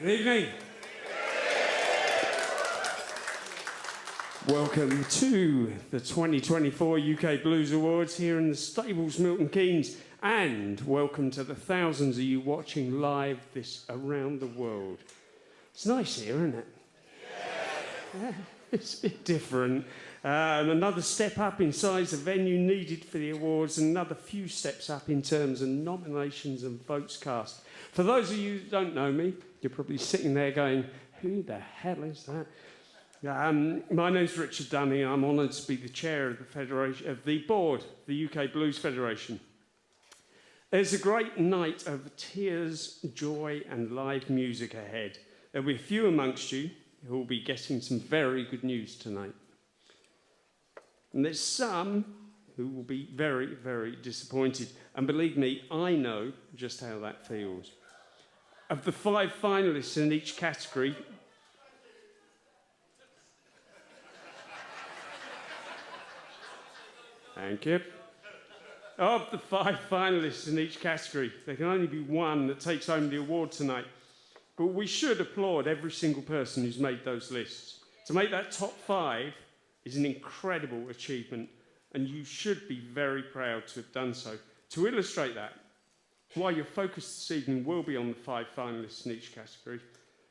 Good evening. Welcome to the 2024 UK Blues Awards here in the Stables, Milton Keynes, and welcome to the thousands of you watching live this around the world. It's nice here, isn't it? Yeah, it's a bit different. Another step up in size of venue needed for the awards, and another few steps up in terms of nominations and votes cast. For those of you who don't know me, you're probably sitting there going, who the hell is that? My name's Richard Dunning. I'm honoured to be the chair of the Federation, of the board, the UK Blues Federation. There's a great night of tears, joy and live music ahead. There'll be a few amongst you who will be getting some very good news tonight. And there's some who will be very, very disappointed. And believe me, I know just how that feels. Of the 5 finalists in each category, thank you. Of the 5 finalists in each category, there can only be one that takes home the award tonight. But we should applaud every single person who's made those lists. To make that top 5 is an incredible achievement, and you should be very proud to have done so. To illustrate that, while your focus this evening will be on the 5 finalists in each category,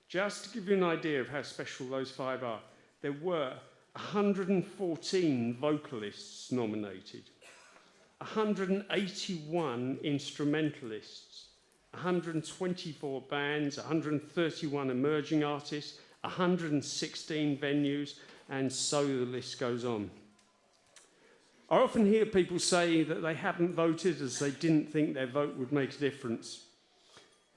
just to give you an idea of how special those 5 are, there were 114 vocalists nominated, 181 instrumentalists, 124 bands, 131 emerging artists, 116 venues, and so the list goes on. I often hear people say that they haven't voted as they didn't think their vote would make a difference.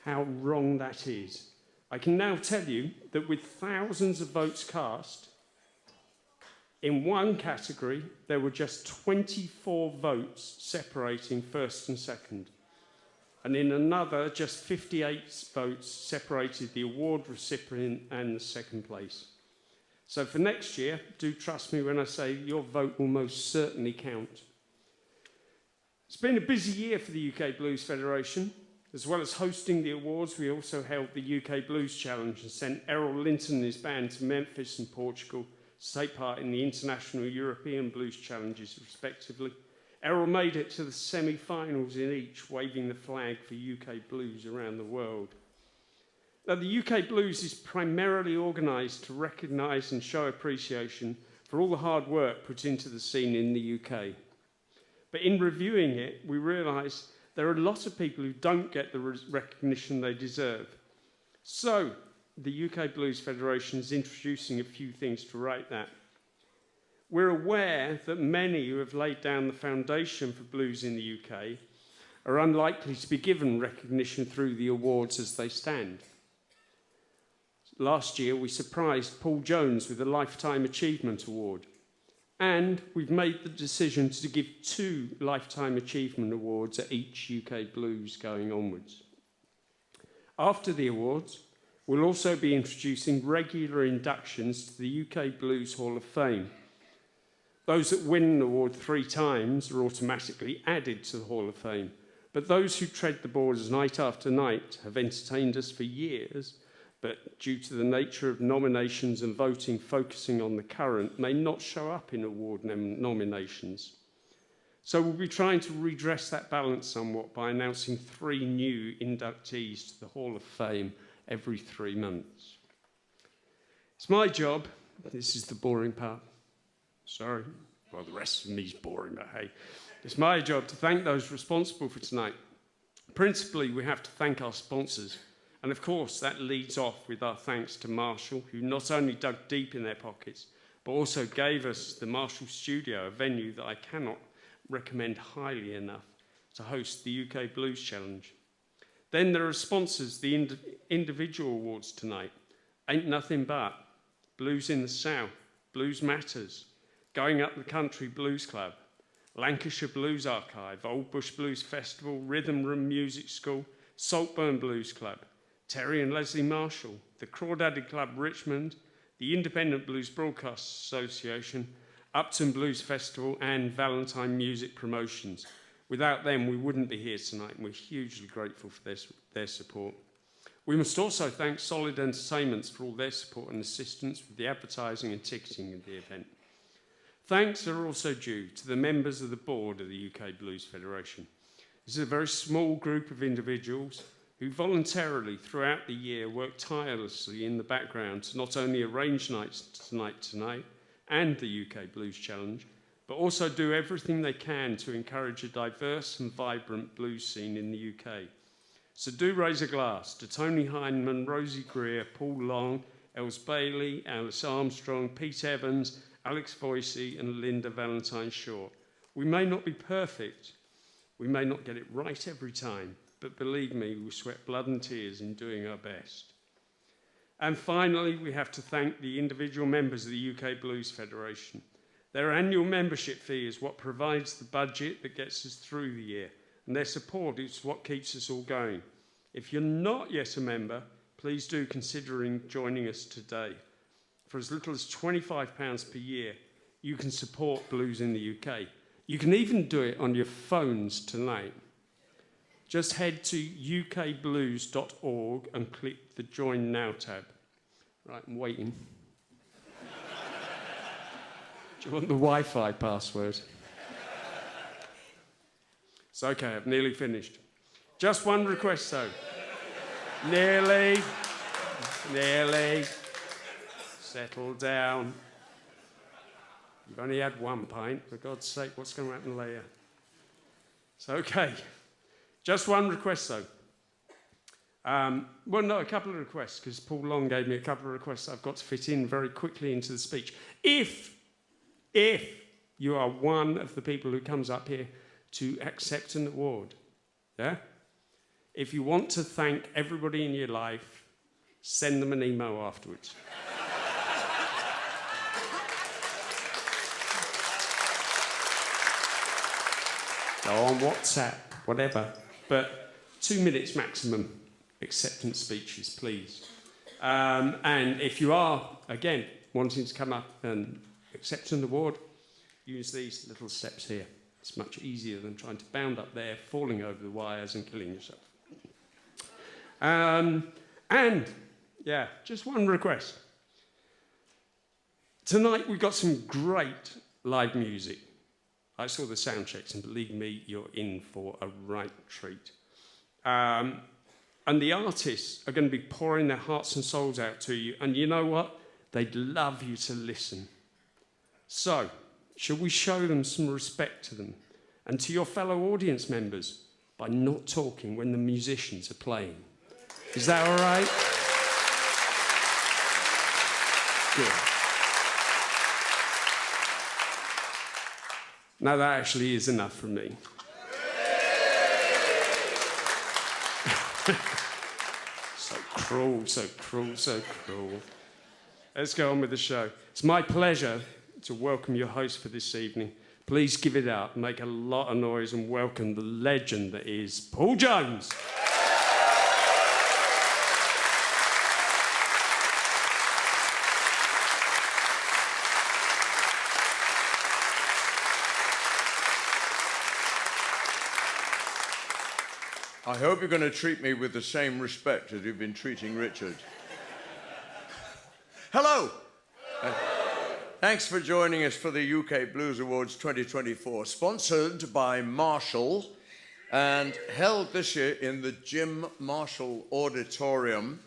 How wrong that is. I can now tell you that with thousands of votes cast, in one category, there were just 24 votes separating first and second. And in another, just 58 votes separated the award recipient and the second place. So for next year, do trust me when I say your vote will most certainly count. It's been a busy year for the UK Blues Federation. As well as hosting the awards, we also held the UK Blues Challenge and sent Errol Linton and his band to Memphis and Portugal to take part in the International European Blues Challenges, respectively. Errol made it to the semi-finals in each, waving the flag for UK Blues around the world. Now, the UK Blues is primarily organised to recognise and show appreciation for all the hard work put into the scene in the UK. But in reviewing it, we realise there are a lot of people who don't get the recognition they deserve. So, the UK Blues Federation is introducing a few things to right that. We're aware that many who have laid down the foundation for blues in the UK are unlikely to be given recognition through the awards as they stand. Last year, we surprised Paul Jones with a Lifetime Achievement Award. And we've made the decision to give 2 Lifetime Achievement Awards at each UK Blues going onwards. After the awards, we'll also be introducing regular inductions to the UK Blues Hall of Fame. Those that win an award 3 times are automatically added to the Hall of Fame. But those who tread the boards night after night have entertained us for years, but due to the nature of nominations and voting focusing on the current, may not show up in award nominations. So we'll be trying to redress that balance somewhat by announcing 3 new inductees to the Hall of Fame every 3 months. It's my job, this is the boring part, sorry, well the rest of me's boring, but hey, it's my job to thank those responsible for tonight. Principally, we have to thank our sponsors. And of course, that leads off with our thanks to Marshall, who not only dug deep in their pockets, but also gave us the Marshall Studio, a venue that I cannot recommend highly enough to host the UK Blues Challenge. Then there are sponsors, the individual awards tonight. Ain't Nothing But, Blues in the South, Blues Matters, Going Up the Country Blues Club, Lancashire Blues Archive, Old Bush Blues Festival, Rhythm Room Music School, Saltburn Blues Club, Terry and Leslie Marshall, the Crawdaddy Club Richmond, the Independent Blues Broadcast Association, Upton Blues Festival, and Valentine Music Promotions. Without them, we wouldn't be here tonight, and we're hugely grateful for their support. We must also thank Solid Entertainments for all their support and assistance with the advertising and ticketing of the event. Thanks are also due to the members of the board of the UK Blues Federation. This is a very small group of individuals who voluntarily throughout the year work tirelessly in the background to not only arrange nights tonight and the UK Blues Challenge, but also do everything they can to encourage a diverse and vibrant blues scene in the UK. So do raise a glass to Tony Heineman, Rosie Greer, Paul Long, Els Bailey, Alice Armstrong, Pete Evans, Alex Voicey and Linda Valentine-Short. We may not be perfect, we may not get it right every time, but believe me, we sweat blood and tears in doing our best. And finally, we have to thank the individual members of the UK Blues Federation. Their annual membership fee is what provides the budget that gets us through the year, and their support is what keeps us all going. If you're not yet a member, please do consider joining us today. For as little as £25 per year, you can support blues in the UK. You can even do it on your phones tonight. Just head to ukblues.org and click the Join Now tab. Right, I'm waiting. Do you want the Wi-Fi password? It's okay, I've nearly finished. Just one request though. Nearly. Settle down. You've only had one pint, for God's sake, what's going to happen later? It's okay. Just one request, though. Well, no, a couple of requests, because Paul Long gave me a couple of requests I've got to fit in very quickly into the speech. If you are one of the people who comes up here to accept an award, yeah? If you want to thank everybody in your life, send them an email afterwards. Go on WhatsApp, whatever. But 2 minutes maximum acceptance speeches, please. And if you are, again, wanting to come up and accept an award, use these little steps here. It's much easier than trying to bound up there, falling over the wires and killing yourself. And, yeah, just one request. Tonight we've got some great live music. I saw the sound checks, and believe me, you're in for a right treat. And the artists are going to be pouring their hearts and souls out to you, and you know what? They'd love you to listen. So, shall we show them some respect to them and to your fellow audience members by not talking when the musicians are playing? Is that all right? Good. Now that actually is enough from me. So cruel, so cruel, so cruel. Let's go on with the show. It's my pleasure to welcome your host for this evening. Please give it up, make a lot of noise and welcome the legend that is Paul Jones. I hope you're going to treat me with the same respect as you've been treating Richard. Hello! Thanks for joining us for the UK Blues Awards 2024, sponsored by Marshall and held this year in the Jim Marshall Auditorium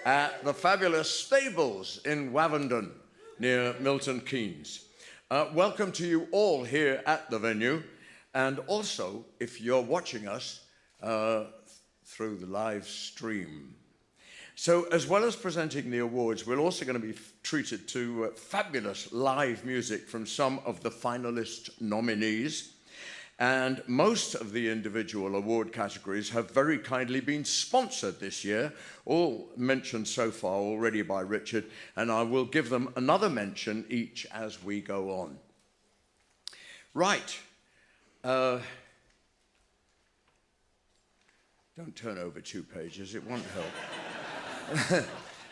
at the fabulous Stables in Wavendon near Milton Keynes. Welcome to you all here at the venue, and also if you're watching us through the live stream. So as well as presenting the awards, we're also going to be treated to fabulous live music from some of the finalist nominees. And most of the individual award categories have very kindly been sponsored this year, all mentioned so far already by Richard, and I will give them another mention each as we go on. Right. Don't turn over 2 pages, it won't help.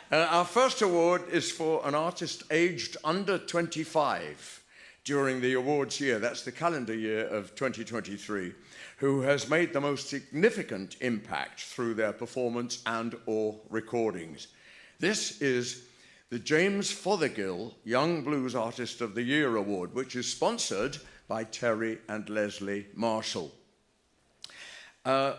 Our first award is for an artist aged under 25 during the awards year, that's the calendar year of 2023, who has made the most significant impact through their performance and or recordings. This is the James Fothergill Young Blues Artist of the Year Award, which is sponsored by Terry and Leslie Marshall. The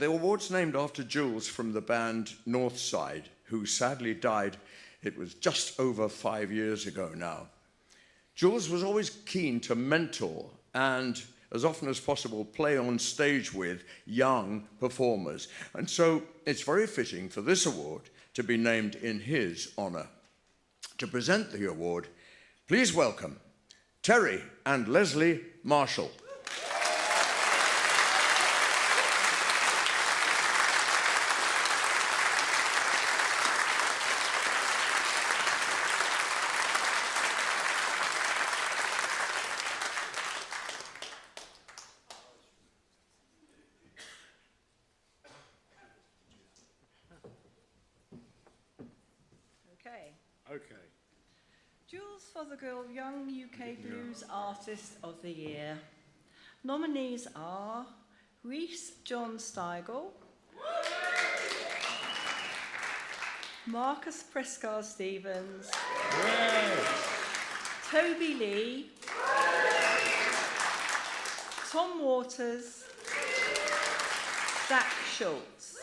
award's named after Jules from the band Northside, who sadly died, it was just over 5 years ago now. Jules was always keen to mentor and, as often as possible, play on stage with young performers. And so it's very fitting for this award to be named in his honour. To present the award, please welcome Terry and Leslie Marshall. Okay. Jules Fothergill Young UK Blues Artist of the Year. Nominees are Rhys John Steigall, Marcus Prescott-Stevens, Toby Lee, Tom Waters, Zach Schultz.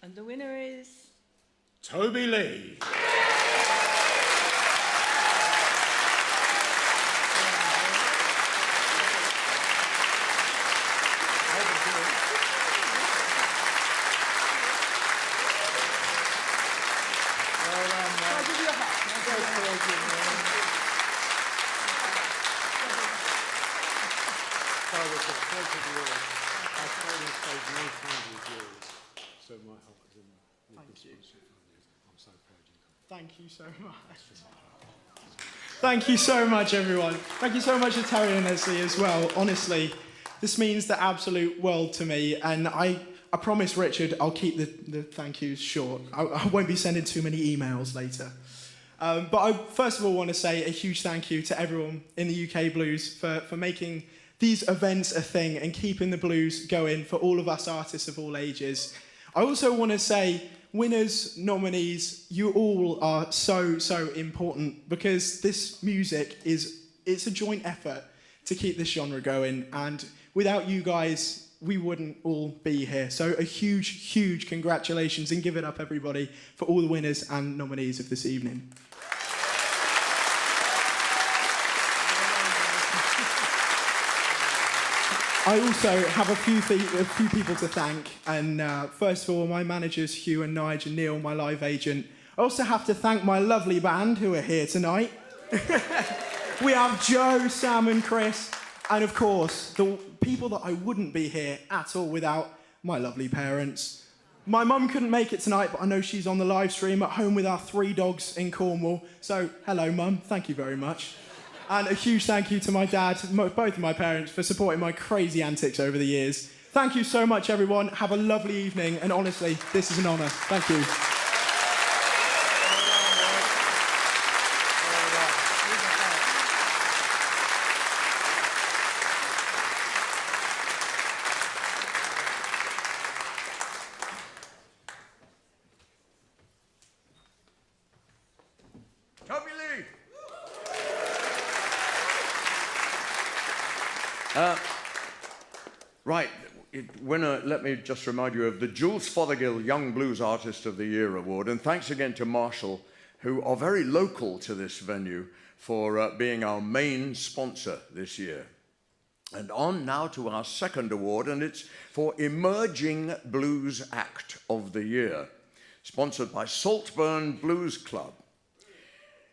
And the winner is Toby Lee. So my heart is in Thank you. I'm so proud of you. Thank you so much. Thank you so much, everyone. Thank you so much to Terry and Leslie as well. Honestly, this means the absolute world to me, and I promise, Richard, I'll keep the thank yous short. I won't be sending too many emails later. But I first of all want to say a huge thank you to everyone in the UK Blues for making these events a thing and keeping the blues going for all of us artists of all ages. I also want to say, winners, nominees, you all are so, so important, because this music it's a joint effort to keep this genre going, and without you guys, we wouldn't all be here. So a huge, huge congratulations, and give it up, everybody, for all the winners and nominees of this evening. I also have a few people to thank, and first of all, my managers, Hugh and Nige and Neil, my live agent. I also have to thank my lovely band who are here tonight. We have Joe, Sam and Chris, and of course, the people that I wouldn't be here at all without, my lovely parents. My mum couldn't make it tonight, but I know she's on the live stream at home with our 3 dogs in Cornwall. So, hello, Mum, thank you very much. And a huge thank you to my dad, both of my parents, for supporting my crazy antics over the years. Thank you so much, everyone. Have a lovely evening. And honestly, this is an honour. Thank you. Toby Lee! Right, winner, let me just remind you of the Jules Fothergill Young Blues Artist of the Year Award, and thanks again to Marshall, who are very local to this venue, for being our main sponsor this year. And on now to our second award, and it's for Emerging Blues Act of the Year, sponsored by Saltburn Blues Club.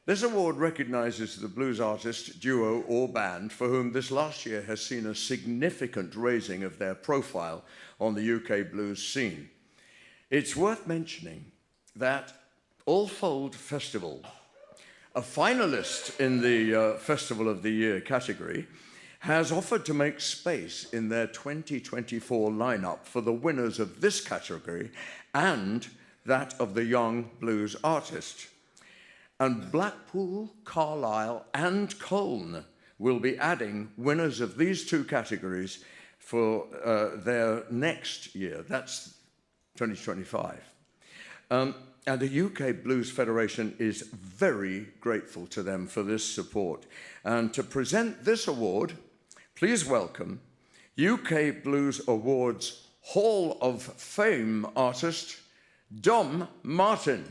This award recognises the blues artist, duo or band for whom this last year has seen a significant raising of their profile on the UK blues scene. It's worth mentioning that All Fold Festival, a finalist in the Festival of the Year category, has offered to make space in their 2024 lineup for the winners of this category and that of the Young Blues Artist. And Blackpool, Carlisle, and Colne will be adding winners of these two categories for their next year. That's 2025. And the UK Blues Federation is very grateful to them for this support. And to present this award, please welcome UK Blues Awards Hall of Fame artist, Dom Martin.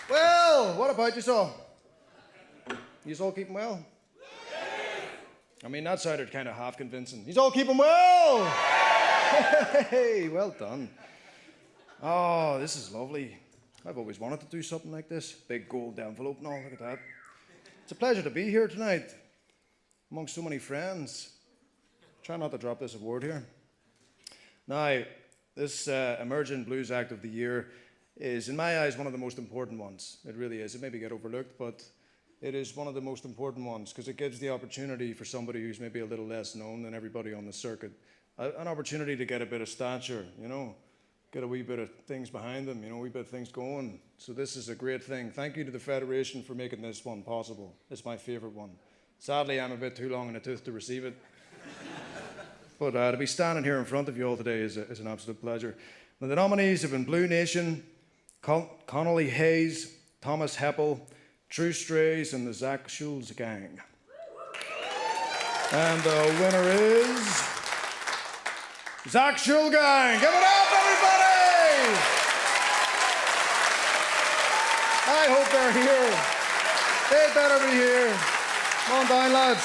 Well, what about you all? You all keeping well? I mean, that sounded kind of half convincing. You all keeping well? Hey, well done. Oh, this is lovely. I've always wanted to do something like this. Big gold envelope and all, look at that. It's a pleasure to be here tonight, amongst so many friends. Try not to drop this award here. Now, this Emerging Blues Act of the Year is, in my eyes, one of the most important ones. It really is. It maybe get overlooked, but it is one of the most important ones because it gives the opportunity for somebody who's maybe a little less known than everybody on the circuit, an opportunity to get a bit of stature, you know, get a wee bit of things behind them, you know, a wee bit of things going. So this is a great thing. Thank you to the Federation for making this one possible. It's my favourite one. Sadly, I'm a bit too long in the tooth to receive it. But to be standing here in front of you all today is an absolute pleasure. Now, the nominees have been Blue Nation, Connolly Hayes, Thomas Heppel, True Strays, and the Zach Schulz Gang. And the winner is Zach Schulz Gang. Give it up, everybody! I hope they're here. They better be here. Come on down, lads.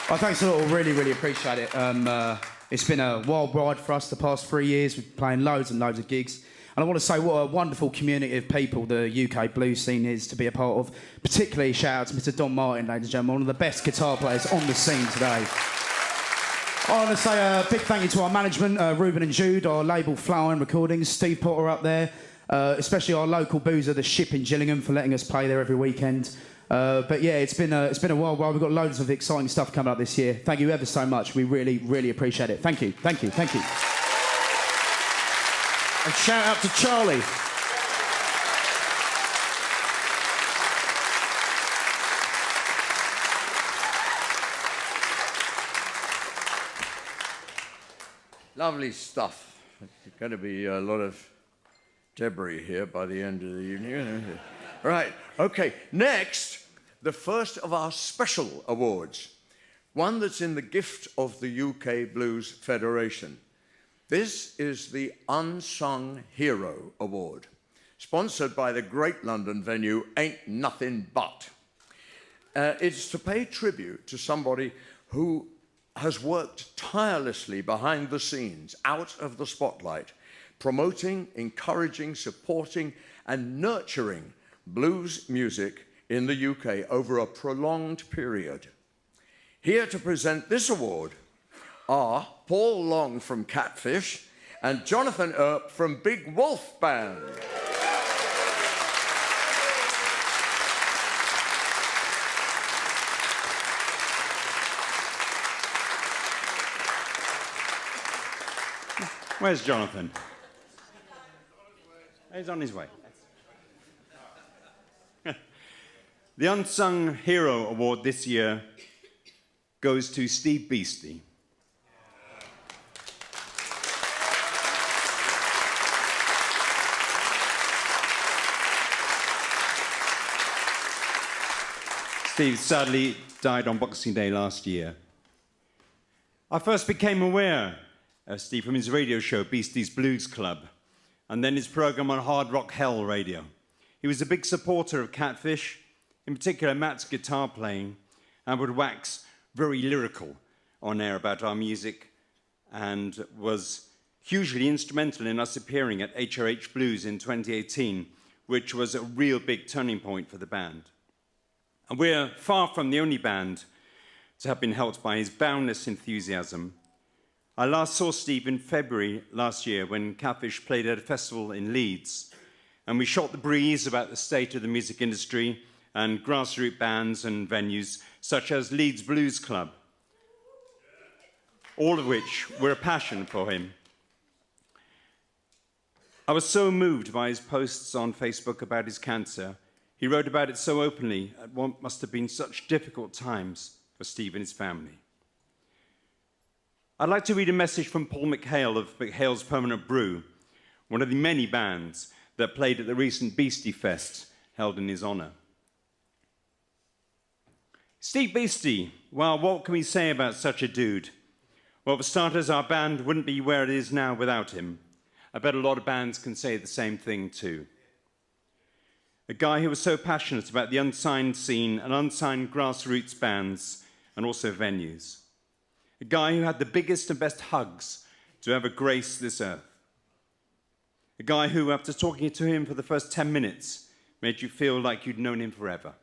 Well, thanks a lot. Really, really appreciate it. It's been a wild ride for us the past 3 years. We're playing loads and loads of gigs. And I want to say what a wonderful community of people the UK blues scene is to be a part of. Particularly shout out to Mr. Don Martin, ladies and gentlemen, one of the best guitar players on the scene today. I want to say a big thank you to our management, Ruben and Jude, our label Flower and Recordings, Steve Potter up there, especially our local boozer, The Ship in Gillingham, for letting us play there every weekend. But yeah, it's been a wild ride. We've got loads of exciting stuff coming up this year. Thank you ever so much. We really, really appreciate it. Thank you, thank you, thank you. And shout out to Charlie. Lovely stuff. There's going to be a lot of debris here by the end of the evening. Right, okay. Next, the first of our special awards, one that's in the gift of the UK Blues Federation. This is the Unsung Hero Award, sponsored by the great London venue Ain't Nothing But. It's to pay tribute to somebody who has worked tirelessly behind the scenes, out of the spotlight, promoting, encouraging, supporting, and nurturing blues music in the UK over a prolonged period. Here to present this award are Paul Long from Catfish and Jonathan Earp from Big Wolf Band. Where's Jonathan? He's on his way. The Unsung Hero Award this year goes to Steve Beastie. Steve sadly died on Boxing Day last year. I first became aware of Steve from his radio show, Beastie's Blues Club, and then his program on Hard Rock Hell Radio. He was a big supporter of Catfish, in particular Matt's guitar playing, and would wax very lyrical on air about our music, and was hugely instrumental in us appearing at HRH Blues in 2018, which was a real big turning point for the band. And we're far from the only band to have been helped by his boundless enthusiasm. I last saw Steve in February last year when Catfish played at a festival in Leeds, and we shot the breeze about the state of the music industry and grassroots bands and venues such as Leeds Blues Club, all of which were a passion for him. I was so moved by his posts on Facebook about his cancer. He wrote about it so openly at what must have been such difficult times for Steve and his family. I'd like to read a message from Paul McHale of McHale's Permanent Brew, one of the many bands that played at the recent Beastie Fest held in his honour. Steve Beastie, well, what can we say about such a dude? Well, for starters, our band wouldn't be where it is now without him. I bet a lot of bands can say the same thing too. A guy who was so passionate about the unsigned scene and unsigned grassroots bands and also venues. A guy who had the biggest and best hugs to ever grace this earth. A guy who, after talking to him for the first 10 minutes, made you feel like you'd known him forever.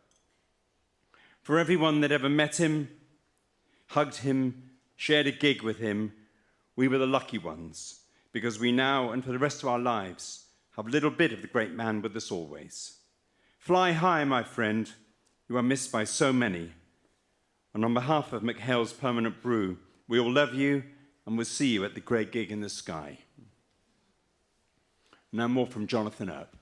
For everyone that ever met him, hugged him, shared a gig with him, we were the lucky ones, because we now, and for the rest of our lives, have a little bit of the great man with us always. Fly high, my friend. You are missed by so many. And on behalf of McHale's Permanent Brew, we all love you, and we'll see you at the great gig in the sky. Now more from Jonathan Earp.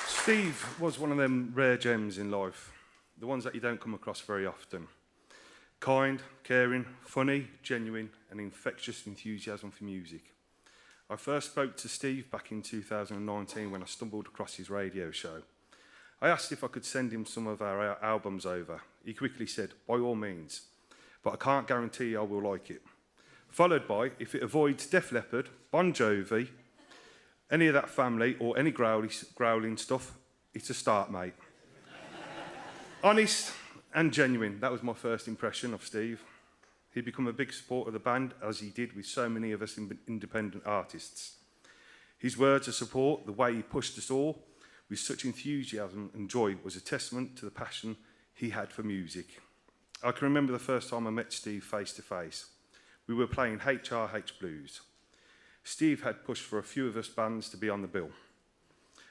Steve was one of them rare gems in life, the ones that you don't come across very often. Kind, caring, funny, genuine, and infectious enthusiasm for music. I first spoke to Steve back in 2019 when I stumbled across his radio show. I asked if I could send him some of our albums over. He quickly said, by all means, but I can't guarantee I will like it. Followed by, if it avoids Def Leppard, Bon Jovi, any of that family, or any growling stuff, it's a start, mate. Honest and genuine, that was my first impression of Steve. He'd become a big supporter of the band, as he did with so many of us independent artists. His words of support, the way he pushed us all, with such enthusiasm and joy, was a testament to the passion he had for music. I can remember the first time I met Steve face to face. We were playing HRH Blues. Steve had pushed for a few of us bands to be on the bill.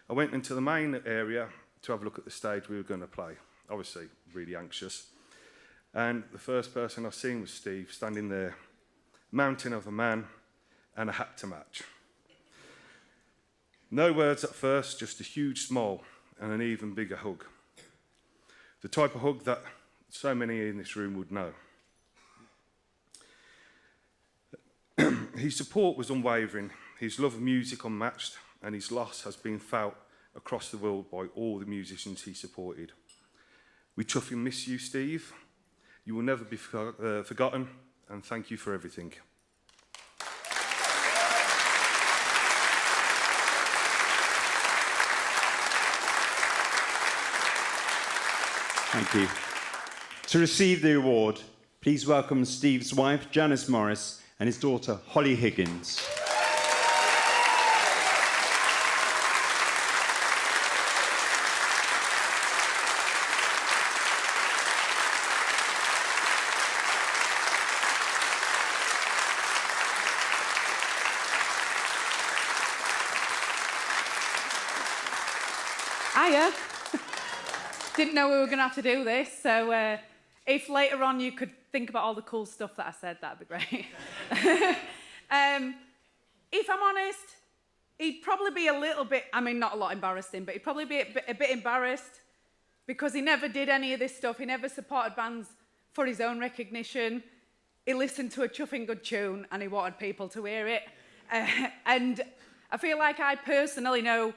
I went into the main area to have a look at the stage we were going to play. Obviously, really anxious. And the first person I seen was Steve, standing there, mountain of a man and a hat to match. No words at first, just a huge smile and an even bigger hug. The type of hug that so many in this room would know. His support was unwavering, his love of music unmatched, and his loss has been felt across the world by all the musicians he supported. We truly miss you, Steve. You will never be forgotten, and thank you for everything. Thank you. To receive the award, please welcome Steve's wife, Janice Morris, and his daughter, Holly Higgins. Hiya. Didn't know we were going to have to do this, so if later on you could think about all the cool stuff that I said, that'd be great. If I'm honest, he'd probably be a little bit, I mean, not a lot embarrassing, but he'd probably be a bit embarrassed because he never did any of this stuff. He never supported bands for his own recognition. He listened to a chuffing good tune and he wanted people to hear it. And I feel like I personally know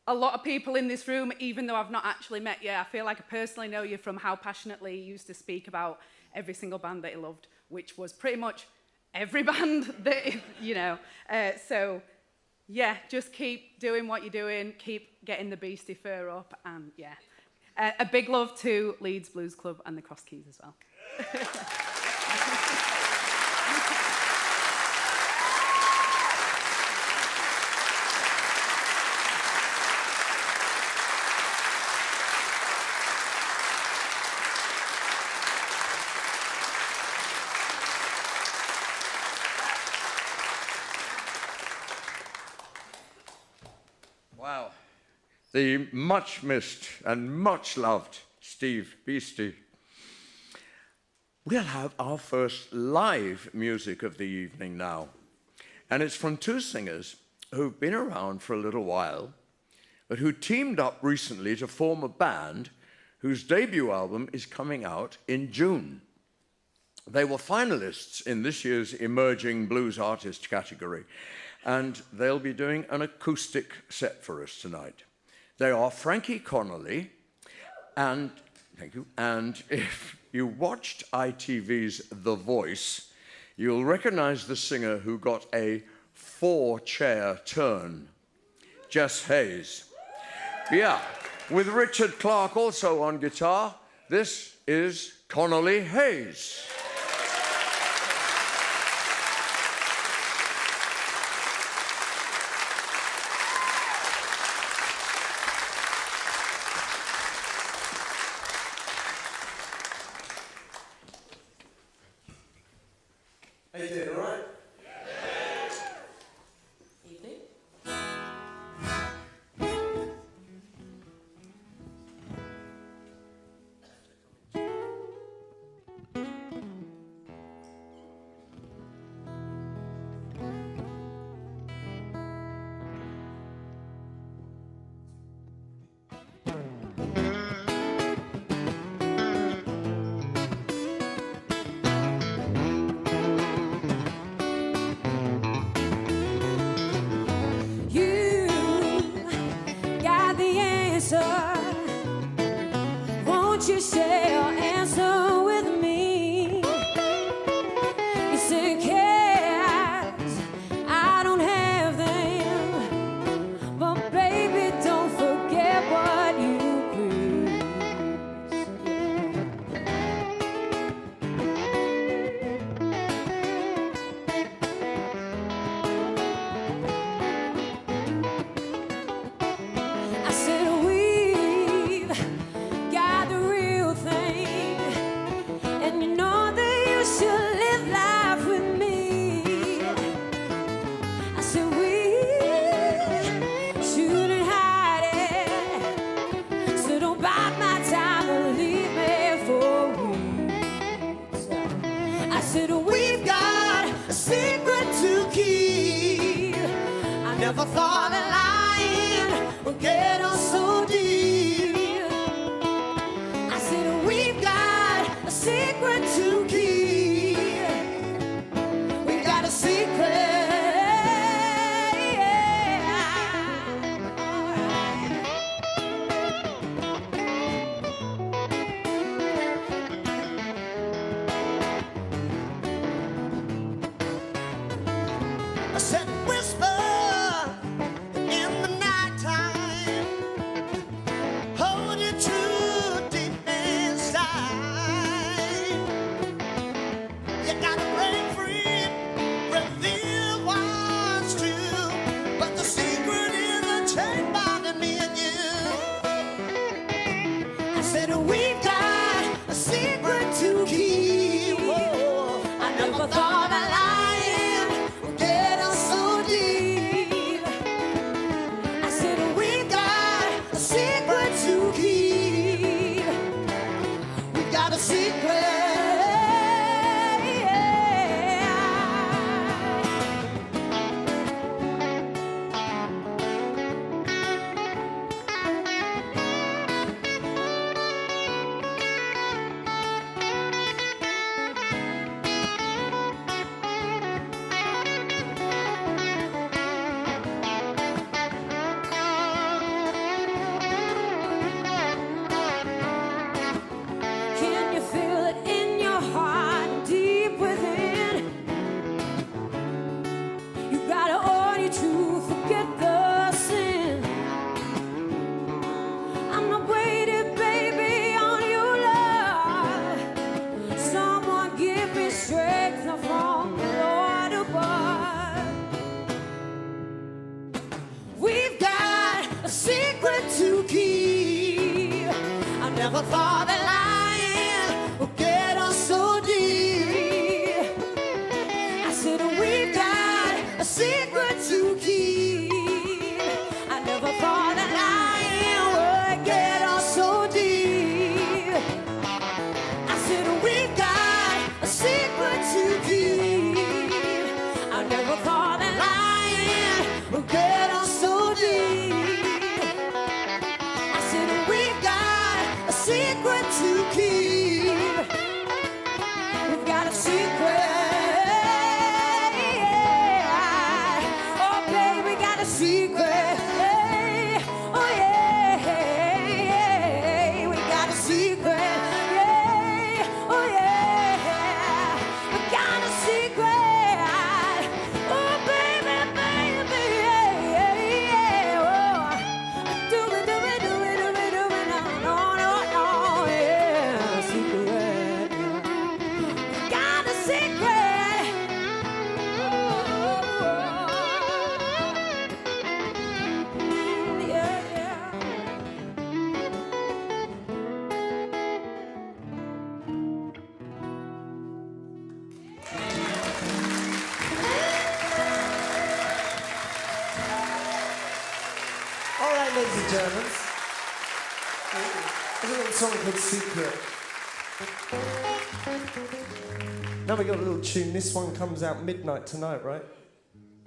a lot of people in this room, even though I've not actually met you. I feel like I personally know you from how passionately you used to speak about every single band that he loved, which was pretty much every band that, you know. So, yeah, just keep doing what you're doing, keep getting the Beastie fur up, and yeah, A big love to Leeds Blues Club and the Cross Keys as well. Wow. The much missed and much loved Steve Beastie. We'll have our first live music of the evening now. And it's from two singers who've been around for a little while, but who teamed up recently to form a band whose debut album is coming out in June. They were finalists in this year's Emerging Blues Artist category, and they'll be doing an acoustic set for us tonight. They are Frankie Connolly, and thank you. And if you watched ITV's The Voice, you'll recognize the singer who got a 4-chair turn, Jess Hayes. Yeah, with Richard Clark also on guitar, this is Connolly Hayes. How you doing, all right? Evening. Won't you share your answer with me? You say cares, I don't have them, but baby, don't forget what you please. I said we've got the real thing, and you know that you should live life with me. I said we shouldn't hide it, so don't bite my time or leave me for weeks. I said we've got a secret to keep. I never thought that lying would get us so deep. I said we've got a secret to keep. We've got a secret. I said whisper thought that lying would get us so deep. I said, we've got a secret to keep. I never thought that lying would get us so deep. I said, we've got a secret to keep. I never thought that lying would get us so deep. I said, we've got a secret to keep. We've got a secret. Oh, baby, we got a secret. Oh, yeah. We got a secret. Yeah. Oh, yeah. We got a secret. Oh, baby, baby. Yeah. Oh, do it, do it, do it, do it, do it. No, no, no, yeah. Secret. Got a secret. Yeah, yeah. All right, ladies and gentlemen. There's a little song called Secret. Now we got a little tune. This one comes out midnight tonight, right?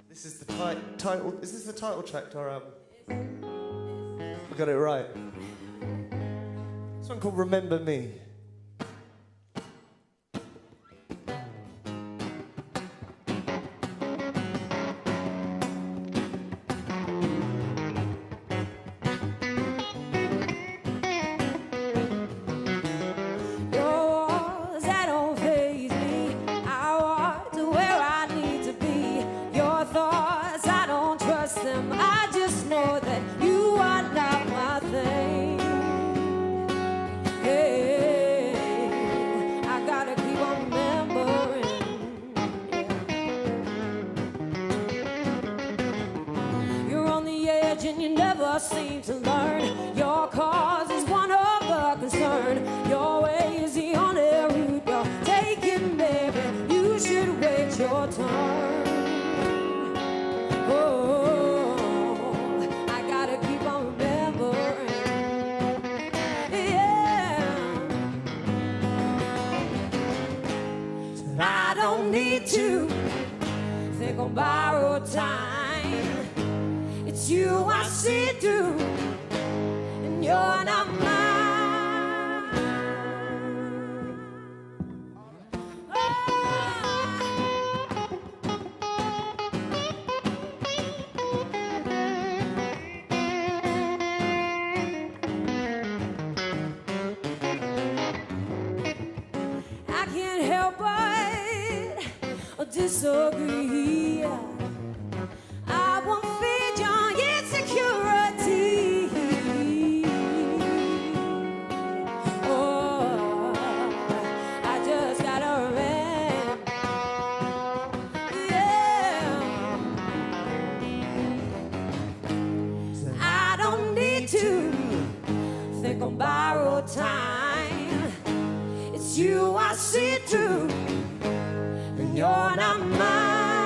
This is the title. Is this the title track to our album? I got it right. This one called Remember Me. Yours, that don't faze me. I walk to where I need to be. Your thoughts, I don't trust them. I just know that you are not my thing. Hey, I gotta keep on remembering. You're on the edge and you never seem to learn. Your cause is one of a concern. Your way is the only route you're taking, baby. You should wait your turn. Oh, I gotta keep on remembering. Yeah. I don't need to think on borrowed time. It's you I see through, and you're not mine. I can't help but disagree. I won't feed your insecurity. Oh, I just gotta remember. Yeah. I don't need to think on borrowed time. It's you I see through, and you're not mine.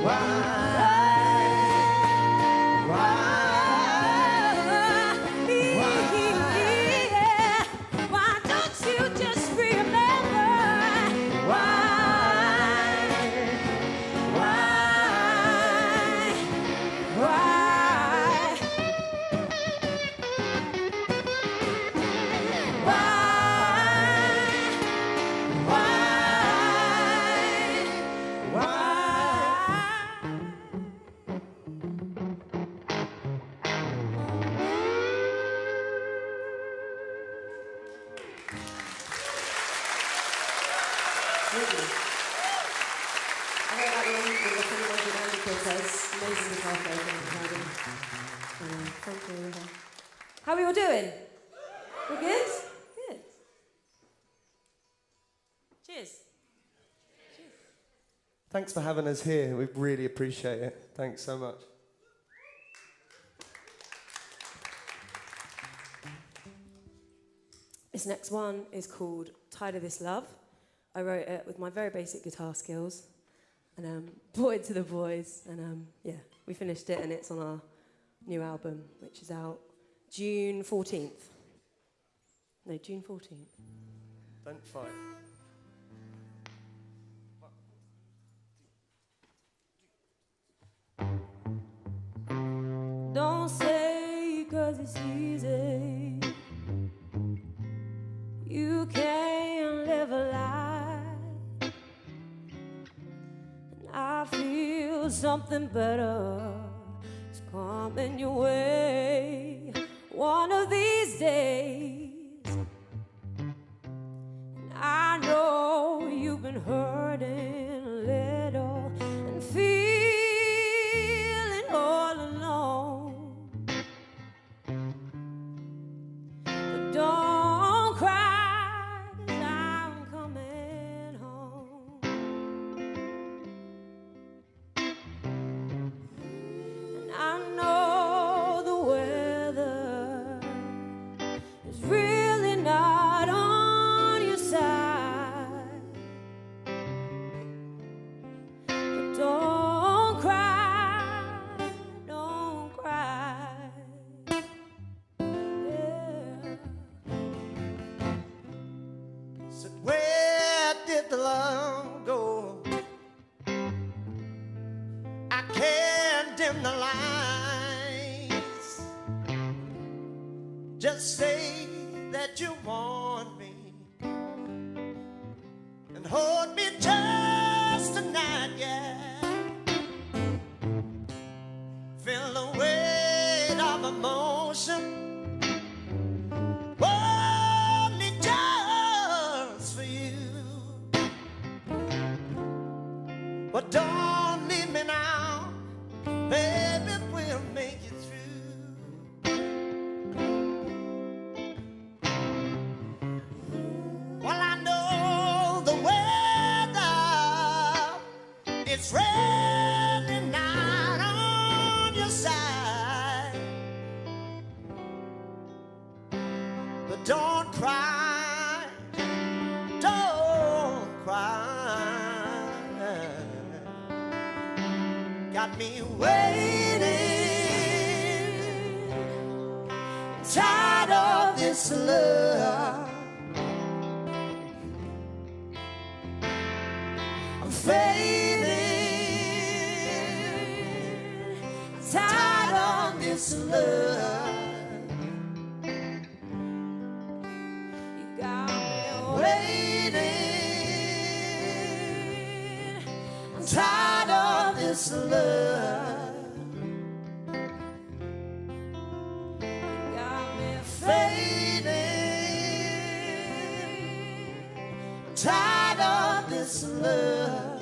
Why don't you just remember How are we all doing? We're good? Good. Cheers. Thanks for having us here. We really appreciate it. Thanks so much. This next one is called Tired of This Love. I wrote it with my very basic guitar skills and brought it to the boys, and yeah, we finished it, and it's on our new album, which is out June 14th. No, June 14th. Don't fight. Don't say 'cause it's easy. You can't live a lie. And I feel something better is coming your way one of these days. And I know you've been hurting a little and feeling all alone. But don't cry, 'cause I'm coming home. And I know the weather is really not on your side. But don't cry, don't cry. Yeah. So where did the love go? I can't dim the lights. Just say that you want me and hold me just tonight, yeah. Feel the weight of emotion, only just for you. But don't leave me now, baby, we'll make it through. Well, I know the weather, it's really not on your side. But don't cry, don't cry. Got me waiting, tired of this love. I'm fading, tired of this love. You got me Waiting, I'm tired of this love. you got me Fading, I'm tired of this love.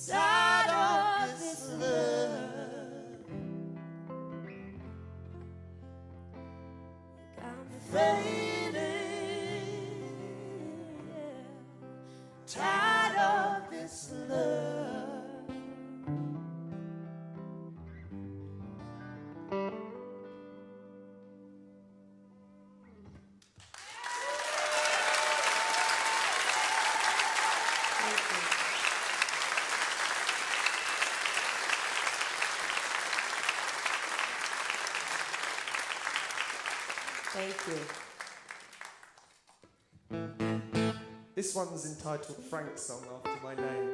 tired of this love. Got me fading, tired of this love. Thank you. This one's entitled Frank's Song after my name.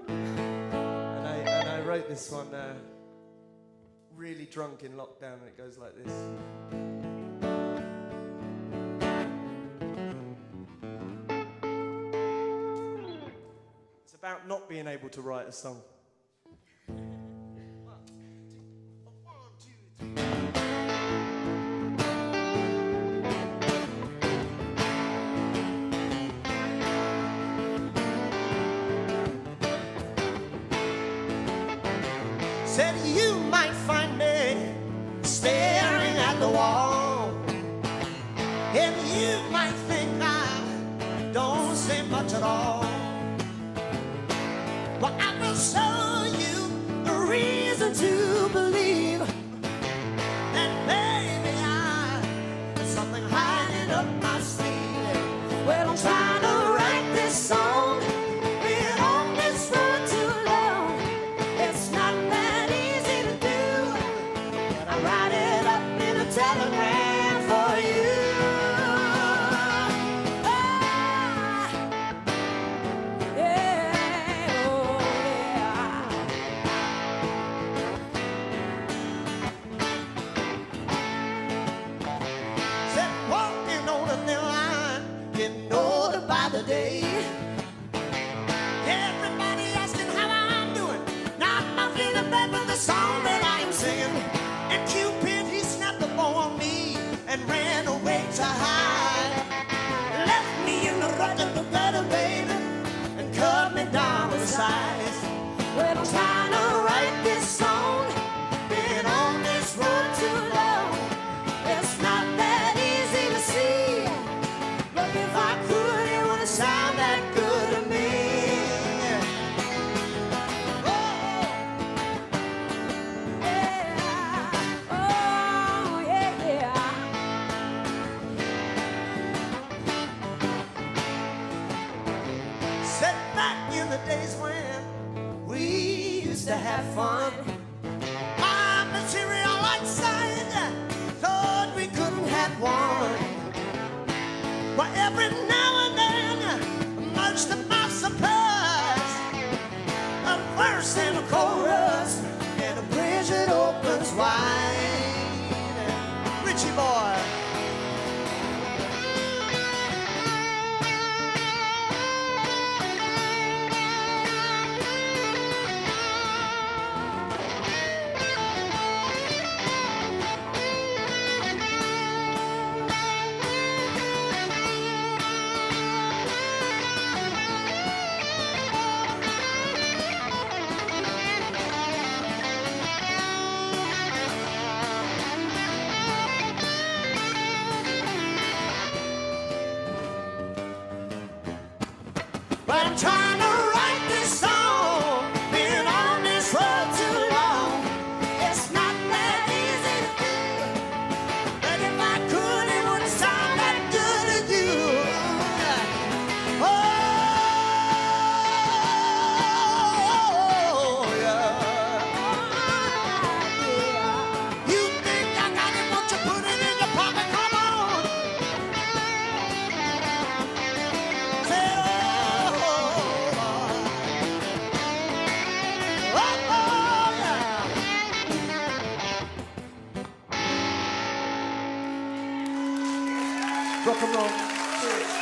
And I wrote this one really drunk in lockdown, and it goes like this. It's about not being able to write a song. Said you might find me staring at the wall, and you might think I don't say much at all. Well, I will show you a reason to believe that maybe there's something hiding up my sleeve. Well, I'm trying to write this song, been on this road too long. It's not that easy to do. I write it up in a telegram for you. Said walking on a thin line, getting older by the day. Everybody asking how I'm doing. Not my feeling bad for the song that I am singing. And Cupid, he snapped up on me and ran away to hide. Left me in the rut of the gutter, baby, and cut me down with size. Well, I'm trying to write this song, been on this road too long. It's not that easy to see, but if I could, it wouldn't sound that good to me. Oh, yeah. Oh, yeah. Set back in the days when we used to have fun. My material outside thought we couldn't have one. Well, every now and then, much to my surprise, a verse and a chorus and a bridge that opens wide. Richie boy. But I'm trying to write this song, been on this road too long. It's not that easy to do, but if I could, it wouldn't sound that good to you. Oh, yeah. You think I got it, won't you put it in your pocket? Come on. Say, rock and roll. Cheers.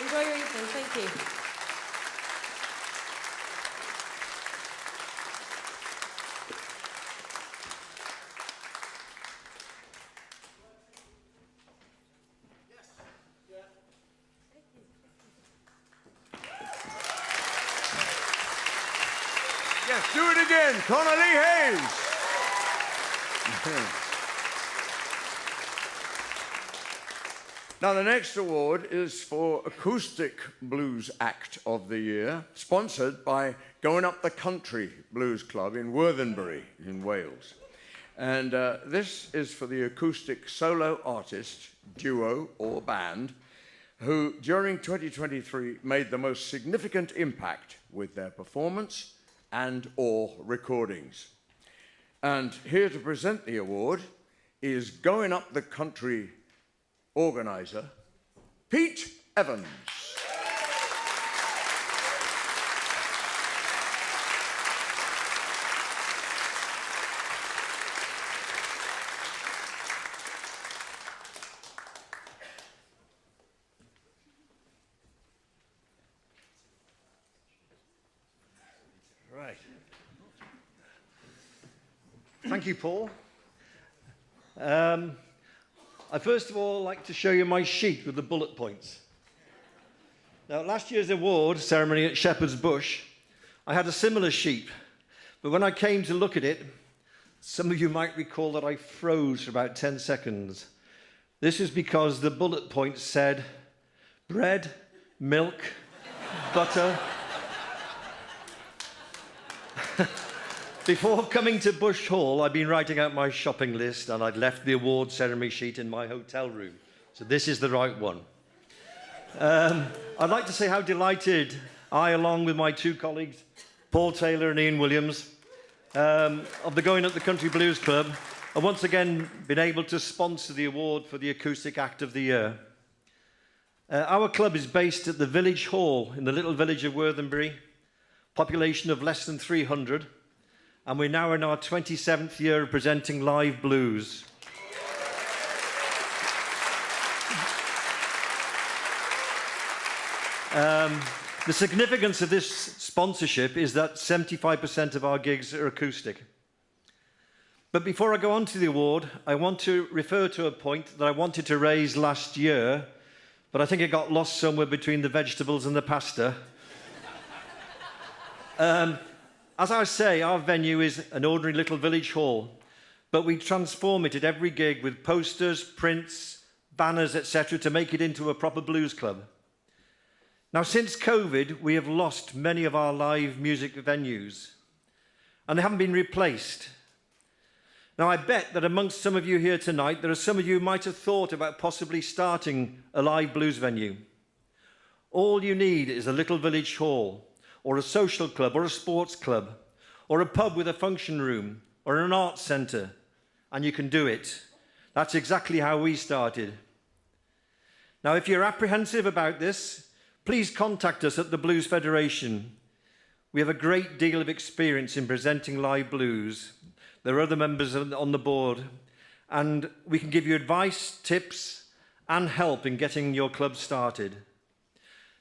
Enjoy your evening. Thank you. do it again, Connor Lee Hayes. Now, the next award is for Acoustic Blues Act of the Year, sponsored by Going Up the Country Blues Club in Worthenbury in Wales. And this is for the acoustic solo artist, duo or band, who during 2023 made the most significant impact with their performance and or recordings. And here to present the award is Going Up the Country organizer, Pete Evans. Right. Thank you, Paul. I first of all like to show you my sheet with the bullet points. Now, last year's award ceremony at Shepherd's Bush, I had a similar sheet, but when I came to look at it, some of you might recall that I froze for about 10 seconds. This is because the bullet points said bread, milk, butter. Before coming to Bush Hall, I'd been writing out my shopping list and I'd left the award ceremony sheet in my hotel room. So this is the right one. I'd like to say how delighted I, along with my two colleagues, Paul Taylor and Ian Williams, of the Going Up the Country Blues Club, have once again been able to sponsor the award for the Acoustic Act of the Year. Our club is based at the Village Hall in the little village of Worthenbury, population of less than 300. And we're now in our 27th year of presenting live blues. The significance of this sponsorship is that 75% of our gigs are acoustic. But before I go on to the award, I want to refer to a point that I wanted to raise last year, but I think it got lost somewhere between the vegetables and the pasta. As I say, our venue is an ordinary little village hall, but we transform it at every gig with posters, prints, banners, etc., to make it into a proper blues club. Now, since COVID, we have lost many of our live music venues, and they haven't been replaced. Now, I bet that amongst some of you here tonight, there are some of you who might have thought about possibly starting a live blues venue. All you need is a little village hall, or a social club, or a sports club, or a pub with a function room, or an arts centre, and you can do it. That's exactly how we started. Now, if you're apprehensive about this, please contact us at the Blues Federation. We have a great deal of experience in presenting live blues. There are other members on the board, and we can give you advice, tips, and help in getting your club started.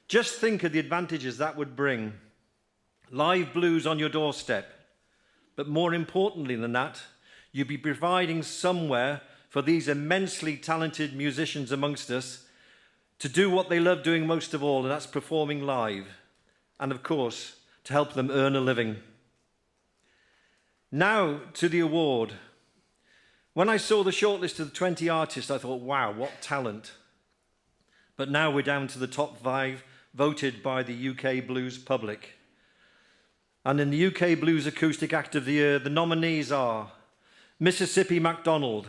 Just think of the advantages that would bring. Live blues on your doorstep. But more importantly than that, you'll be providing somewhere for these immensely talented musicians amongst us to do what they love doing most of all, and that's performing live. And of course, to help them earn a living. Now to the award. When I saw the shortlist of the 20 artists, I thought, wow, what talent. But now we're down to the top 5 voted by the UK Blues public. And in the UK Blues Acoustic Act of the Year, the nominees are Mississippi MacDonald,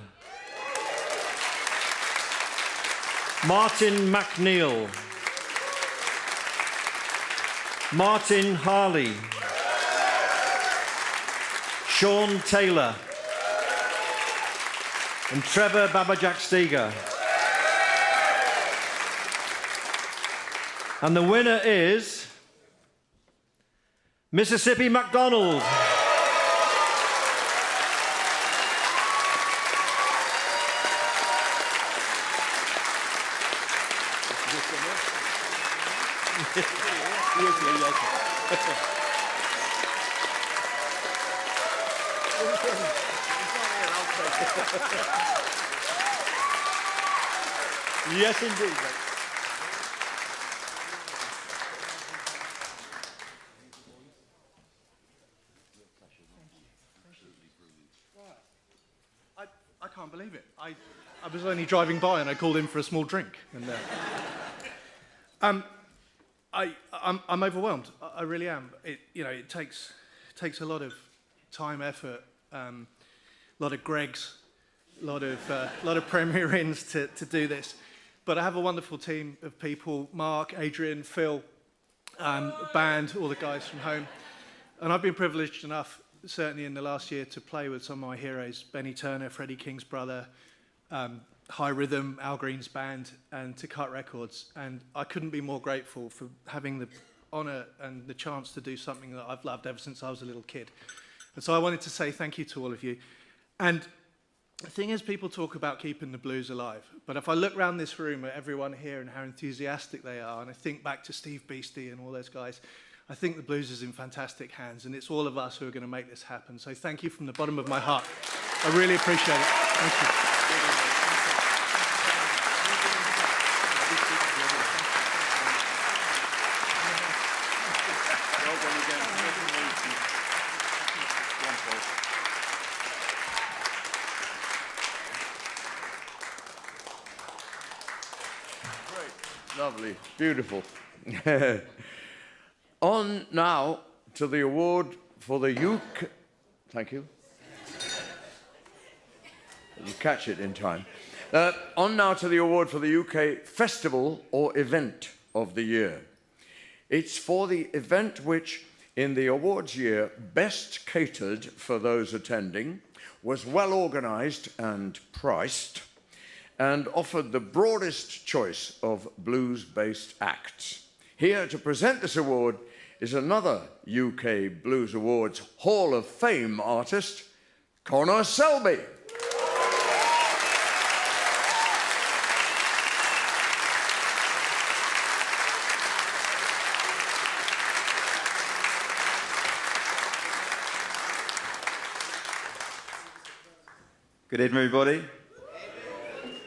Martin McNeil, Martin Harley, Sean Taylor, and Trevor Babajack Steger. And the winner is Mississippi MacDonald. Yes, indeed. I was only driving by and I called in for a small drink. And, I'm overwhelmed. I really am. It takes a lot of time, effort, a lot of Gregs, a lot of Premier Inns to do this. But I have a wonderful team of people: Mark, Adrian, Phil, band, all the guys from home. And I've been privileged enough, certainly in the last year, to play with some of my heroes: Benny Turner, Freddie King's brother, High Rhythm, Al Green's band, and to cut records. And I couldn't be more grateful for having the honour and the chance to do something that I've loved ever since I was a little kid. And so I wanted to say thank you to all of you. And the thing is, people talk about keeping the blues alive. But if I look around this room at everyone here and how enthusiastic they are, and I think back to Steve Beastie and all those guys, I think the blues is in fantastic hands, and it's all of us who are going to make this happen. So thank you from the bottom of my heart. I really appreciate it. Thank you. Lovely, beautiful. On now to the award for the UK. Thank you. You catch it in time. On now to the award for the UK Festival or Event of the Year. It's for the event which, in the awards year, best catered for those attending, was well organised and priced, and offered the broadest choice of blues-based acts. Here to present this award is another UK Blues Awards Hall of Fame artist, Connor Selby. Good evening, everybody.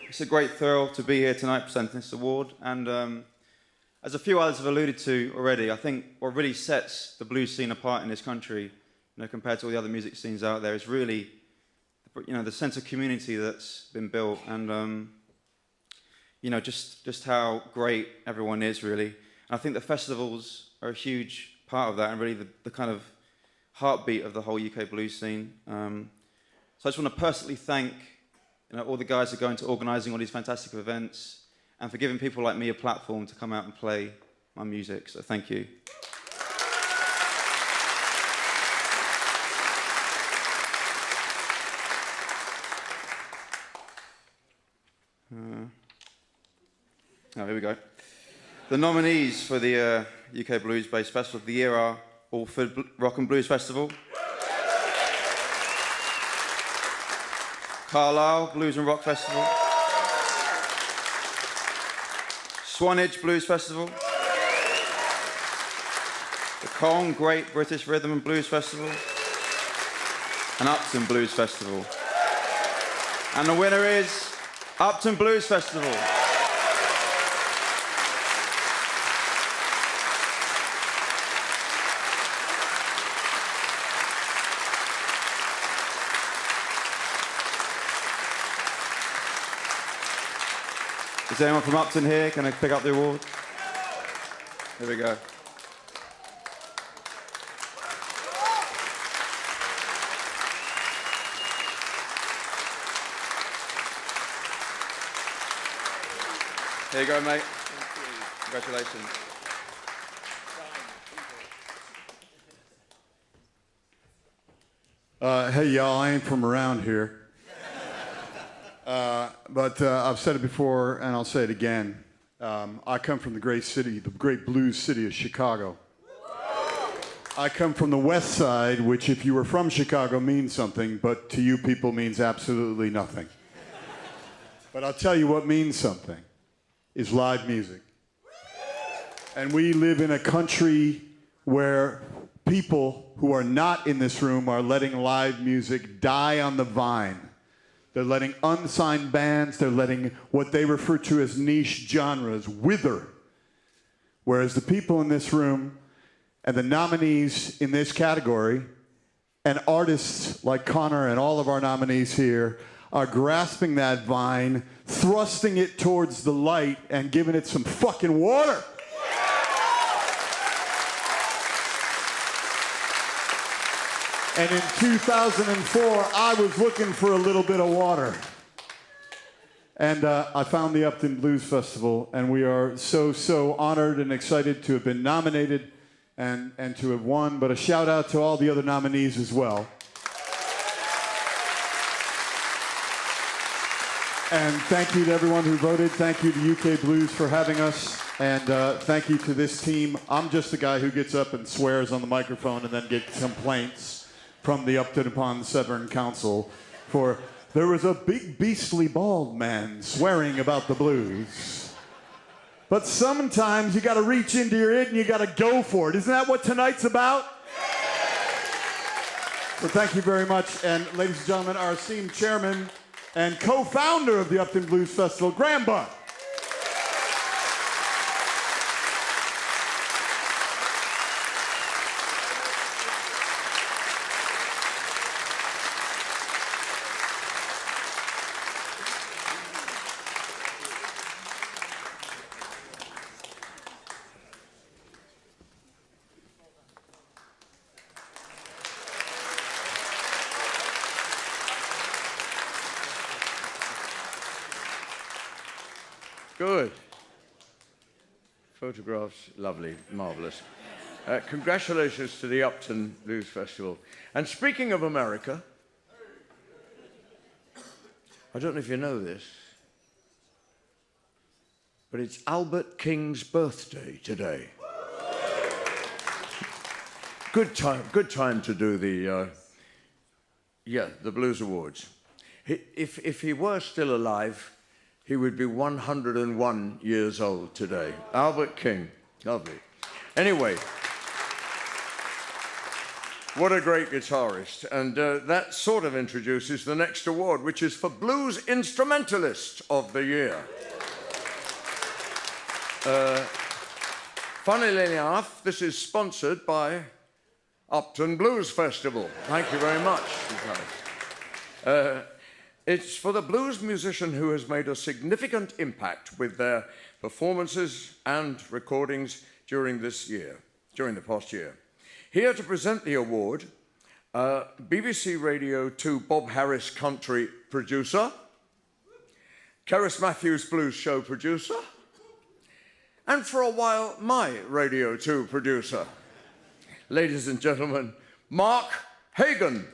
It's a great thrill to be here tonight presenting this award, and as a few others have alluded to already, I think what really sets the blues scene apart in this country, compared to all the other music scenes out there, is really, the sense of community that's been built, and just how great everyone is, really. And I think the festivals are a huge part of that, and really the kind of heartbeat of the whole UK blues scene. So I just want to personally thank all the guys who go into organising all these fantastic events and for giving people like me a platform to come out and play my music. So thank you. Here we go. The nominees for the UK Blues Based Festival of the Year are Alford Rock and Blues Festival, Carlisle Blues and Rock Festival, Swanage Blues Festival, the Cong Great British Rhythm and Blues Festival, and Upton Blues Festival. And the winner is Upton Blues Festival. Is anyone from Upton here? Can I pick up the award? Here we go. Here you go, mate. Congratulations. Hey, y'all, I ain't from around here. But I've said it before, and I'll say it again. I come from the great city, the great blues city of Chicago. I come from the West Side, which, if you were from Chicago, means something, but to you people means absolutely nothing. But I'll tell you what means something, is live music. And we live in a country where people who are not in this room are letting live music die on the vine. They're letting unsigned bands, they're letting what they refer to as niche genres wither. Whereas the people in this room and the nominees in this category and artists like Connor and all of our nominees here are grasping that vine, thrusting it towards the light, and giving it some fucking water. And in 2004, I was looking for a little bit of water. And I found the Upton Blues Festival, and we are so honored and excited to have been nominated and to have won. But a shout out to all the other nominees as well. And thank you to everyone who voted. Thank you to UK Blues for having us. And thank you to this team. I'm just the guy who gets up and swears on the microphone and then gets complaints from the Upton upon Severn Council for there was a big beastly bald man swearing about the blues. But sometimes you got to reach into your id and you got to go for it. Isn't that what tonight's about? So thank you very much. And ladies and gentlemen, our esteemed chairman and co-founder of the Upton Blues Festival, Graham Buck. Good. Photographs, lovely, marvellous. Congratulations to the Upton Blues Festival. And speaking of America, I don't know if you know this, but it's Albert King's birthday today. Good time to do the Blues Awards. If he were still alive, he would be 101 years old today. Albert King, lovely. Anyway, what a great guitarist. And that sort of introduces the next award, which is for Blues Instrumentalist of the Year. Funnily enough, this is sponsored by Upton Blues Festival. Thank you very much, you guys. It's for the blues musician who has made a significant impact with their performances and recordings during the past year. Here to present the award, BBC Radio 2 Bob Harris country producer, Cerys Matthews Blues Show producer, and for a while, my Radio 2 producer. Ladies and gentlemen, Mark Hagan.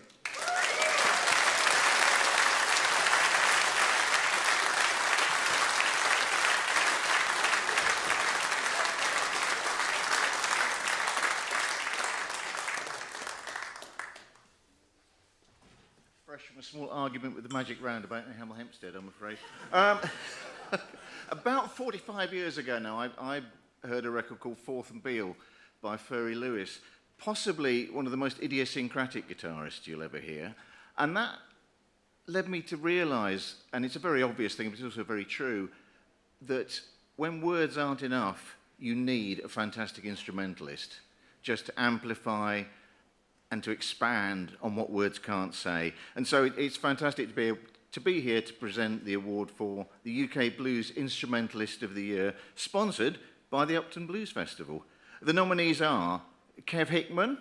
From a small argument with the magic roundabout in Hemel Hempstead, I'm afraid. About 45 years ago now, I heard a record called Forth and Beale by Furry Lewis, possibly one of the most idiosyncratic guitarists you'll ever hear. And that led me to realise, and it's a very obvious thing, but it's also very true, that when words aren't enough, you need a fantastic instrumentalist just to amplify and to expand on what words can't say. And so it's fantastic to be here to present the award for the UK Blues Instrumentalist of the Year, sponsored by the Upton Blues Festival. The nominees are Kev Hickman,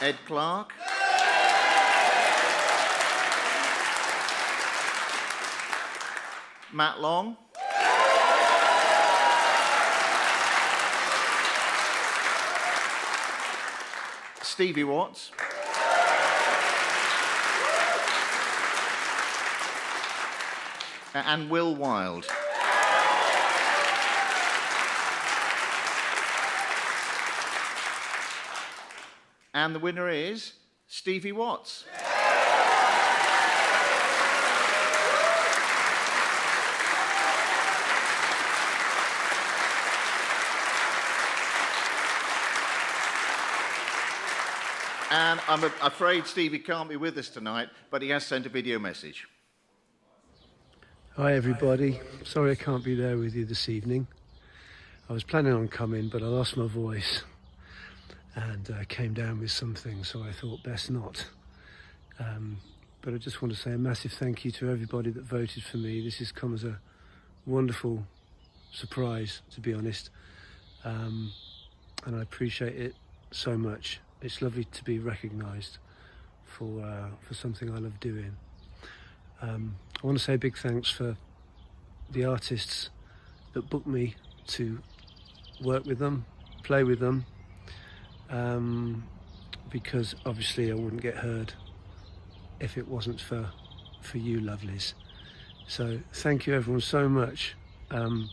Ed Clark, Matt Long, Stevie Watts, and Will Wilde. And the winner is Stevie Watts. And I'm afraid Stevie can't be with us tonight, but he has sent a video message. Hi everybody, sorry I can't be there with you this evening. I was planning on coming, but I lost my voice. and came down with something, so I thought best not. But I just want to say a massive thank you to everybody that voted for me. This has come as a wonderful surprise, to be honest, and I appreciate it so much. It's lovely to be recognised for something I love doing. I want to say a big thanks for the artists that booked me to work with them, play with them, because obviously I wouldn't get heard if it wasn't for you lovelies. So thank you everyone so much. It's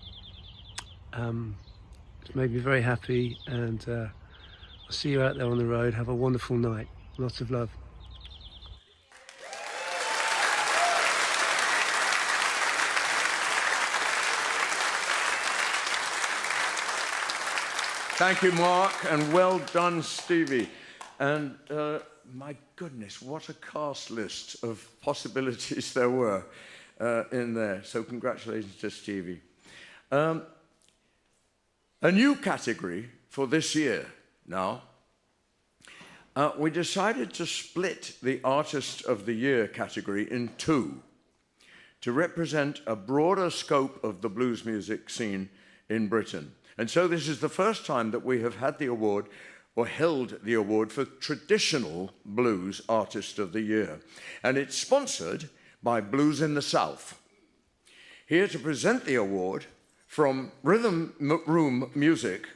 made me very happy, and I'll see you out there on the road. Have a wonderful night. Lots of love. Thank you, Mark, and well done, Stevie. And my goodness, what a cast list of possibilities there were in there. So congratulations to Stevie. A new category for this year now. We decided to split the Artist of the Year category in two to represent a broader scope of the blues music scene in Britain. And so this is the first time that we have had the award, or held the award, for Traditional Blues Artist of the Year. And it's sponsored by Blues in the South. Here to present the award from Rhythm Room Music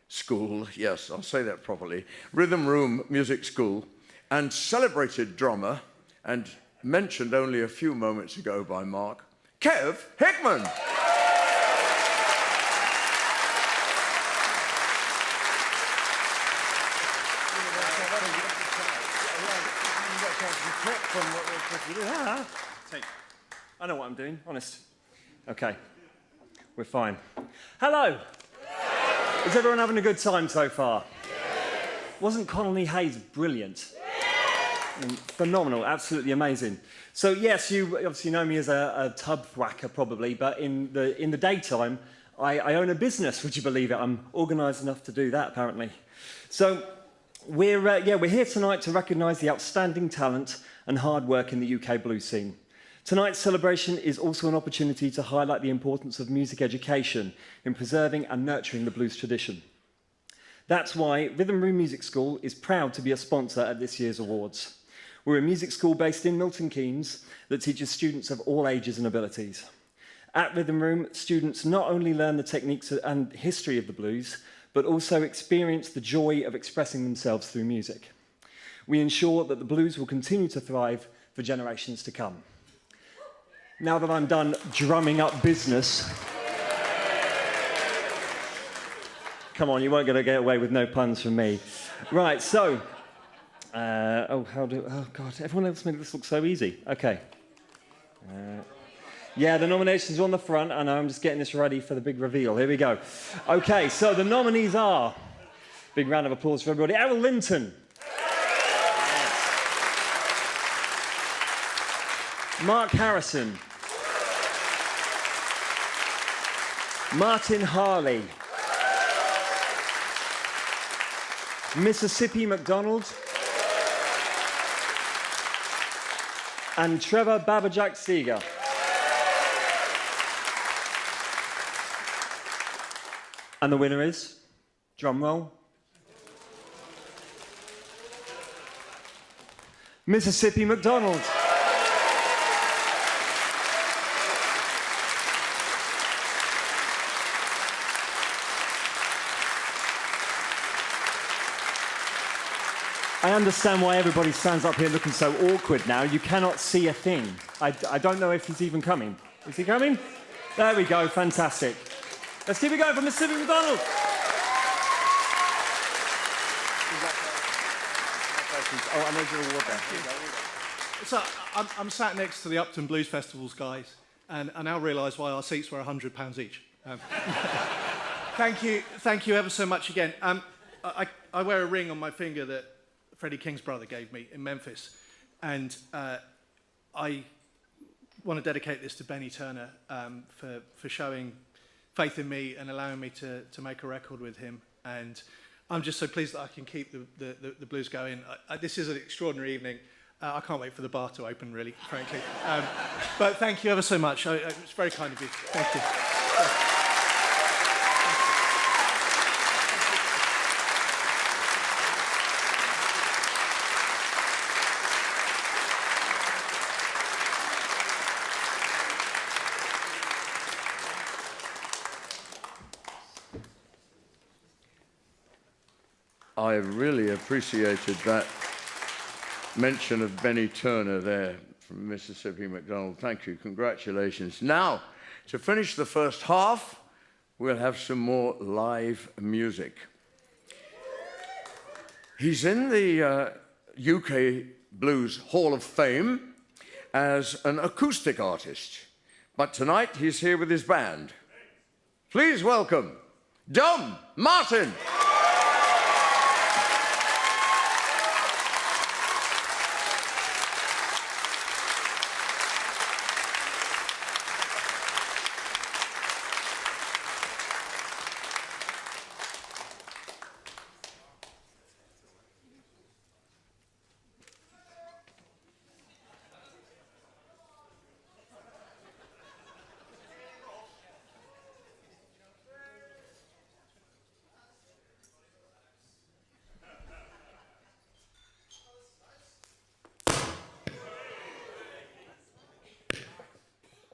School, yes, I'll say that properly, Rhythm Room Music School, and celebrated drummer, and mentioned only a few moments ago by Mark, Kev Hickman. I know what I'm doing, honest. Okay, we're fine. Hello! Is everyone having a good time so far? Wasn't Connolly Hayes brilliant? Phenomenal, absolutely amazing. So yes, you obviously know me as a tub thwacker probably, but in the daytime, I own a business, would you believe it? I'm organised enough to do that apparently. So we're here tonight to recognise the outstanding talent and hard work in the UK blues scene. Tonight's celebration is also an opportunity to highlight the importance of music education in preserving and nurturing the blues tradition. That's why Rhythm Room Music School is proud to be a sponsor at this year's awards. We're a music school based in Milton Keynes that teaches students of all ages and abilities. At Rhythm Room, students not only learn the techniques and history of the blues, but also experience the joy of expressing themselves through music. We ensure that the blues will continue to thrive for generations to come. Now that I'm done drumming up business, come on, you won't get away with no puns from me. Right, so, oh God, everyone else made this look so easy. Okay. Yeah, the nominations are on the front, and I'm just getting this ready for the big reveal. Here we go. Okay, so the nominees are, big round of applause for everybody, Errol Linton. Mark Harrison. Martin Harley. Mississippi McDonald. And Trevor Babajak Seeger. And the winner is, drum roll, Mississippi McDonald. I understand why everybody stands up here looking so awkward now. You cannot see a thing. I don't know if he's even coming. Is he coming? There we go, fantastic. Let's keep it going for Mississippi McDonald. Oh, I made your award there. So I'm sat next to the Upton Blues Festival's guys, and I now realise why our seats were £100 each. Thank you ever so much again. I wear a ring on my finger that Freddie King's brother gave me in Memphis, and I want to dedicate this to Benny Turner for showing faith in me and allowing me to make a record with him. And I'm just so pleased that I can keep the blues going. This is an extraordinary evening. I can't wait for the bar to open, really, frankly. But thank you ever so much. It's very kind of you. Thank you. I really appreciated that mention of Benny Turner there from Mississippi McDonald. Thank you. Congratulations. Now, to finish the first half, we'll have some more live music. He's in the UK Blues Hall of Fame as an acoustic artist, but tonight he's here with his band. Please welcome Dom Martin.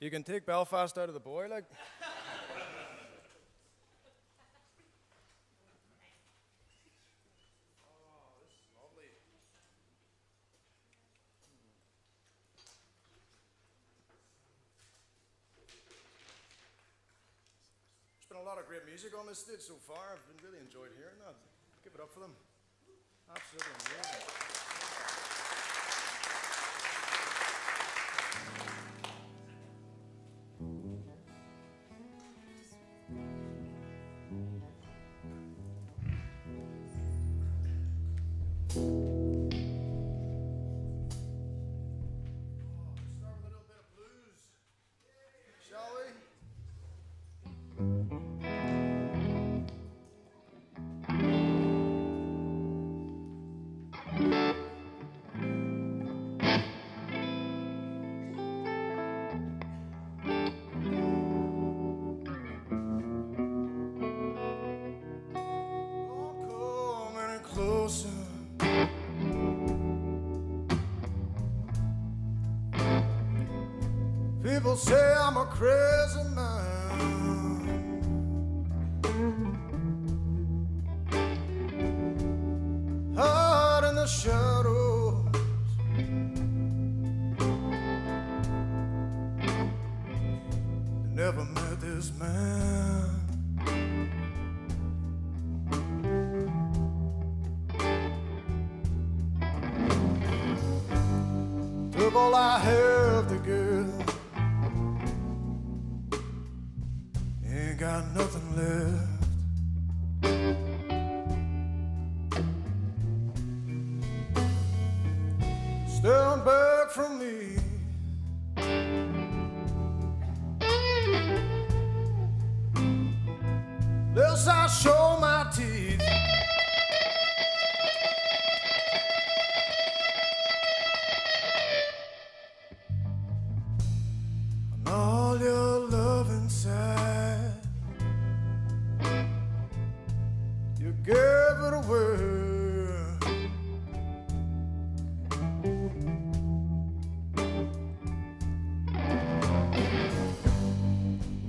You can take Belfast out of the boy, like. There's been a lot of great music on this stage so far. I've been really enjoyed hearing that. Give it up for them. Absolutely amazing. People say I'm a crazy man. Hard in the shadows. Never met this man. Took all I have to give. Ain't got nothing left. Stand back from me. Lest I show my teeth. And all your love inside, you gave it away.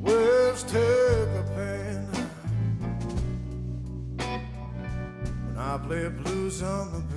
Waves take the pain when I play blues on the bay.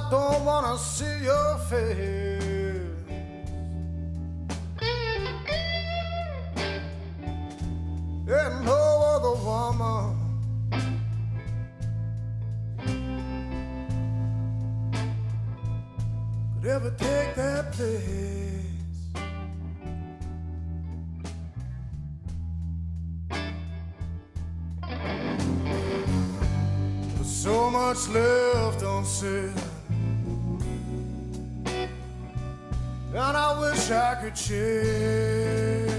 don't wanna see your face. And no other woman could ever take that place. There's so much left unsaid, and I wish I could change.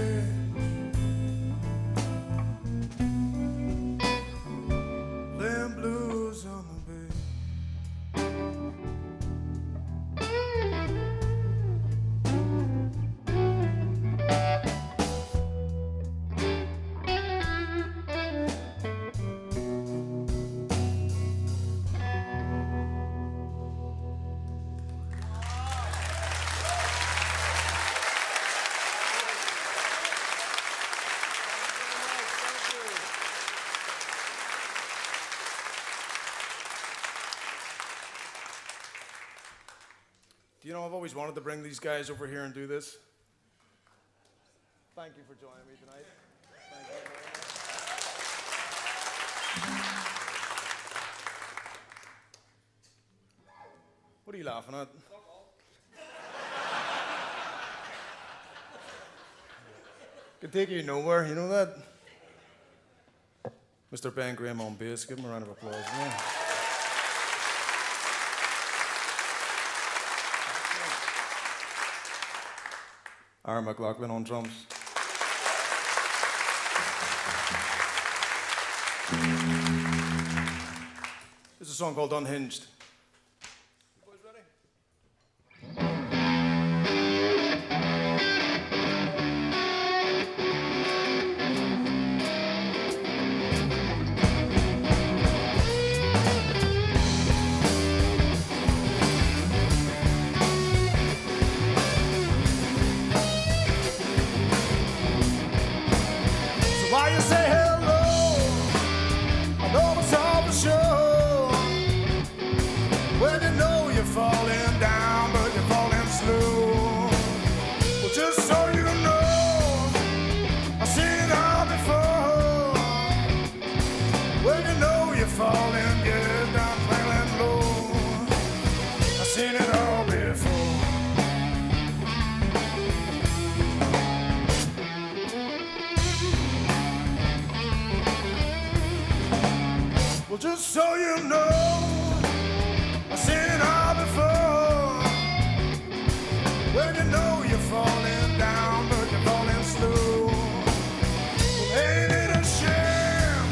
Playing blues on the bay. Do you know, I've always wanted to bring these guys over here and do this. Thank you for joining me tonight. Thank you very much. What are you laughing at? Could take you nowhere, you know that? Mr. Ben Graham on bass, give him a round of applause. Yeah. Aaron McLaughlin on drums. This is a song called Unhinged. Why you say hello? I know it's all for sure. When you know you're falling down, but you're falling slow. Well, just so you know, I've seen it all before. When you know you're falling, get down, falling low. I've seen it all before. Well, just so you know, I've seen it all before. When you know you're falling down, but you're falling slow. Well, ain't it a shame?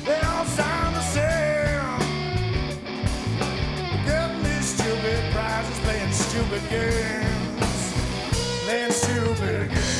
They all sound the same. Getting these stupid prizes, playing stupid games. Playing stupid games.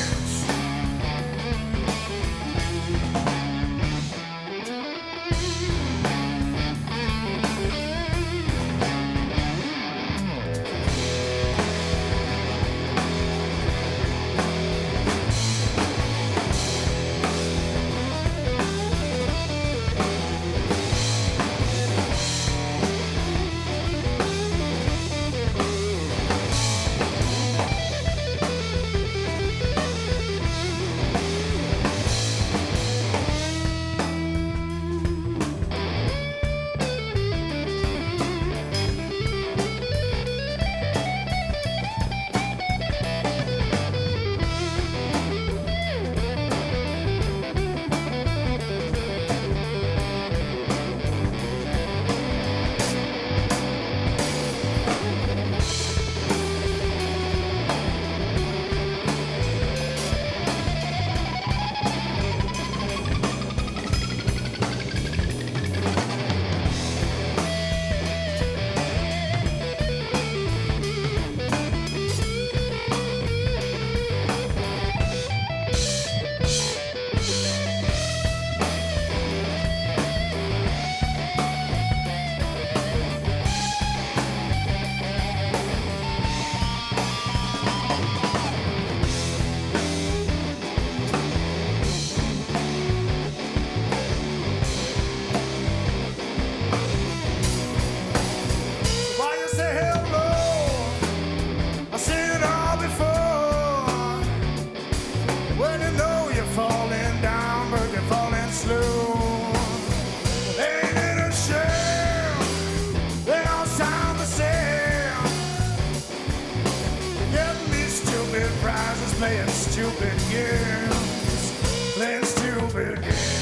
playing stupid games, playing stupid games.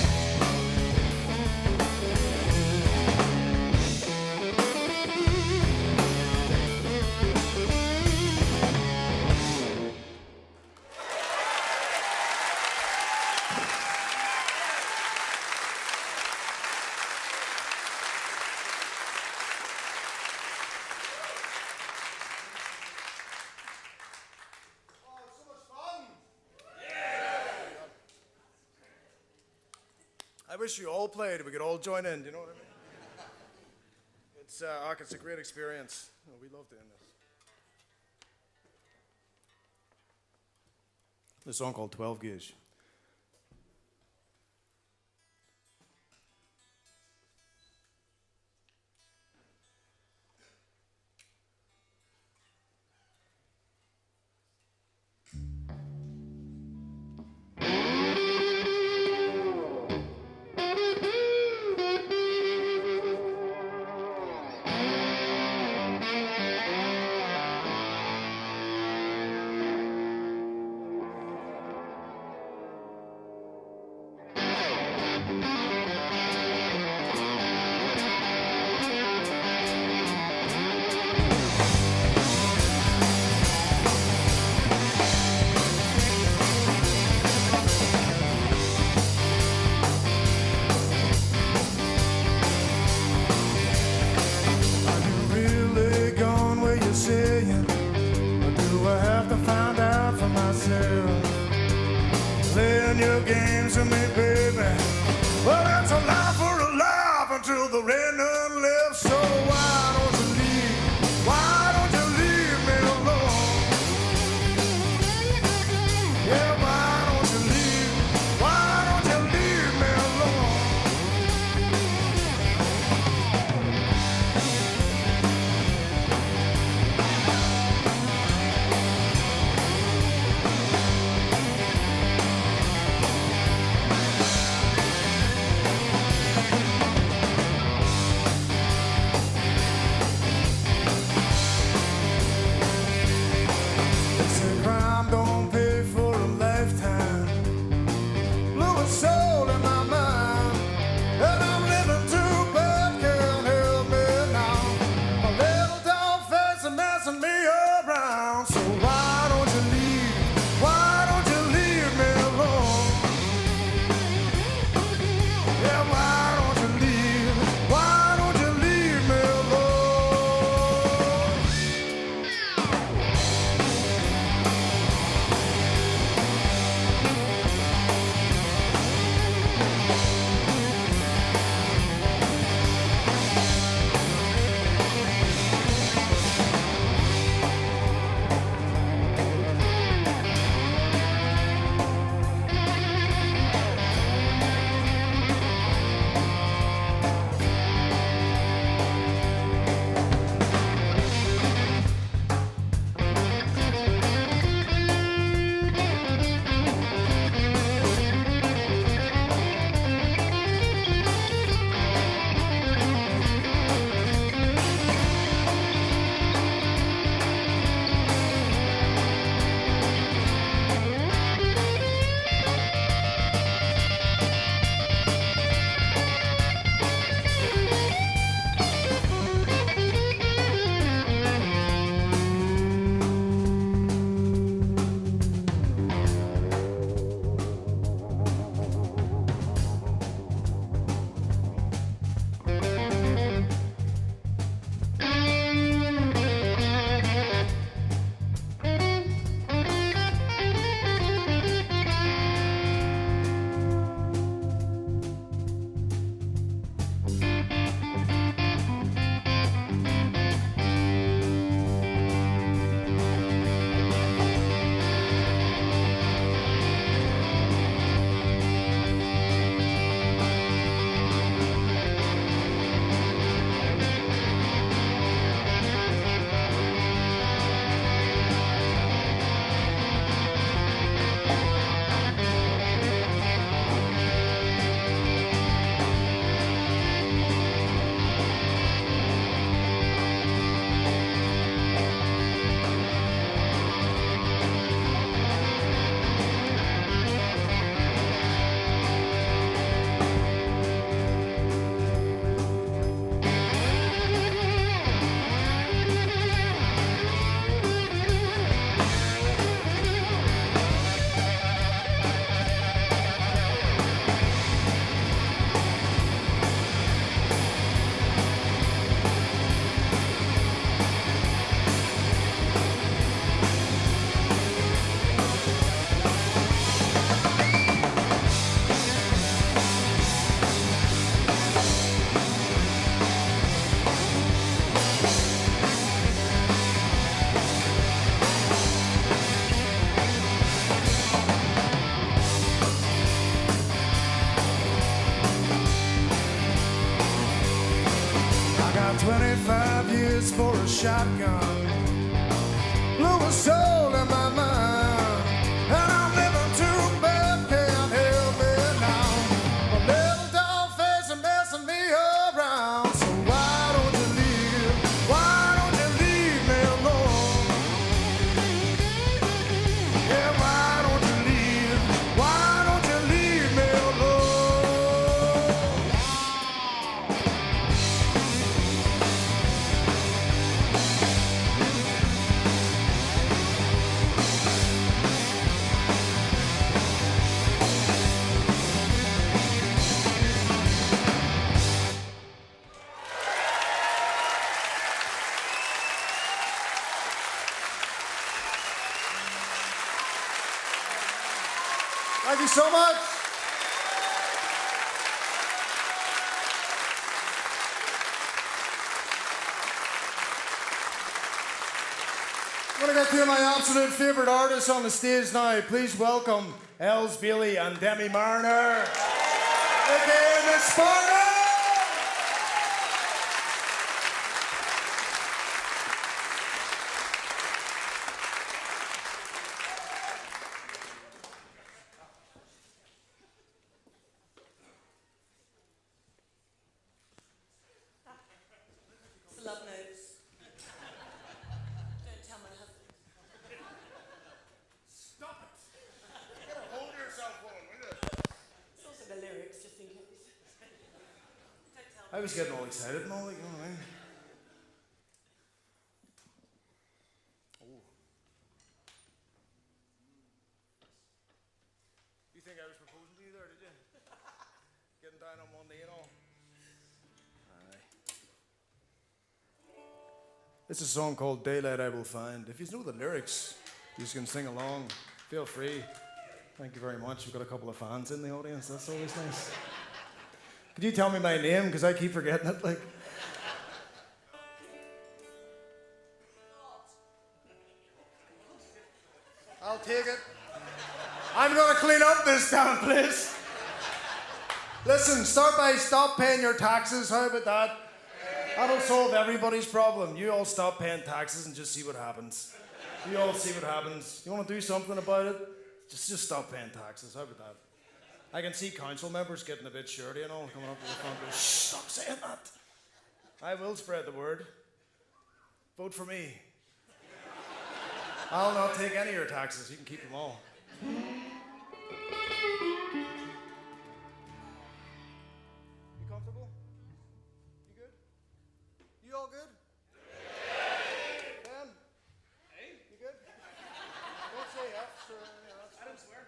I wish you all played. We could all join in. Do you know what I mean? It's a great experience. Oh, we love doing this. This song called 12 Gauge. Playing your games with me, baby. Well, that's a laugh for a laugh until the rain done left. So why don't you leave? Why don't you leave me alone? Yeah, why don't you leave? Why don't you leave me alone? 25 years for a shotgun. Blue was soul in my mind, and I'm living too bad, can't help it now. My little dog face is messing me around. So why don't you leave? Why don't you leave me alone? Yeah, why don't you leave? Why don't you leave me alone? Thank you so much. I'm going to get to my absolute favourite artists on the stage now. Please welcome Els Bailey and Demi Marner. Again, Miss Sparta! Love notes. Don't tell my husband. Stop it! You gotta hold yourself, woman, will you? It's also the lyrics, just in case. Don't tell I was getting all excited and all, like, you know what I mean? Oh. You think I was proposing to you there, did you? Getting down on one knee and all. It's a song called Daylight I Will Find. If you know the lyrics, you can sing along. Feel free. Thank you very much. We've got a couple of fans in the audience. That's always nice. Could you tell me my name? Because I keep forgetting it. Like. I'll take it. I'm going to clean up this damn place. Listen, start by stop paying your taxes. How about that? That'll solve everybody's problem. You all stop paying taxes and just see what happens. You all see what happens. You want to do something about it? Just stop paying taxes. How about that? I can see council members getting a bit shirty and all, coming up to the front door. Shh, stop saying that. I will spread the word. Vote for me. I'll not take any of your taxes. You can keep them all. You comfortable? You good? You all good? Ben? Hey? You good? Don't say F, sure. I don't swear.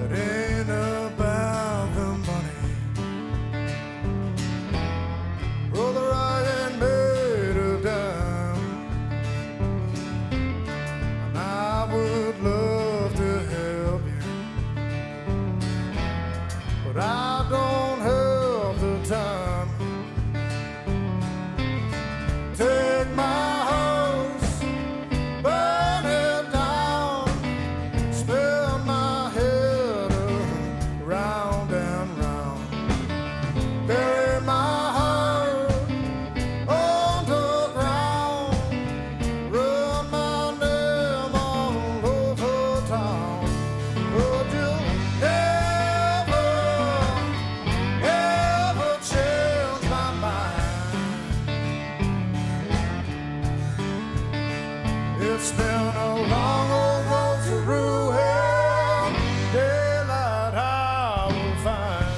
It ain't about the money. Brother, I ain't made a dime. And I would love to help you, but I don't have the time. Take my house, burn it down, spin my head round and round, bury my heart underground, run my name all over town. But you'll never, ever change my mind. It's been a long old road to ruin. Daylight I will find.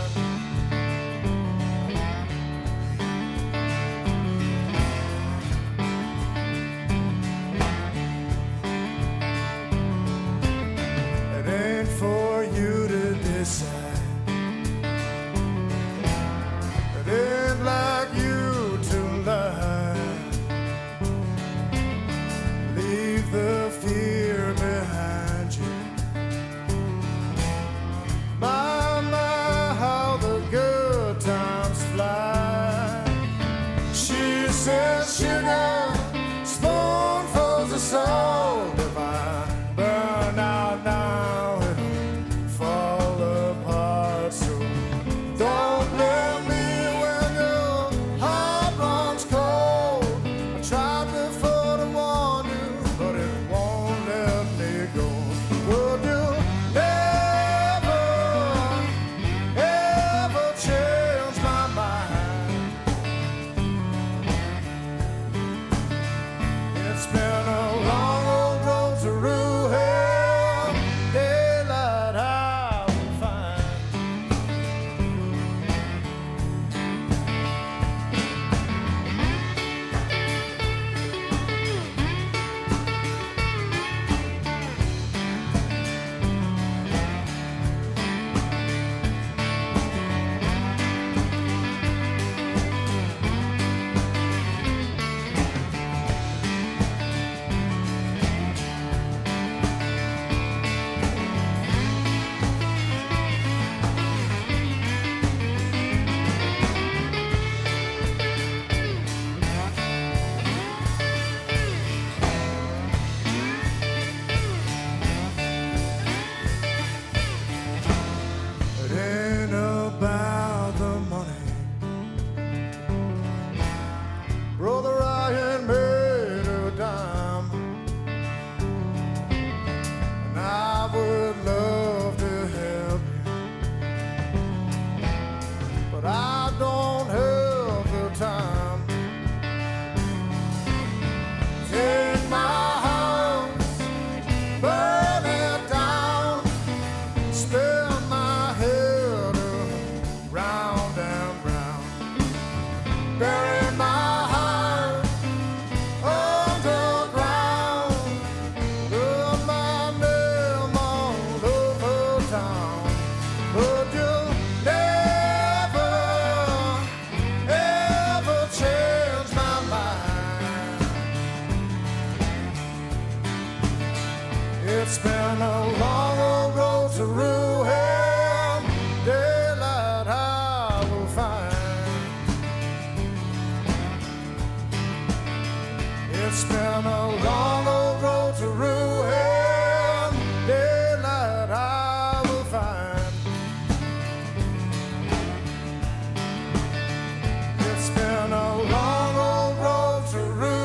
It ain't for you to decide. It ain't like you to lie. Leave the fear It's been a long old road to ruin. Daylight I will find. It's been a long old road to ruin.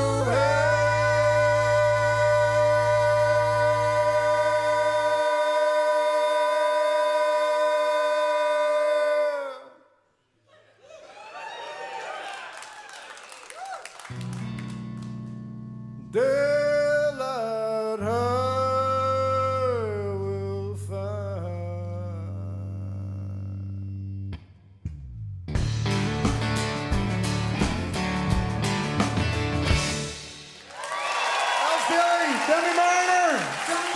Daylight I will find. Demi Mariner,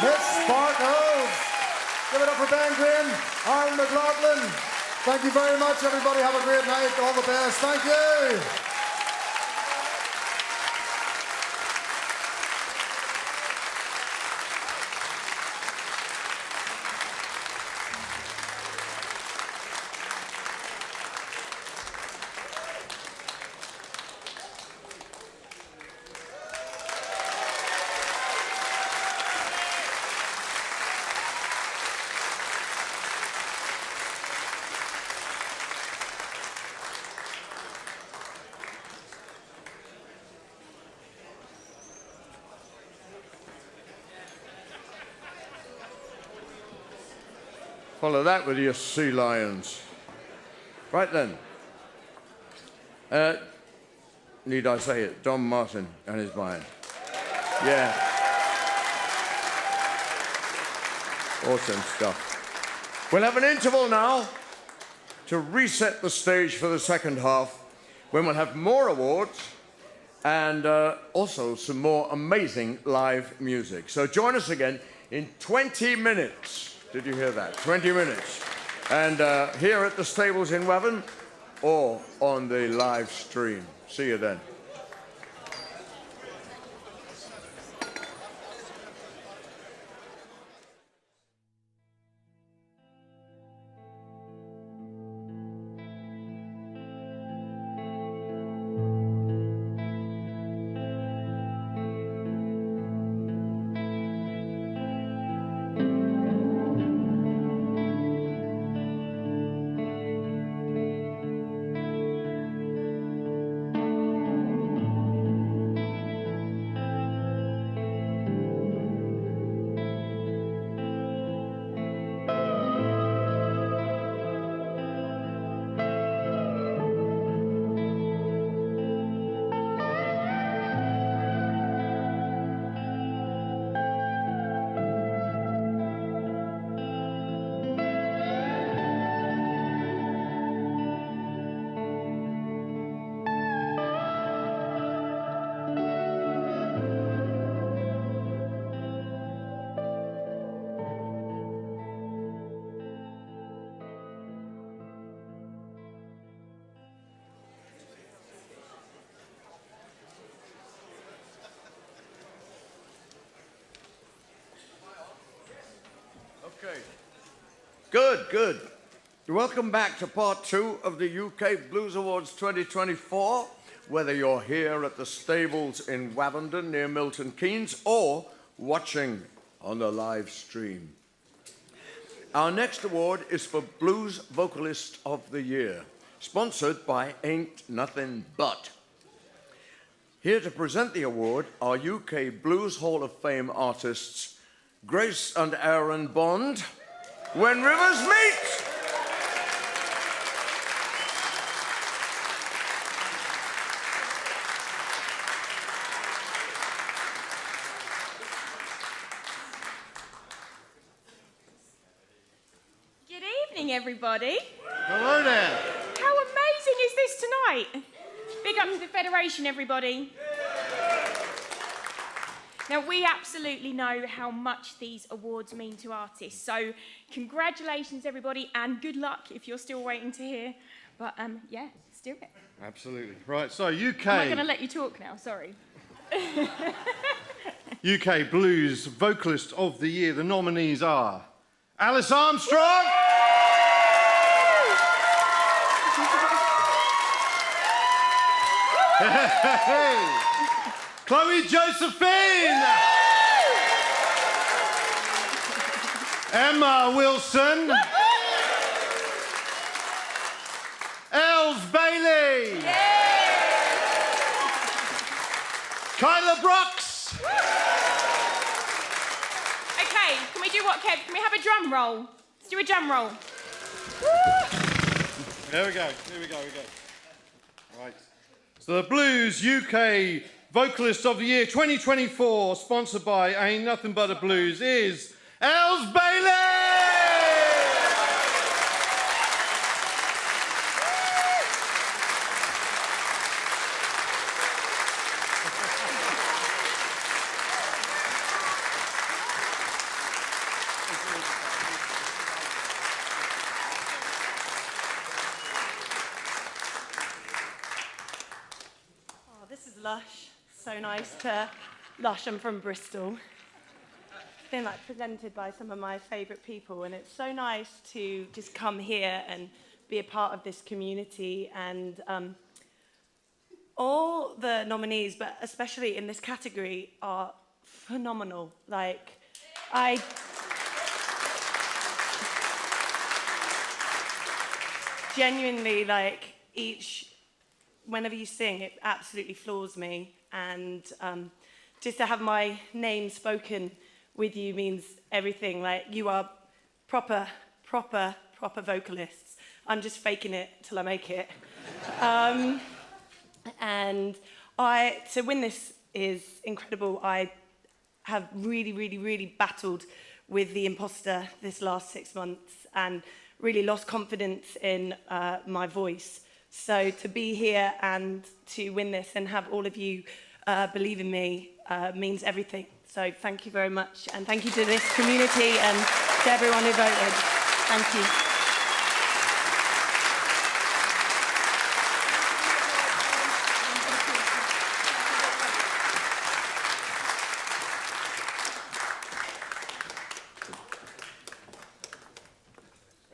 Miss Sparkles. Give it up for Ben Green, Aaron McLaughlin. Thank you very much, everybody. Have a great night. All the best. Thank you. Follow that with your sea lions. Right then. Need I say it? Don Martin and his band. Yeah. Awesome stuff. We'll have an interval now to reset the stage for the second half, when we'll have more awards and also some more amazing live music. So join us again in 20 minutes. Did you hear that? 20 minutes. And here at the stables in Wavin or on the live stream. See you then. Okay. Good, good. Welcome back to part 2 of the UK Blues Awards 2024, whether you're here at the stables in Wavendon near Milton Keynes or watching on the live stream. Our next award is for Blues Vocalist of the Year, sponsored by Ain't Nothing But. Here to present the award are UK Blues Hall of Fame artists Grace and Aaron Bond, When Rivers Meet. Good evening, everybody. Hello there. How amazing is this tonight? Big up to the Federation, everybody. Now, we absolutely know how much these awards mean to artists, so congratulations, everybody, and good luck if you're still waiting to hear. But, yeah, let's do it. Absolutely. Right, so UK... Am I going to let you talk now? Sorry. UK Blues Vocalist of the Year. The nominees are Alice Armstrong. Chloe Josephine. Emma Wilson. Els Bailey. Kyla Brooks. Okay, can we do what, Kev? Can we have a drum roll? Let's do a drum roll. There we go. Right. So the Blues UK Vocalist of the Year 2024, sponsored by Ain't Nothing But the Blues, is Els Bailey! This is lush. So nice to lush. I'm from Bristol. Been presented by some of my favourite people, and it's so nice to just come here and be a part of this community. And all the nominees, but especially in this category, are phenomenal. Genuinely, whenever you sing, it absolutely floors me. And just to have my name spoken with you means everything. You are proper vocalists. I'm just faking it till I make it. And to win this is incredible. I have really battled with the imposter this last 6 months and really lost confidence in my voice. So to be here and to win this and have all of you believe in me means everything. So thank you very much. And thank you to this community and to everyone who voted. Thank you.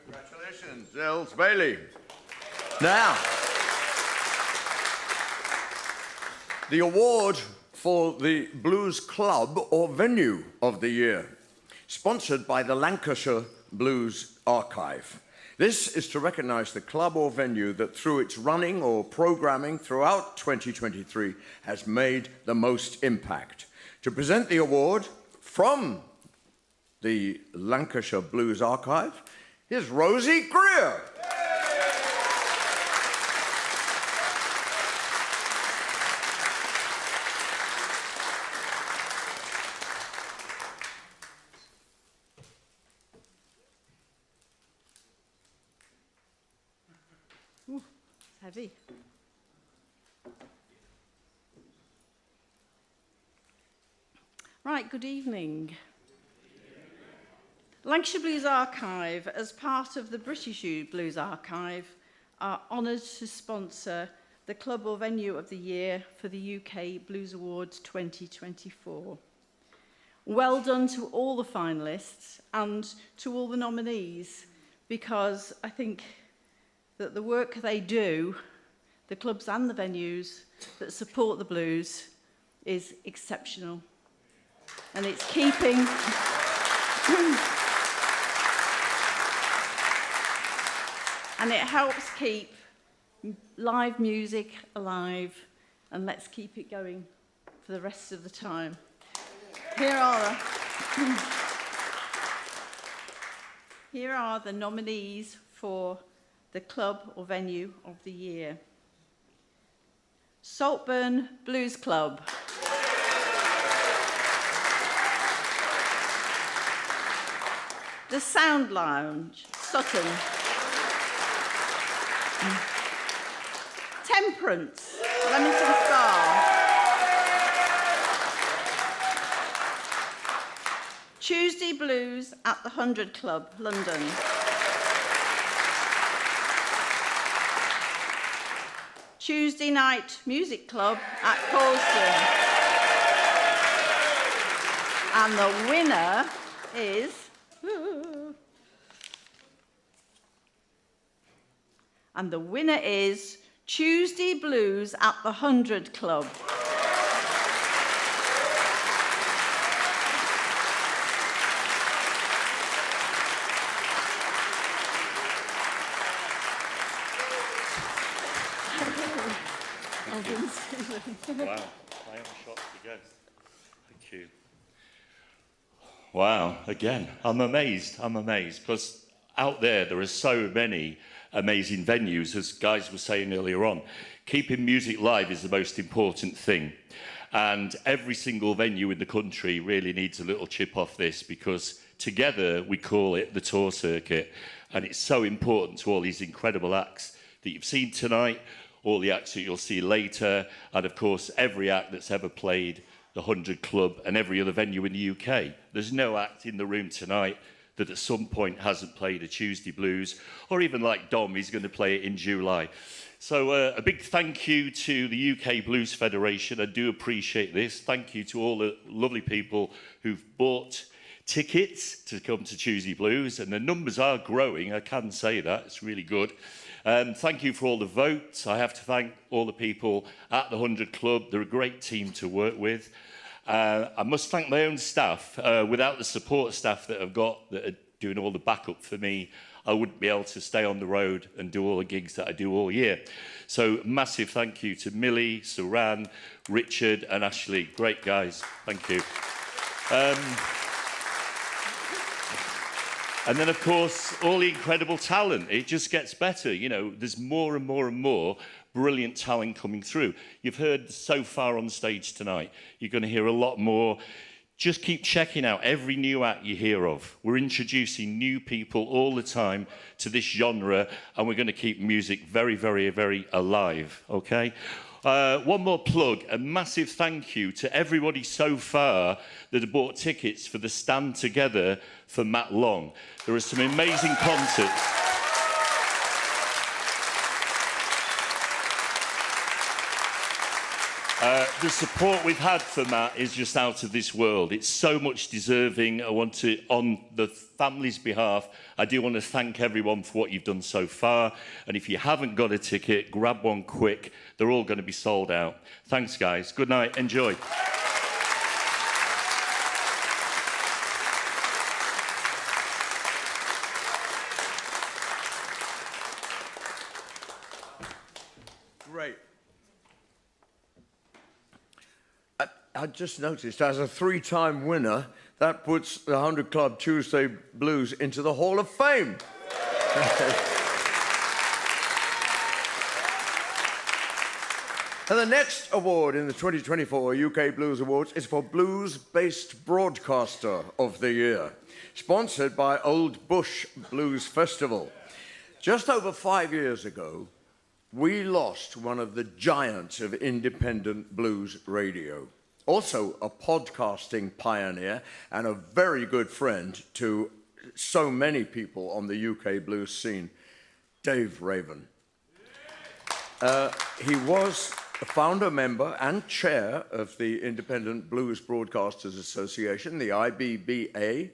Congratulations, Els Bailey. Now, the award for the Blues Club or Venue of the Year, sponsored by the Lancashire Blues Archive. This is to recognise the club or venue that through its running or programming throughout 2023 has made the most impact. To present the award from the Lancashire Blues Archive, here's Rosie Greer. Heavy. Right, good evening. Lancashire Blues Archive, as part of the British Blues Archive, are honoured to sponsor the Club or Venue of the Year for the UK Blues Awards 2024. Well done to all the finalists and to all the nominees, because I think that the work they do, the clubs and the venues that support the blues, is exceptional. And it's keeping... and it helps keep live music alive, and let's keep it going for the rest of the time. Here are the nominees for the Club or Venue of the Year. Saltburn Blues Club. The Sound Lounge, Sutton. Temperance, Leamington Spa. Tuesday Blues at the 100 Club, London. Tuesday Night Music Club at Colston. And the winner is... And the winner is Tuesday Blues at the 100 Club. Wow, play on shots again. Thank you. Wow, again, I'm amazed, because out there are so many amazing venues, as guys were saying earlier on. Keeping music live is the most important thing. And every single venue in the country really needs a little chip off this, because together we call it the tour circuit. And it's so important to all these incredible acts that you've seen tonight, all the acts that you'll see later, and of course every act that's ever played the 100 Club and every other venue in the UK. There's no act in the room tonight that at some point hasn't played a Tuesday Blues, or even like Dom, he's going to play it in July. So a big thank you to the UK Blues Federation. I do appreciate this. Thank you to all the lovely people who've bought tickets to come to Tuesday Blues, and the numbers are growing, I can say that, it's really good. Thank you for all the votes. I have to thank all the people at the 100 Club. They're a great team to work with. I must thank my own staff. Without the support staff that I've got that are doing all the backup for me, I wouldn't be able to stay on the road and do all the gigs that I do all year. So massive thank you to Millie, Suran, Richard and Ashley. Great guys. Thank you. And then, of course, all the incredible talent. It just gets better. You know, there's more and more and more brilliant talent coming through. You've heard so far on stage tonight. You're going to hear a lot more. Just keep checking out every new act you hear of. We're introducing new people all the time to this genre, and we're going to keep music very, very, very alive, okay? One more plug, a massive thank you to everybody so far that have bought tickets for the Stand Together for Matt Long. There are some amazing concerts. The support we've had for Matt is just out of this world. It's so much deserving. I want to, on the family's behalf, I do want to thank everyone for what you've done so far. And if you haven't got a ticket, grab one quick. They're all going to be sold out. Thanks, guys. Good night. Enjoy. Great. I just noticed, as a three-time winner, that puts the 100 Club Tuesday Blues into the Hall of Fame. And the next award in the 2024 UK Blues Awards is for Blues-Based Broadcaster of the Year, sponsored by Old Bush Blues Festival. Just over 5 years ago, we lost one of the giants of independent blues radio. Also a podcasting pioneer and a very good friend to so many people on the UK blues scene, Dave Raven. He was a founder, member and chair of the Independent Blues Broadcasters Association, the IBBA,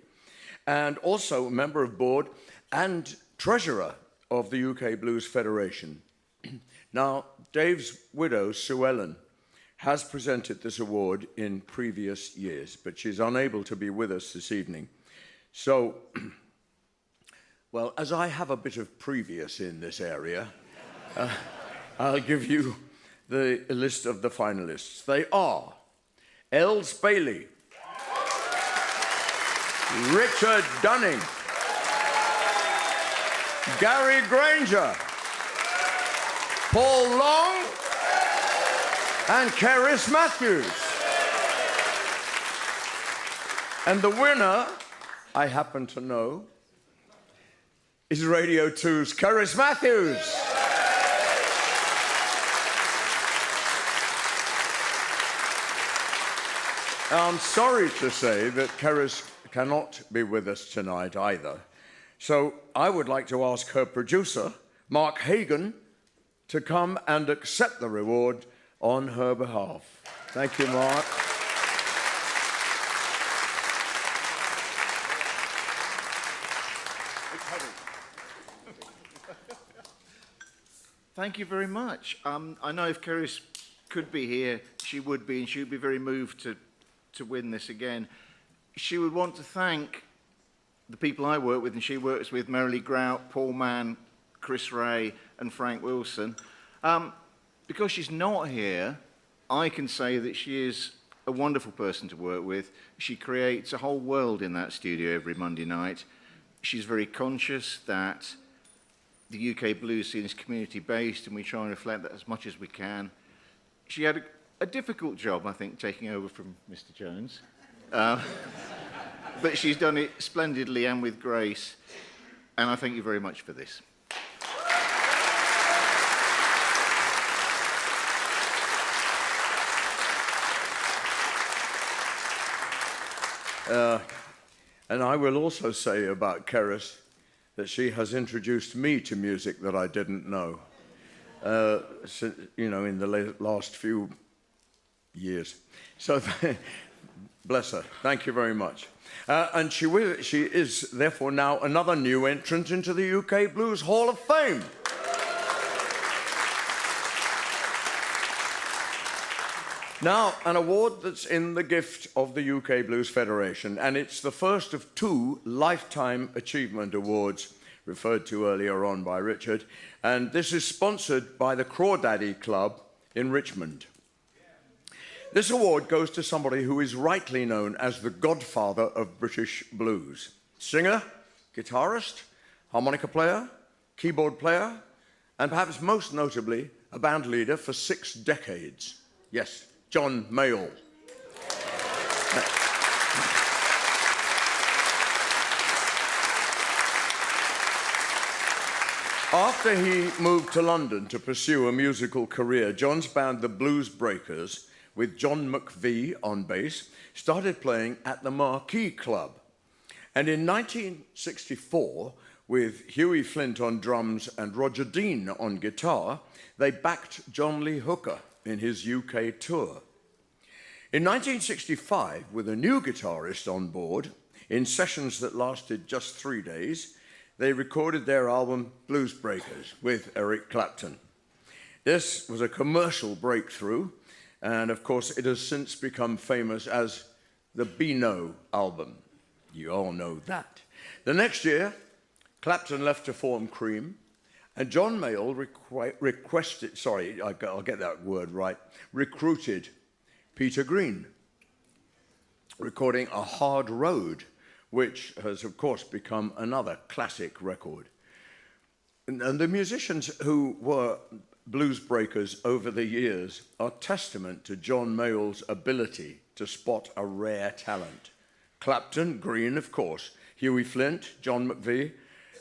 and also a member of board and treasurer of the UK Blues Federation. Now, Dave's widow, Sue Ellen, has presented this award in previous years, but she's unable to be with us this evening. So, well, as I have a bit of previous in this area, I'll give you the list of the finalists. They are Els Bailey, Richard Dunning, Gary Granger, Paul Long, and Keris Matthews. And the winner, I happen to know, is Radio 2's Keris Matthews. I'm sorry to say that Keris cannot be with us tonight either. So I would like to ask her producer, Mark Hagan, to come and accept the reward on her behalf. Thank you, Mark. Thank you very much. I know if Keris could be here, she would be, and she would be very moved to win this again. She would want to thank the people I work with, and she works with Merrily Grout, Paul Mann, Chris Ray, and Frank Wilson. Because she's not here, I can say that she is a wonderful person to work with. She creates a whole world in that studio every Monday night. She's very conscious that the UK blues scene is community-based, and we try and reflect that as much as we can. She had a difficult job, I think, taking over from Mr. Jones. But she's done it splendidly and with grace, and I thank you very much for this. And I will also say about Keris that she has introduced me to music that I didn't know, you know, in the last few years. So bless her. Thank you very much. And she is therefore now another new entrant into the UK Blues Hall of Fame. Now, an award that's in the gift of the UK Blues Federation, and it's the first of 2 Lifetime Achievement Awards referred to earlier on by Richard, and this is sponsored by the Crawdaddy Club in Richmond. This award goes to somebody who is rightly known as the godfather of British blues. Singer, guitarist, harmonica player, keyboard player, and perhaps most notably, a band leader for 6 decades. Yes, John Mayall. After he moved to London to pursue a musical career, John's band, the Blues Breakers, with John McVie on bass, started playing at the Marquee Club. And in 1964, with Huey Flint on drums and Roger Dean on guitar, they backed John Lee Hooker in his UK tour. In 1965, with a new guitarist on board, in sessions that lasted just 3 days, they recorded their album Blues Breakers with Eric Clapton. This was a commercial breakthrough, and of course it has since become famous as the Beano album. You all know that. The next year, Clapton left to form Cream, and John Mayall recruited Peter Green, recording A Hard Road, which has, of course, become another classic record. And the musicians who were blues breakers over the years are testament to John Mayall's ability to spot a rare talent. Clapton, Green, of course, Huey Flint, John McVie,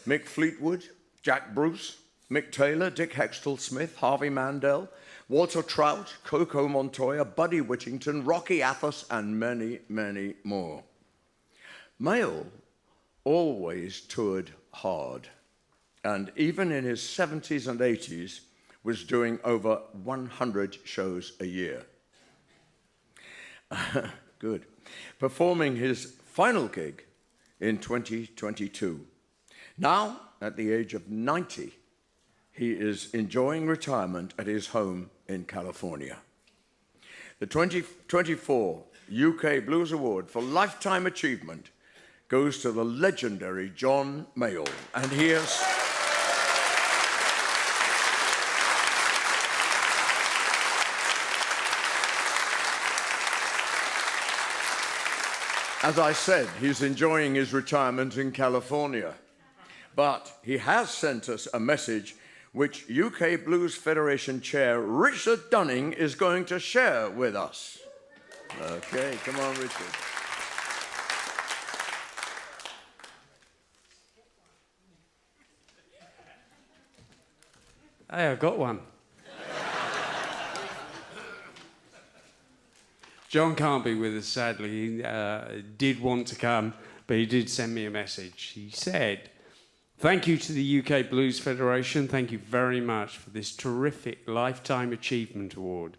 Mick Fleetwood, Jack Bruce, Mick Taylor, Dick Hextall-Smith, Harvey Mandel, Walter Trout, Coco Montoya, Buddy Whittington, Rocky Athos, and many, many more. Mayall always toured hard, and even in his 70s and 80s was doing over 100 shows a year. Good. Performing his final gig in 2022. Now, at the age of 90, he is enjoying retirement at his home in California. The 2024 UK Blues Award for Lifetime Achievement goes to the legendary John Mayall, and he is... As I said, he's enjoying his retirement in California, but he has sent us a message which UK Blues Federation Chair Richard Dunning is going to share with us. Okay, come on, Richard. Hey, I got one. John can't be with us, sadly. He did want to come, but he did send me a message. He said, "Thank you to the UK Blues Federation. Thank you very much for this terrific Lifetime Achievement Award.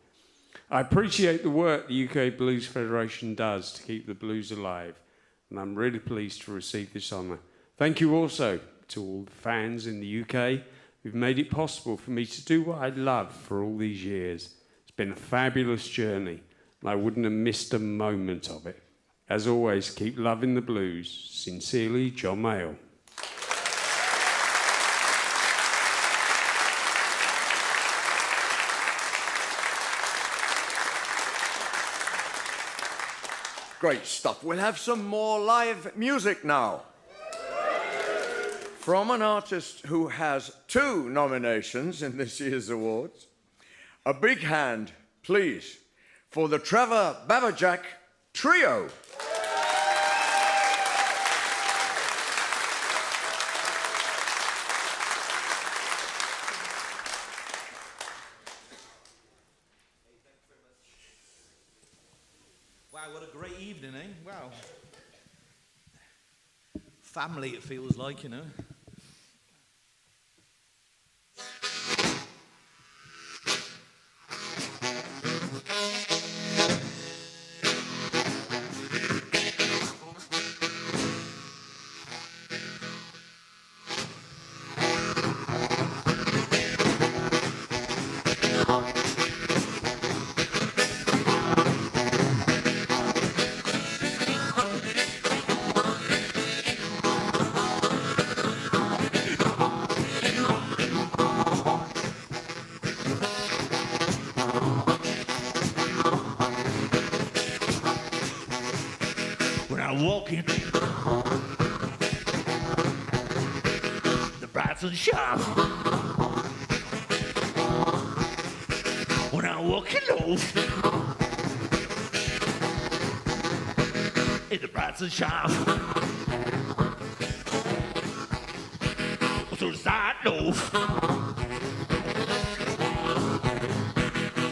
I appreciate the work the UK Blues Federation does to keep the blues alive, and I'm really pleased to receive this honour. Thank you also to all the fans in the UK who've made it possible for me to do what I love for all these years. It's been a fabulous journey, and I wouldn't have missed a moment of it. As always, keep loving the blues. Sincerely, John Mayall." great stuff. We'll have some more live music now. From an artist who has 2 nominations in this year's awards. A big hand, please, for the Trevor Babajack Trio. Wow, what a great evening, eh? Wow. Family, it feels like, you know. Walking the bright sunshine. When I'm walking low in the bright sunshine, so the side door,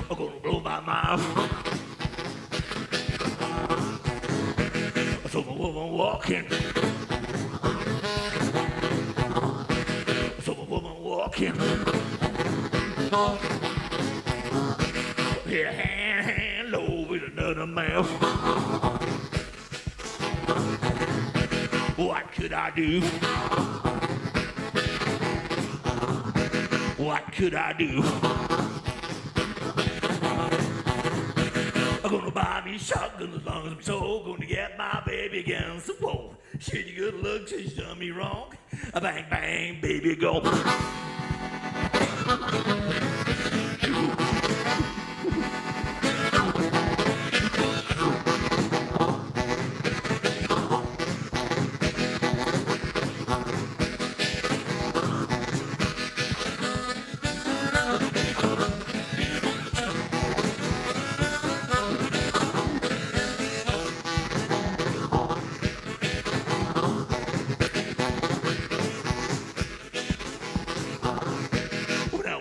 I'm gonna blow my mouth. So my woman walking. So my woman walking. Yeah, hand low with another mouth. What could I do? What could I do? I'm gonna buy me a shotgun as long as I'm so gonna get my baby against the wall. Shit, you good look, she's done me wrong. A bang, bang, baby, go.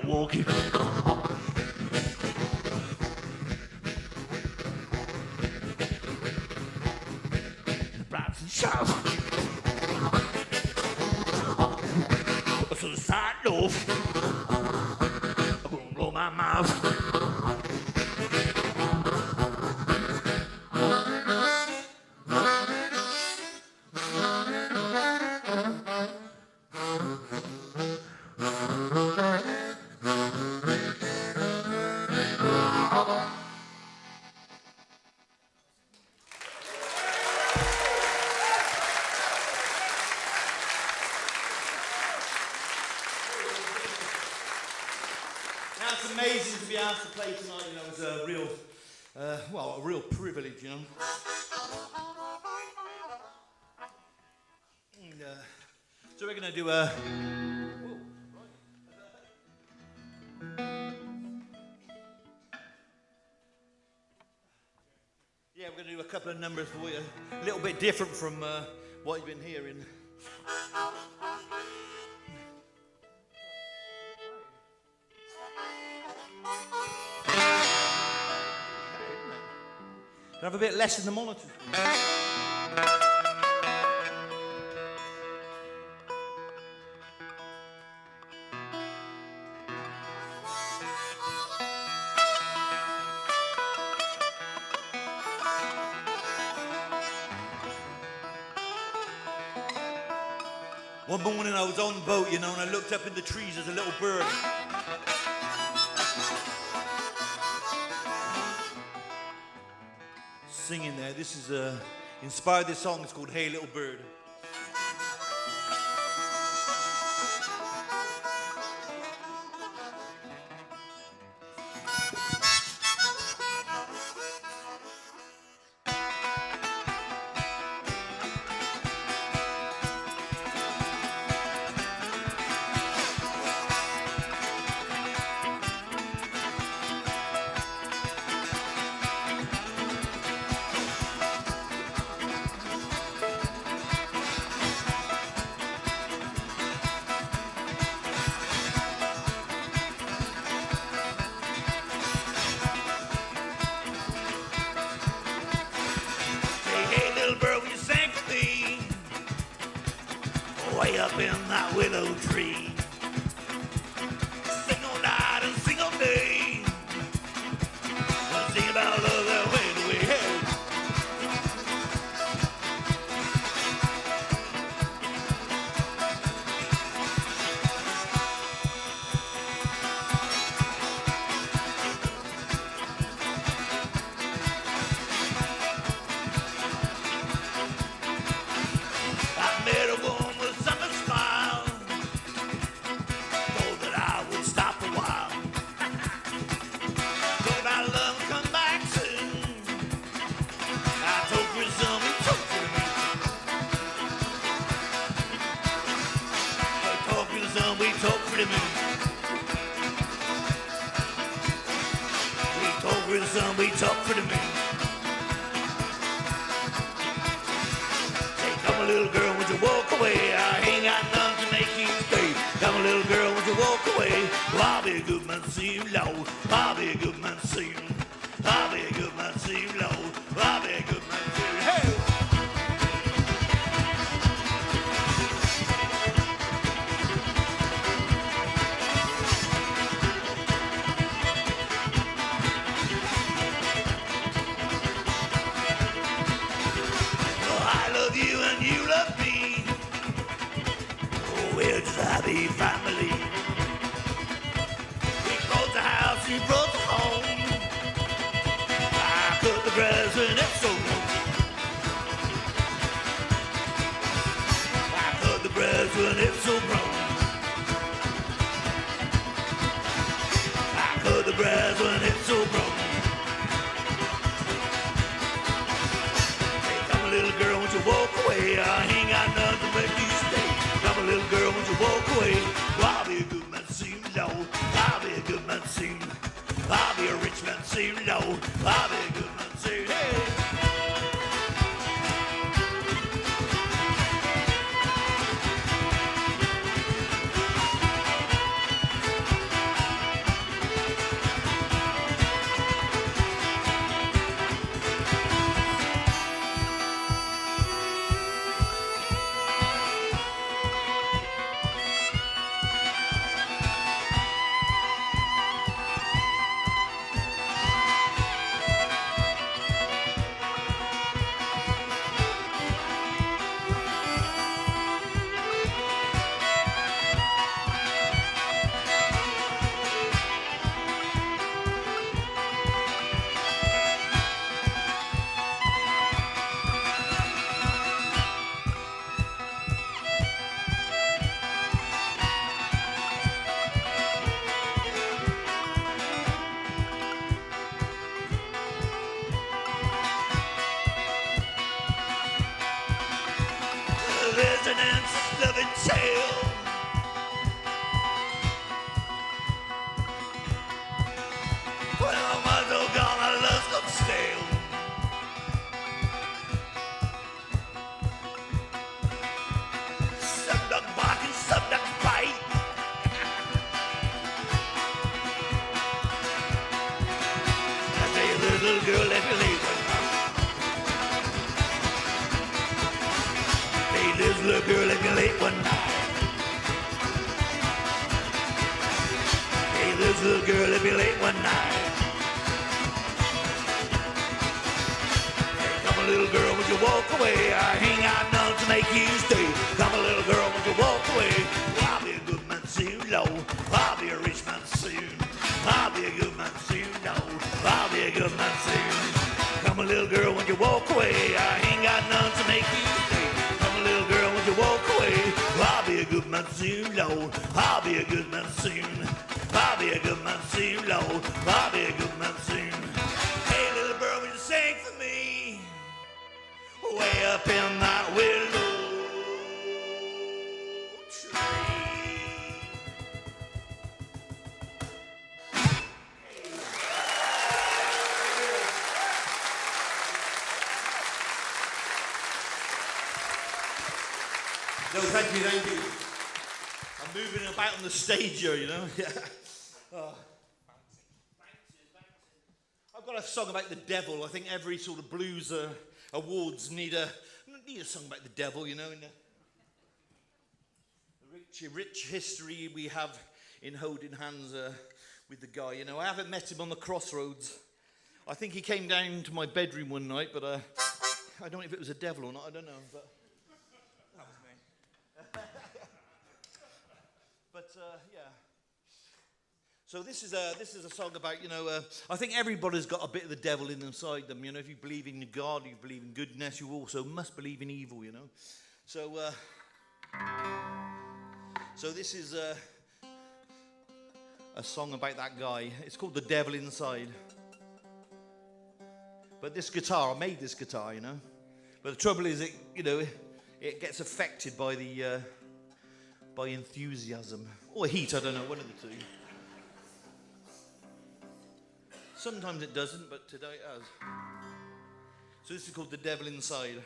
Walking. Bright and sharp. So the side door, I'm gonna blow my mouth. It's amazing to be asked to play tonight, you know, it's a real, well, a real privilege, you know. And, so we're going to do a... Yeah, we're going to do a couple of numbers for you, a little bit different from what you've been hearing. Can I have a bit less in the monitor? One morning I was on the boat, you know, and I looked up in the trees as a little bird. Singing there. This is inspired this song. It's called Hey Little Bird. tree. Sing all night and sing all day. Sing about love that went away. Hey. I met a woman with a summer smile. Told that I would stop a while. Told my love would come back soon. I told her some and told her me. I told her some, we told her me. We told her some, we told her me. Come, little girl, won't you walk away? I ain't got nothing to make you stay. Come, little girl, won't you walk away? Well, I'll be a good man soon, Lord. I'll be a good man soon. I'll be a good man soon, Lord. I'll be a good man soon. Hey! I love you and you love me. Oh, we're just a happy family. We bought the house, we brought the home. I cut the grass and it's so long. I cut the grass when it's so grown. I cut the grass when it's so grown. Little girl, won't you walk away? I ain't got nothing to make you stay. Come, little girl, won't you walk away? Well, I'll be a good man soon, Lord. I'll be a good man soon. I'll be a rich man soon, Lord. I'll be a good man soon. Hey! Residence of a tale. When my mother gone, I love's got stale. Some dog bark and some dog bite. I tell you, little girl, let me leave her. This little girl left me late one night. Hey, this little girl left me late one night. Hey, come on, little girl, would you walk away? I ain't got nothing to make you stay. Come on, little girl, would you walk away? Well, I'll be a good man soon, Lord. I'll be a rich man soon. I'll be a good man soon, Lord. I'll be a good man soon. Come on, little girl, would you walk away? I ain't got nothing to make you stay. Little girl, won't you walk away? Well, I'll be a good man soon, Lord. I'll be a good man soon. I'll be a good man soon, Lord. I'll be a good man soon. Hey, little bird, will you sing for me? Way up in that willow tree. No, thank you, thank you. I'm moving about on the stage here, you know. Yeah. Oh. I've got a song about the devil. I think every sort of blues awards need a song about the devil, you know. rich history we have in holding hands with the guy. You know, I haven't met him on the crossroads. I think he came down to my bedroom one night, but I don't know if it was a devil or not. I don't know, but that was me. But yeah. So this is a song about, you know, I think everybody's got a bit of the devil inside them. You know, if you believe in God, you believe in goodness, you also must believe in evil. You know, so this is a song about that guy. It's called The Devil Inside. But this guitar, I made this guitar, you know. But the trouble is, it gets affected by the by enthusiasm or heat. I don't know, one of the two. Sometimes it doesn't, but today it has. So this is called The Devil Inside.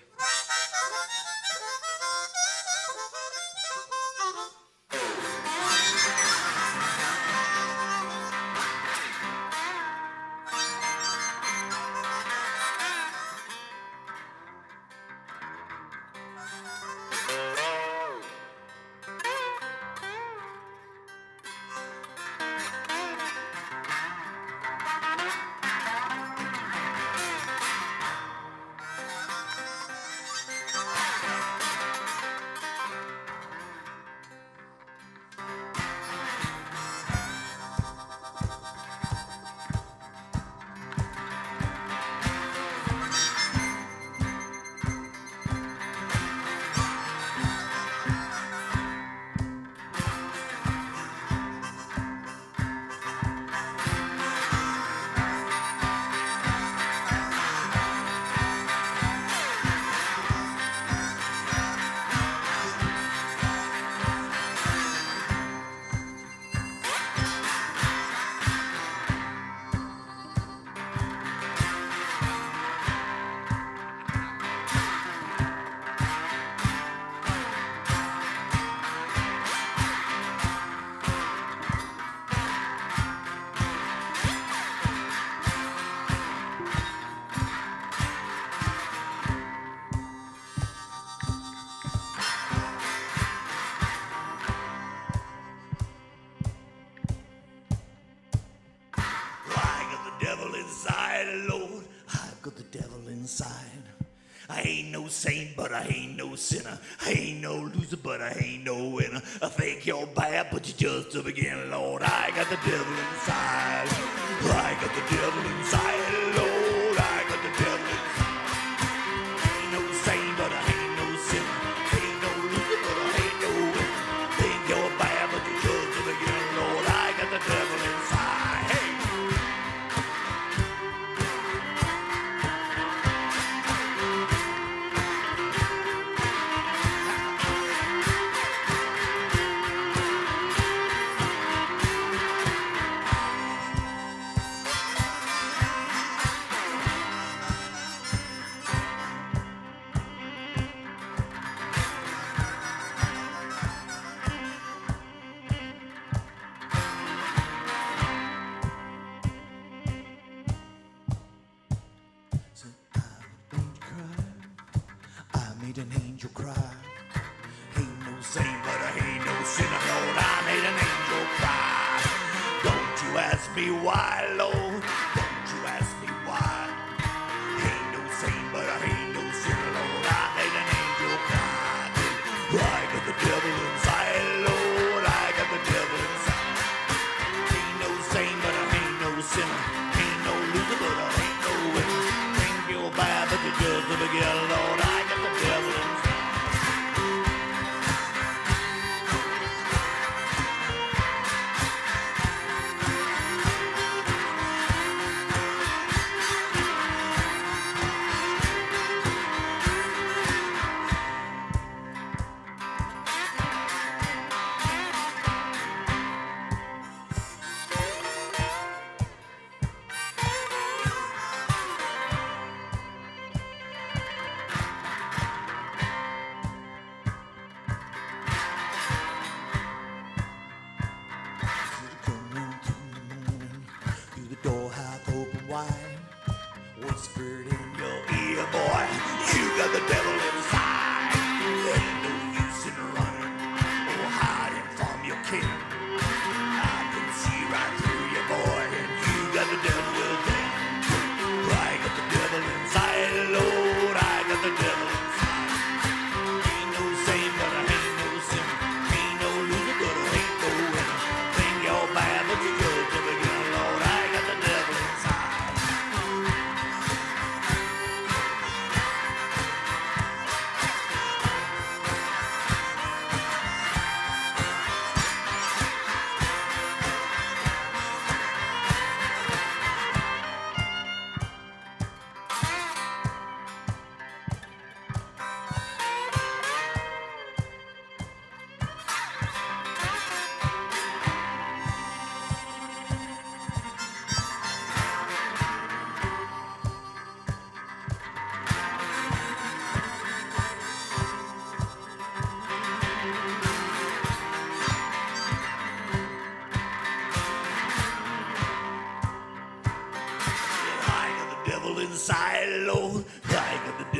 I ain't no saint, but I ain't no sinner. I ain't no loser, but I ain't no winner. I think you're bad, but you're just a beginner, Lord. I got the devil inside. I got the devil inside, Lord. I got the devil inside. I ain't no saint, but I ain't no sinner. I ain't no loser, but I ain't no winner. Think you're bad, but you're just a beginner, Lord. I got the devil inside. Hey. An angel cry. Ain't no saint, but I ain't no sinner, Lord. I made an angel cry. Don't you ask me why, Lord. Don't you ask me why. Ain't no saint, but I ain't no sinner, Lord. I made an angel cry. I got the devil inside, Lord. I got the devil inside. Ain't no saint, but I ain't no sinner. Ain't no loser, but I ain't no winner. Think you're bad, but you're just a beginner, Lord. I got the devil inside.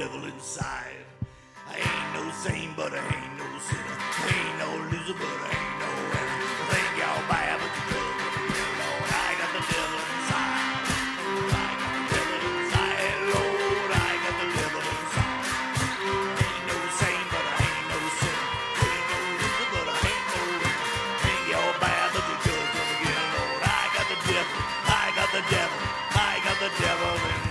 devil inside. I ain't no saint, but I ain't no sinner. I ain't no loser, but I ain't no winner. I think y'all bad, but you're good. Lord, I got the devil inside. I got the devil inside. Lord, I got the devil inside. I ain't no saint, but I ain't no sinner. I ain't no loser, but I ain't no winner. I think y'all bad, but you're good. Lord, I got the devil. I got the devil. I got the devil in.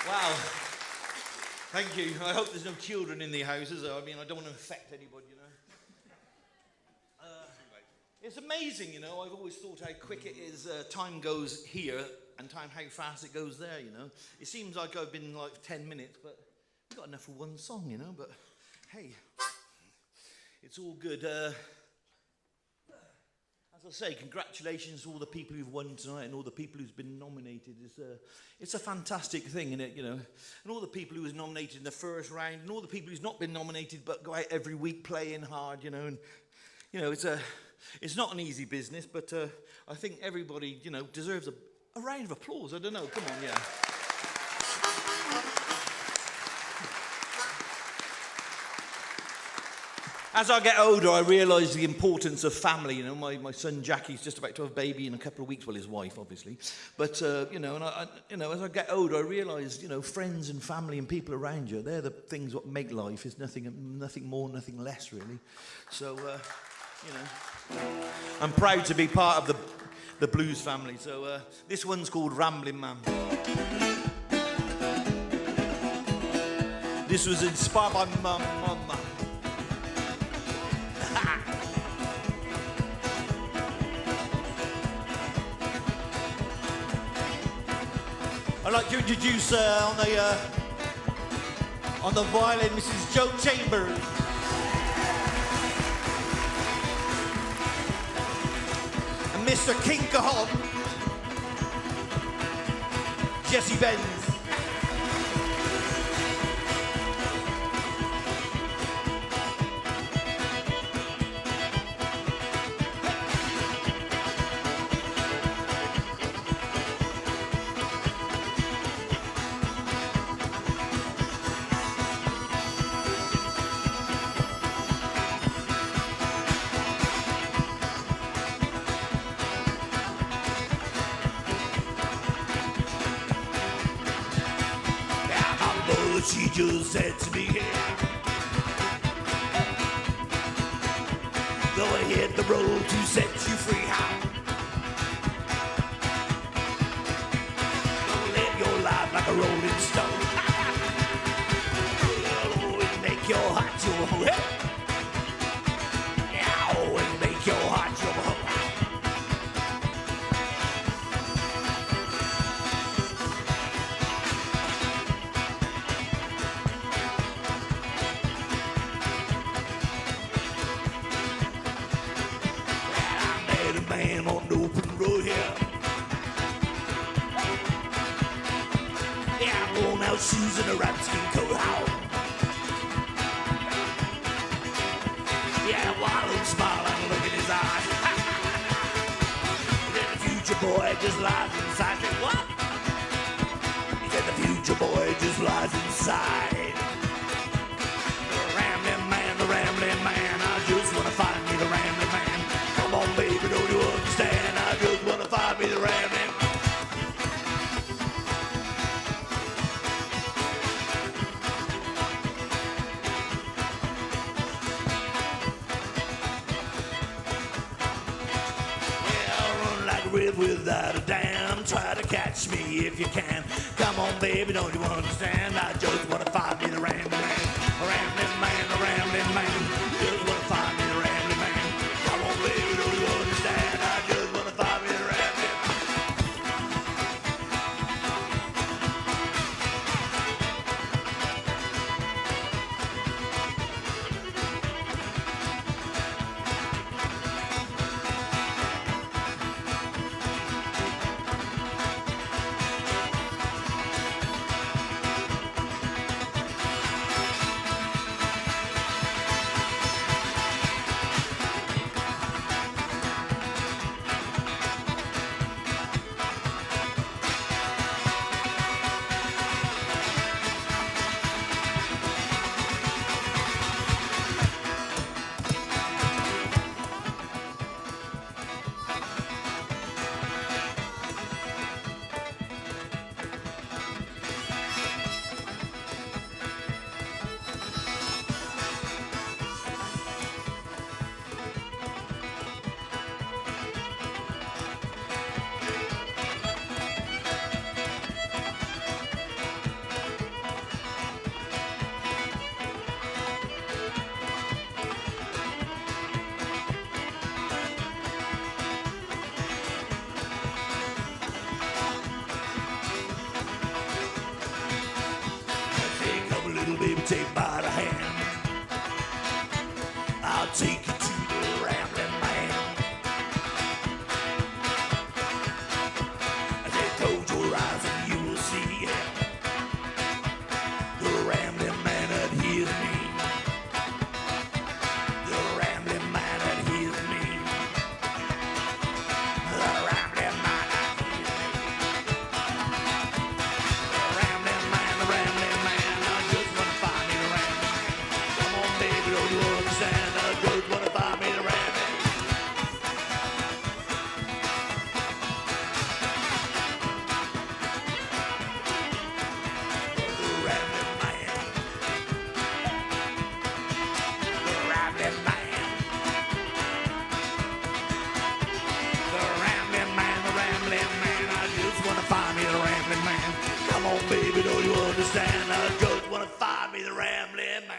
Wow. Thank you. I hope there's no children in the houses. I mean, I don't want to affect anybody, you know. It's amazing, you know. I've always thought how quick it is. Time goes here and time how fast it goes there, you know. It seems like I've been like 10 minutes, but we've got enough for one song, you know. But hey, it's all good. As I say, congratulations to all the people who've won tonight and all the people who's been nominated. It's a fantastic thing, isn't it, you know? And all the people who was nominated in the first round and all the people who's not been nominated but go out every week playing hard, you know. And, you know, it's not an easy business, but I think everybody, you know, deserves a round of applause. I don't know. Come on, yeah. As I get older, I realise the importance of family. You know, my son Jackie's just about to have a baby in a couple of weeks. Well, his wife, obviously. But you know, and as I get older, I realise, you know, friends and family and people around you—they're the things that make life. It's nothing more, nothing less, really. So, you know, I'm proud to be part of the blues family. So this one's called Ramblin' Man. This was inspired by my mum. I'd like to introduce on the violin, Mrs. Joe Chambers. And Mr. King Cajon, Jesse Benz. She just said to me, go ahead the road to set you free. How? Don't live your life like a rolling stone. You'll always make your heart your home. Yeah, always make your heart your home. Man on the open road here. Yeah, worn out shoes and a rat skin coat. How? Yeah, wild and smile and look in his eye. Then the future boy just lies inside. Said, what? He said the future boy just lies inside. The rambling man, I just wanna find me the rambling man. Come on, baby, don't you understand? I just wanna find me the rambling. Yeah, I'll run like a river without a dam. Try to catch me if you can. Come on, baby, don't you understand? I just wanna find me the rambling man. A rambling man, a rambling man. Just wanna find me the rambling man. Come on, baby, don't you understand? I just wanna find me the rambling. take by the hand. I'll take you to the Rambling Man. I said, close your eyes and you will see the Rambling Man that hears me. The Rambling Man that hears me. The Rambling Man that hears me. The Rambling Man, the Rambling Man. I just want to find me the Rambling Man. Come on, baby, don't you understand? I just want to find me the Rambling Man. Baby, don't you understand? I just want to find me the Rambling Man.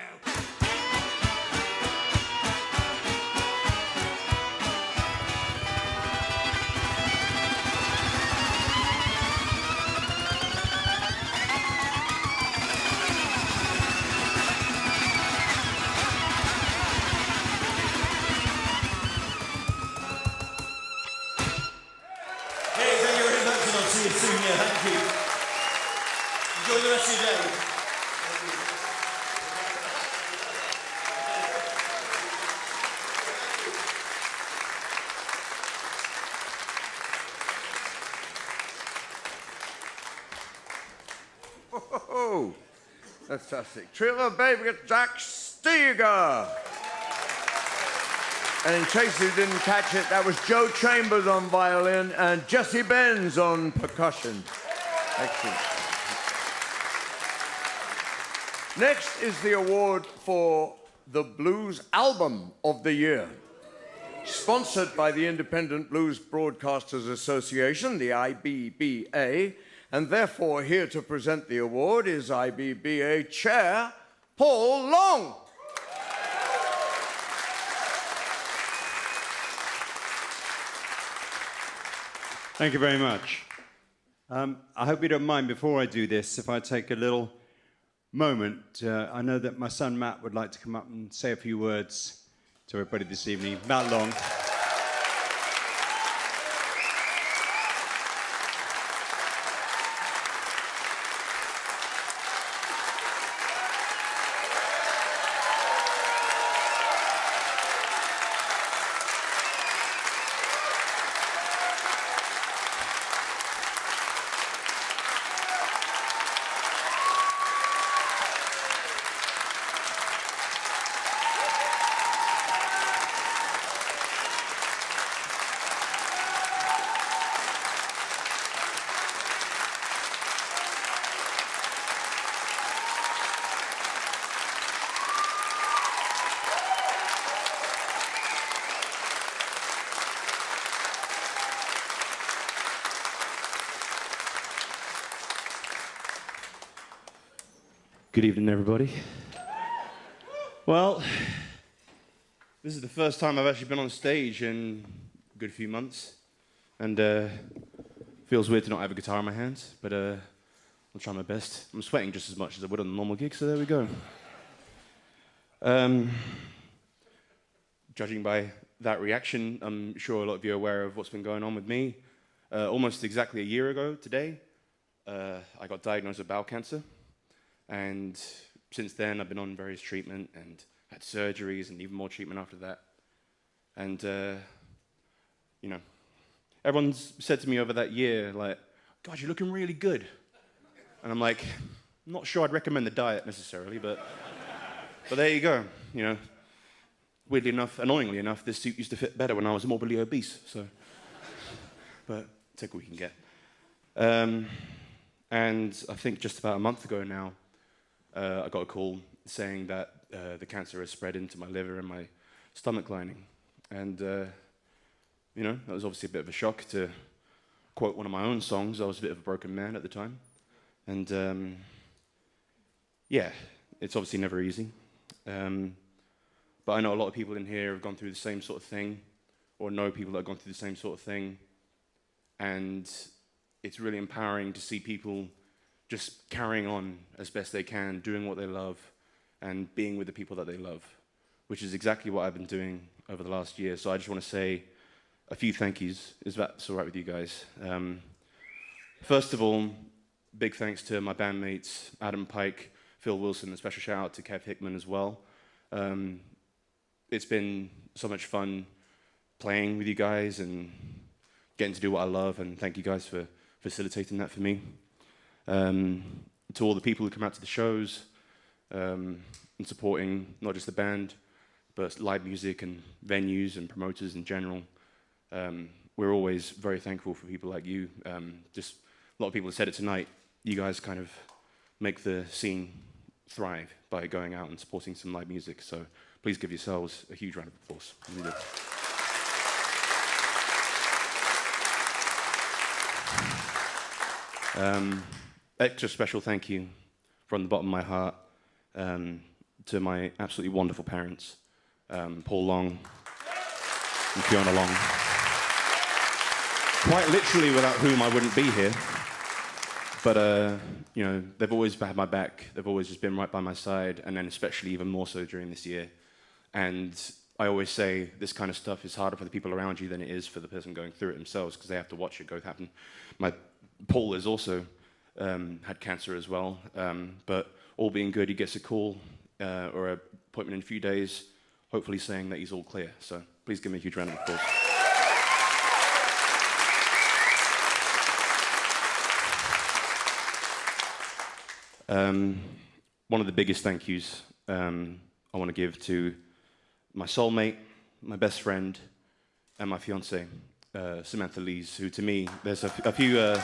Hey, thank you very much, and I'll see you soon. Yeah, thank you. Enjoy the rest of your day. Oh, fantastic. Trevor Baby Jack Steger. And in case you didn't catch it, that was Joe Chambers on violin and Jesse Benz on percussion. Excellent. Next is the award for the Blues Album of the Year. Sponsored by the Independent Blues Broadcasters Association, the IBBA, and therefore here to present the award is IBBA Chair Paul Long. Thank you very much. I hope you don't mind before I do this if I take a little moment. I know that my son Matt would like to come up and say a few words to everybody this evening. Matt Long. Good evening, everybody. Well, this is the first time I've actually been on stage in a good few months, and feels weird to not have a guitar in my hands, but I'll try my best. I'm sweating just as much as I would on a normal gig, so there we go. Judging by that reaction, I'm sure a lot of you are aware of what's been going on with me. Almost exactly a year ago today, I got diagnosed with bowel cancer. And since then, I've been on various treatment and had surgeries and even more treatment after that. And, you know, everyone's said to me over that year, like, God, you're looking really good. And I'm like, I'm not sure I'd recommend the diet necessarily, but there you go, you know. Weirdly enough, annoyingly enough, this suit used to fit better when I was morbidly obese, so. But take what we can get. And I think just about a month ago now, I got a call saying that the cancer has spread into my liver and my stomach lining. And, you know, that was obviously a bit of a shock. To quote one of my own songs, I was a bit of a broken man at the time. And, yeah, it's obviously never easy. But I know a lot of people in here have gone through the same sort of thing, or know people that have gone through the same sort of thing. And it's really empowering to see people just carrying on as best they can, doing what they love, and being with the people that they love, which is exactly what I've been doing over the last year. So I just want to say a few thank yous, if that's all right with you guys. First of all, big thanks to my bandmates, Adam Pike, Phil Wilson, and a special shout out to Kev Hickman as well. It's been so much fun playing with you guys and getting to do what I love, and thank you guys for facilitating that for me. To all the people who come out to the shows and supporting not just the band, but live music and venues and promoters in general. We're always very thankful for people like you. Just a lot of people have said it tonight. You guys kind of make the scene thrive by going out and supporting some live music. So please give yourselves a huge round of applause. Really. Extra special thank you from the bottom of my heart to my absolutely wonderful parents, Paul Long and Fiona Long. Quite literally, without whom I wouldn't be here. But you know, they've always had my back. They've always just been right by my side, and then especially even more so during this year. And I always say this kind of stuff is harder for the people around you than it is for the person going through it themselves, because they have to watch it go happen. Paul has also had cancer as well, but all being good, he gets a call or an appointment in a few days, hopefully saying that he's all clear. So please give me a huge round of applause. One of the biggest thank yous I want to give to my soulmate, my best friend, and my fiancée, Samantha Lees, who to me, there's a few...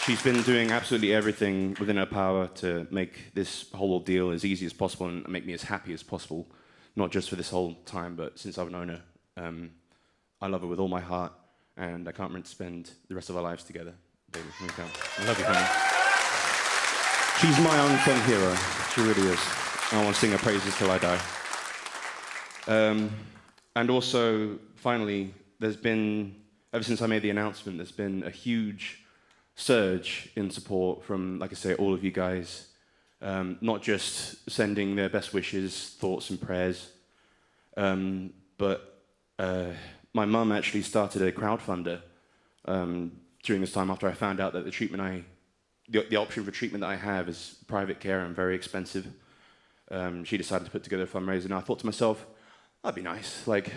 She's been doing absolutely everything within her power to make this whole ordeal as easy as possible and make me as happy as possible, not just for this whole time, but since I've known her. I love her with all my heart, and I can't wait to spend the rest of our lives together. Baby, I love you, honey. She's my unsung hero. She really is. I want to sing her praises till I die. And also, finally, there's been, ever since I made the announcement, there's been a huge surge in support from, like I say, all of you guys. Not just sending their best wishes, thoughts and prayers, but my mum actually started a crowdfunder during this time after I found out that the option for treatment that I have is private care and very expensive. She decided to put together a fundraiser, and I thought to myself, that'd be nice. Like,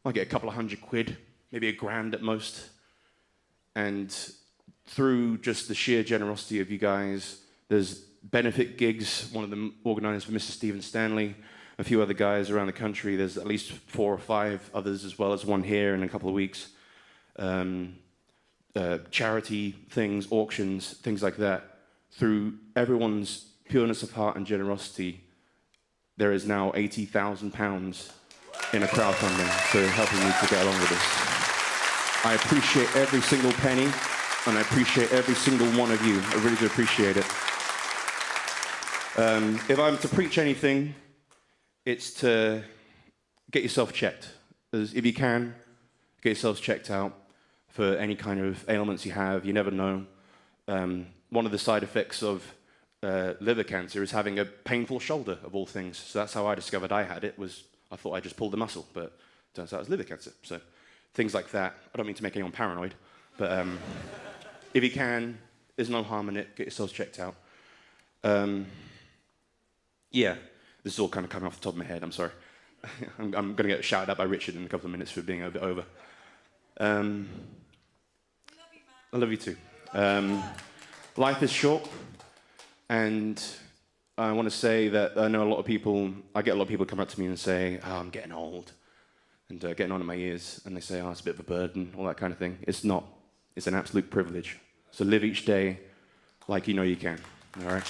I'll get a couple of £100, maybe £1,000 at most. And through just the sheer generosity of you guys, there's benefit gigs, one of them organised for Mr. Stephen Stanley, a few other guys around the country. There's at least 4 or 5 others, as well as one here in a couple of weeks. Charity things, auctions, things like that. Through everyone's pureness of heart and generosity, there is now £80,000 in a crowdfunding for helping me to get along with this. I appreciate every single penny, and I appreciate every single one of you. I really do appreciate it. If I'm to preach anything, it's to get yourself checked. If you can, get yourselves checked out for any kind of ailments you have. You never know. One of the side effects of liver cancer is having a painful shoulder, of all things. So that's how I discovered I had it. I thought I just pulled the muscle, but it turns out it was liver cancer. So things like that. I don't mean to make anyone paranoid, but if you can, there's no harm in it. Get yourselves checked out. Yeah, this is all kind of coming off the top of my head. I'm sorry. I'm going to get shouted at by Richard in a couple of minutes for being a bit over. I love you too. Life is short, and I want to say that I know I get a lot of people come up to me and say, oh, I'm getting old, and getting on in my years, and they say, oh, it's a bit of a burden, all that kind of thing. It's not. It's an absolute privilege. So live each day like you know you can, all right?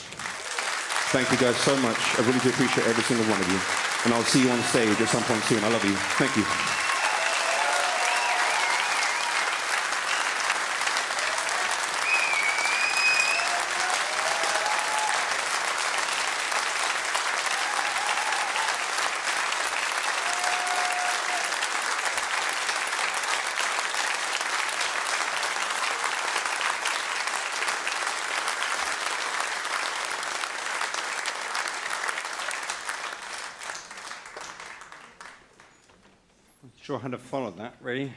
Thank you guys so much. I really do appreciate every single one of you, and I'll see you on stage at some point soon. I love you. Thank you. Sure how to follow that, really.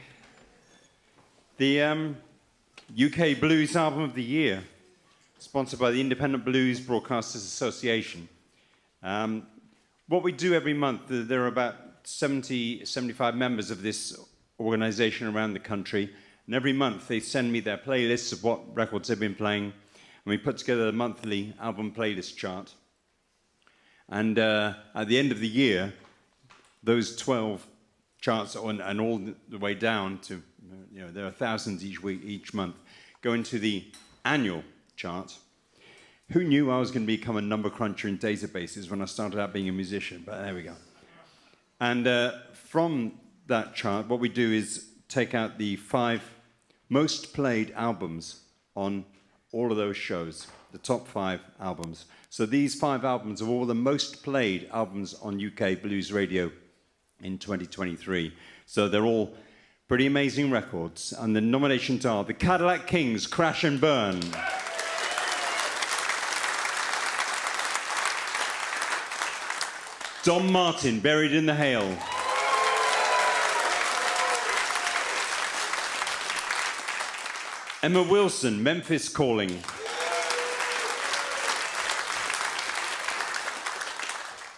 The UK Blues Album of the Year, sponsored by the Independent Blues Broadcasters Association. What we do every month, there are about 75 members of this organisation around the country, and every month they send me their playlists of what records they've been playing, and we put together a monthly album playlist chart. And at the end of the year, those 12 charts and all the way down to, there are thousands each week, each month, go into the annual chart. Who knew I was going to become a number cruncher in databases when I started out being a musician? But there we go. And from that chart, what we do is take out the 5 most played albums on all of those shows, the top 5 albums. So these 5 albums are all the most played albums on UK Blues Radio in 2023. So they're all pretty amazing records. And the nominations are the Cadillac Kings, Crash and Burn. Don Martin, Buried in the Hail. Emma Wilson, Memphis Calling.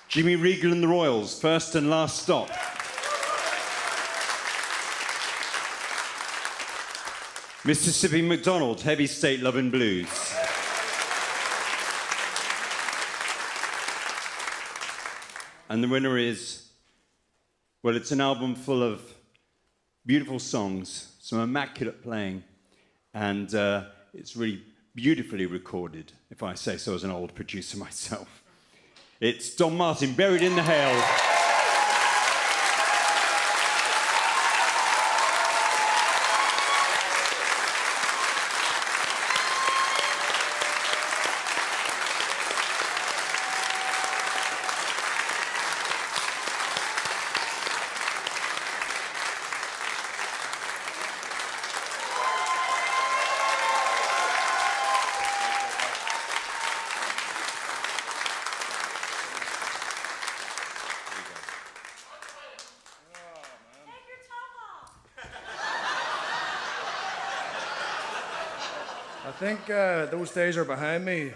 Jimmy Regal and the Royals, First and Last Stop. Mississippi McDonald, Heavy State Lovin' Blues. And the winner is, well, it's an album full of beautiful songs, some immaculate playing, and it's really beautifully recorded, if I say so as an old producer myself. It's Don Martin, Buried in the Hail. I think those days are behind me.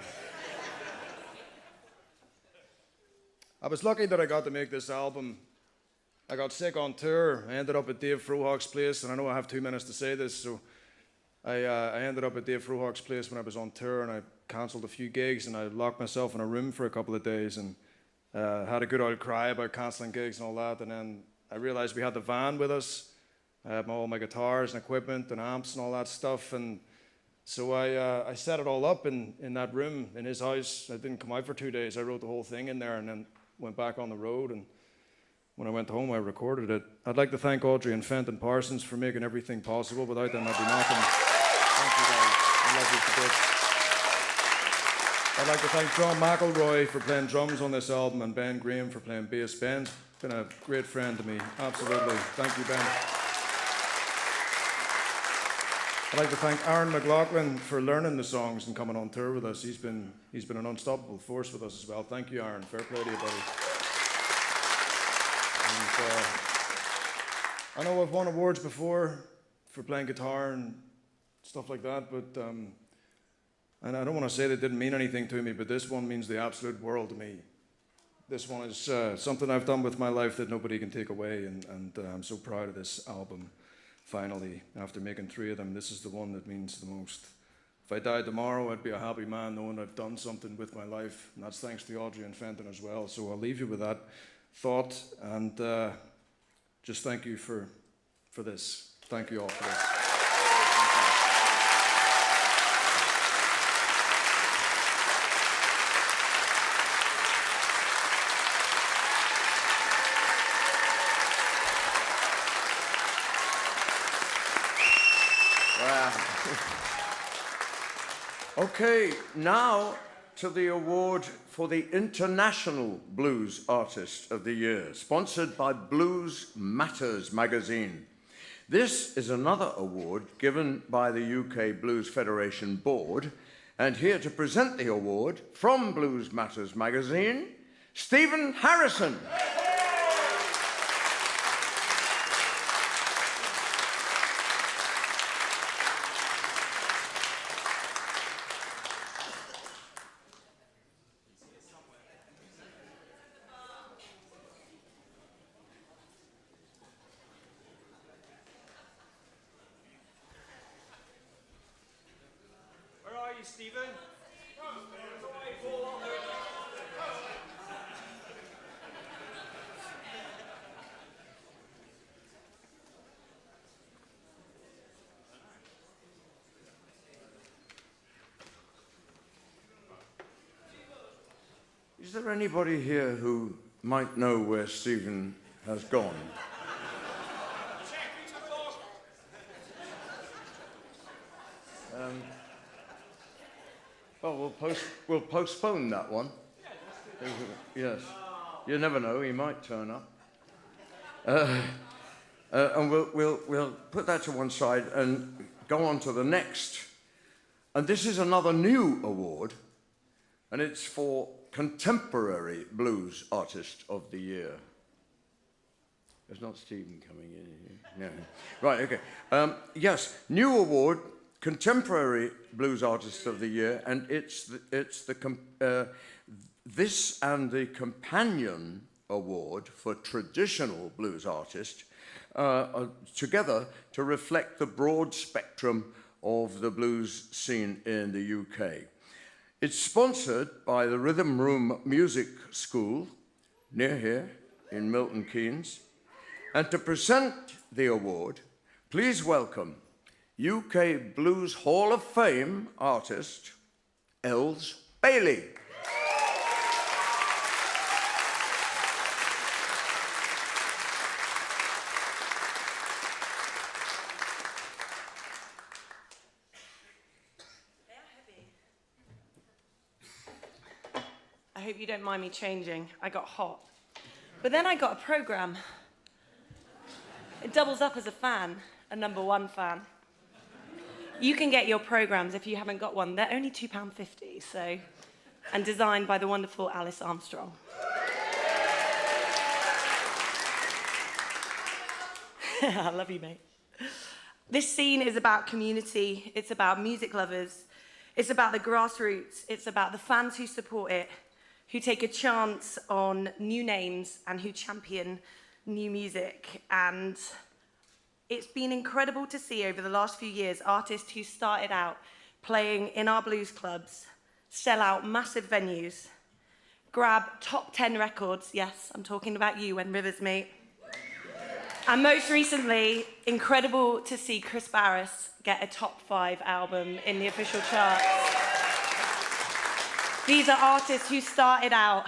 I was lucky that I got to make this album. I got sick on tour. I ended up at Dave Frohock's place, and I know I have 2 minutes to say this, so I ended up at Dave Frohock's place when I was on tour, and I cancelled a few gigs, and I locked myself in a room for a couple of days, and had a good old cry about cancelling gigs and all that, and then I realised we had the van with us. I had all my guitars and equipment and amps and all that stuff, and so I set it all up in that room in his house. I didn't come out for 2 days. I wrote the whole thing in there and then went back on the road. And when I went home, I recorded it. I'd like to thank Audrey and Fenton Parsons for making everything possible. Without them, I'd be nothing. Thank you, guys. I love you to bits. I'd like to thank John McElroy for playing drums on this album and Ben Graham for playing bass. Ben's been a great friend to me. Absolutely. Thank you, Ben. I'd like to thank Aaron McLaughlin for learning the songs and coming on tour with us. He's been an unstoppable force with us as well. Thank you, Aaron. Fair play to you, buddy. And, I know I've won awards before for playing guitar and stuff like that, but and I don't want to say that it didn't mean anything to me, but this one means the absolute world to me. This one is something I've done with my life that nobody can take away, and I'm so proud of this album. Finally, after making 3 of them, this is the one that means the most. If I died tomorrow, I'd be a happy man knowing I've done something with my life, and that's thanks to Audrey and Fenton as well. So I'll leave you with that thought, and just thank you for this. Thank you all for this. Okay, now to the award for the International Blues Artist of the Year, sponsored by Blues Matters magazine. This is another award given by the UK Blues Federation Board, and here to present the award from Blues Matters magazine, Stephen Harrison. Stephen. Is there anybody here who might know where Stephen has gone? Well, we'll postpone that one. Yes. You never know, he might turn up. And we'll put that to one side and go on to the next. And this is another new award, and it's for Contemporary Blues Artist of the Year. There's not Stephen coming in here. No. Right, okay. Yes, new award, Contemporary Blues Artist of the Year, and this and the Companion Award for Traditional Blues Artist together to reflect the broad spectrum of the blues scene in the UK. It's sponsored by the Rhythm Room Music School, near here in Milton Keynes. And to present the award, please welcome UK Blues Hall of Fame artist, Els Bailey. I hope you don't mind me changing. I got hot. But then I got a programme. It doubles up as a fan, a #1 fan. You can get your programmes if you haven't got one. They're only £2.50, so, and designed by the wonderful Alice Armstrong. I love you, mate. This scene is about community. It's about music lovers. It's about the grassroots. It's about the fans who support it, who take a chance on new names and who champion new music. And it's been incredible to see over the last few years artists who started out playing in our blues clubs sell out massive venues, grab top 10 records. Yes, I'm talking about you, When Rivers Meet. And most recently, incredible to see Chris Barris get a top 5 album in the official charts. These are artists who started out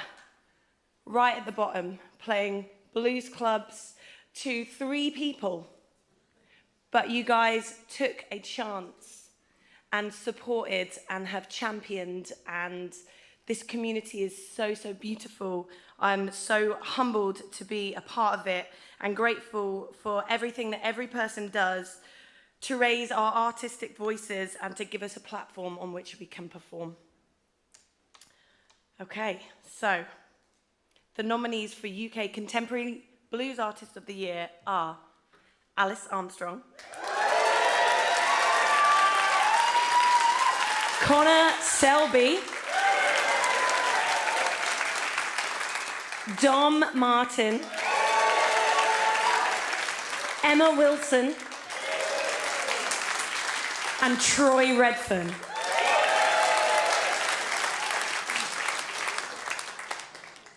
right at the bottom, playing blues clubs to 3 people. But you guys took a chance and supported and have championed, and this community is so, so beautiful. I'm so humbled to be a part of it and grateful for everything that every person does to raise our artistic voices and to give us a platform on which we can perform. Okay, so the nominees for UK Contemporary Blues Artist of the Year are Alice Armstrong, Connor Selby, Dom Martin, Emma Wilson, and Troy Redfern.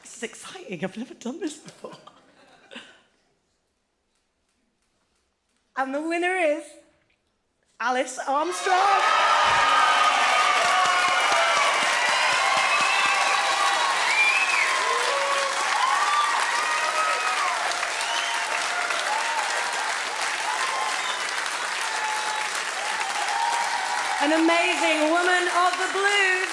This is exciting. I've never done this before. And the winner is Alice Armstrong. An amazing woman of the blues.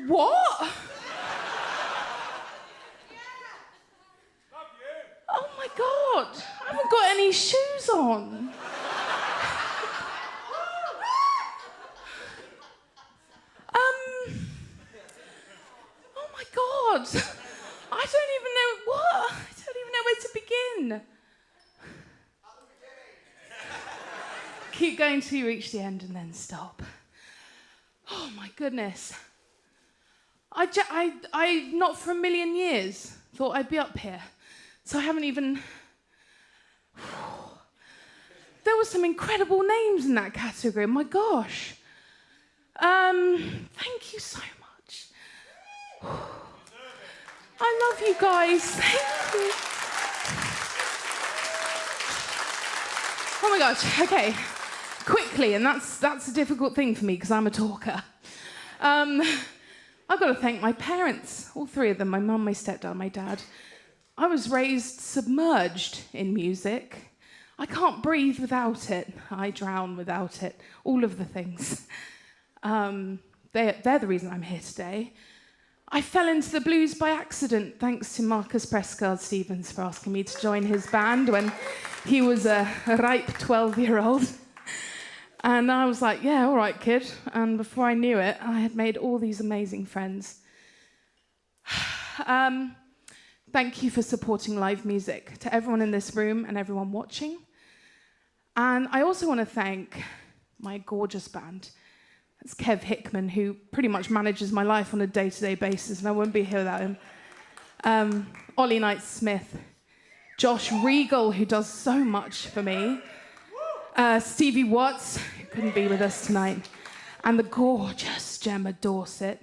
What? Oh my God, I haven't got any shoes on. Oh my God, I don't even know what. I don't even know where to begin. Keep going till you reach the end and then stop. Oh my my goodness. I not for a million years thought I'd be up here. So I haven't even... There were some incredible names in that category. My gosh. Thank you so much. I love you guys. Thank you. Oh my gosh. Okay. Quickly, and that's a difficult thing for me because I'm a talker. I've got to thank my parents, all three of them, my mum, my stepdad, my dad. I was raised submerged in music. I can't breathe without it. I drown without it. All of the things. They're the reason I'm here today. I fell into the blues by accident, thanks to Marcus Prescott-Stevens for asking me to join his band when he was a ripe 12-year-old. And I was like, yeah, all right, kid. And before I knew it, I had made all these amazing friends. Thank you for supporting live music, to everyone in this room and everyone watching. And I also want to thank my gorgeous band. That's Kev Hickman, who pretty much manages my life on a day-to-day basis, and I wouldn't be here without him. Ollie Knight-Smith, Josh Regal, who does so much for me, Stevie Watts, who couldn't be with us tonight, and the gorgeous Gemma Dorset.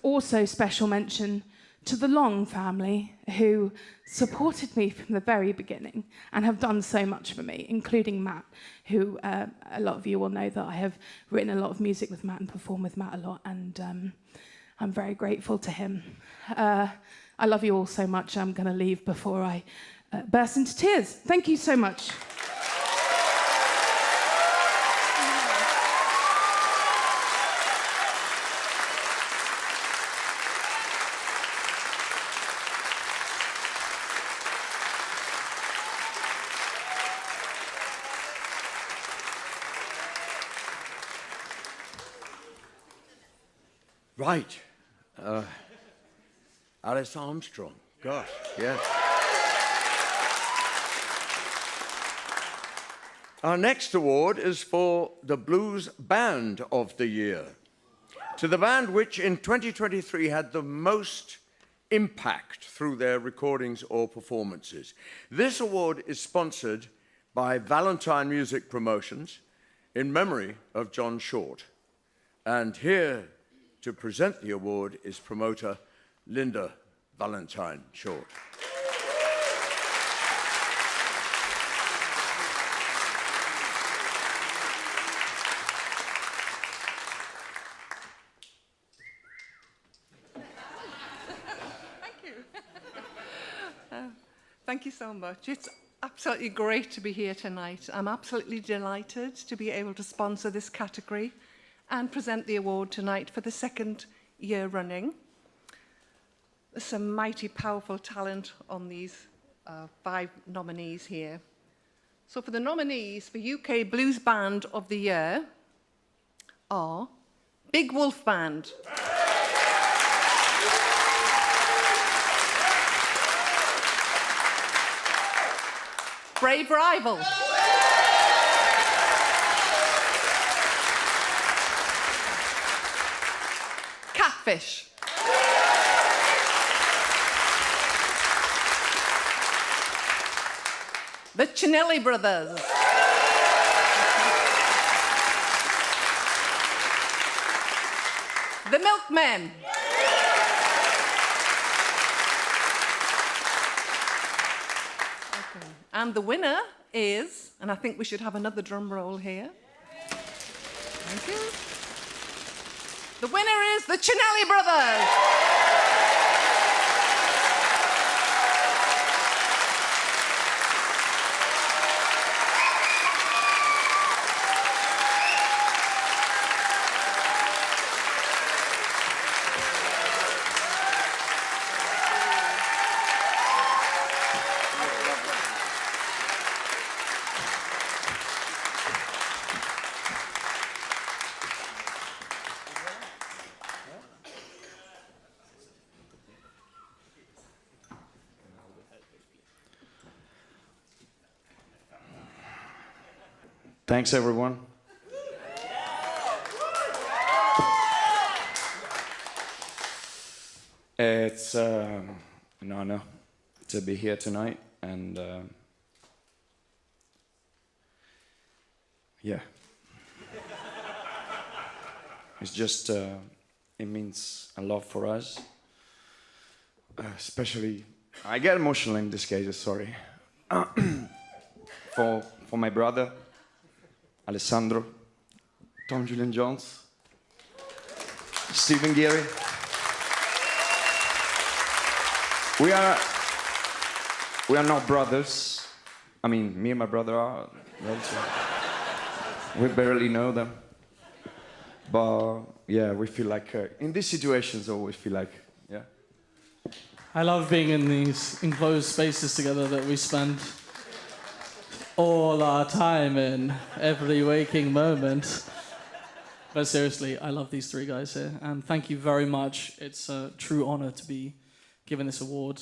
Also special mention to the Long family, who supported me from the very beginning and have done so much for me, including Matt, who a lot of you will know that I have written a lot of music with Matt and performed with Matt a lot, and I'm very grateful to him. I love you all so much. I'm going to leave before I burst into tears. Thank you so much. Right. Alice Armstrong. Gosh, yes. Our next award is for the Blues Band of the Year. To the band which in 2023 had the most impact through their recordings or performances. This award is sponsored by Valentine Music Promotions in memory of John Short. And here to present the award is promoter Linda Valentine Short. Thank you so much. It's absolutely great to be here tonight. I'm absolutely delighted to be able to sponsor this category and present the award tonight for the second year running. There's some mighty powerful talent on these 5 nominees here. So for the nominees for UK Blues Band of the Year are Big Wolf Band, Brave Rival, Catfish, the Chinelli Brothers, the Milkmen, and the winner is, and I think we should have another drum roll here. Thank you. The winner is the Chinelli Brothers. Thanks, everyone. It's an honor to be here tonight, and yeah. It's just, it means a lot for us. Especially, I get emotional in this case, sorry. for my brother, Alessandro, Tom Julian Jones, Stephen Geary. We are not brothers. I mean, me and my brother are. We barely know them. But yeah, we feel like, in these situations, always feel like, yeah. I love being in these enclosed spaces together that we spend all our time in, every waking moment. But seriously, I love these three guys here, and thank you very much. It's a true honor to be given this award.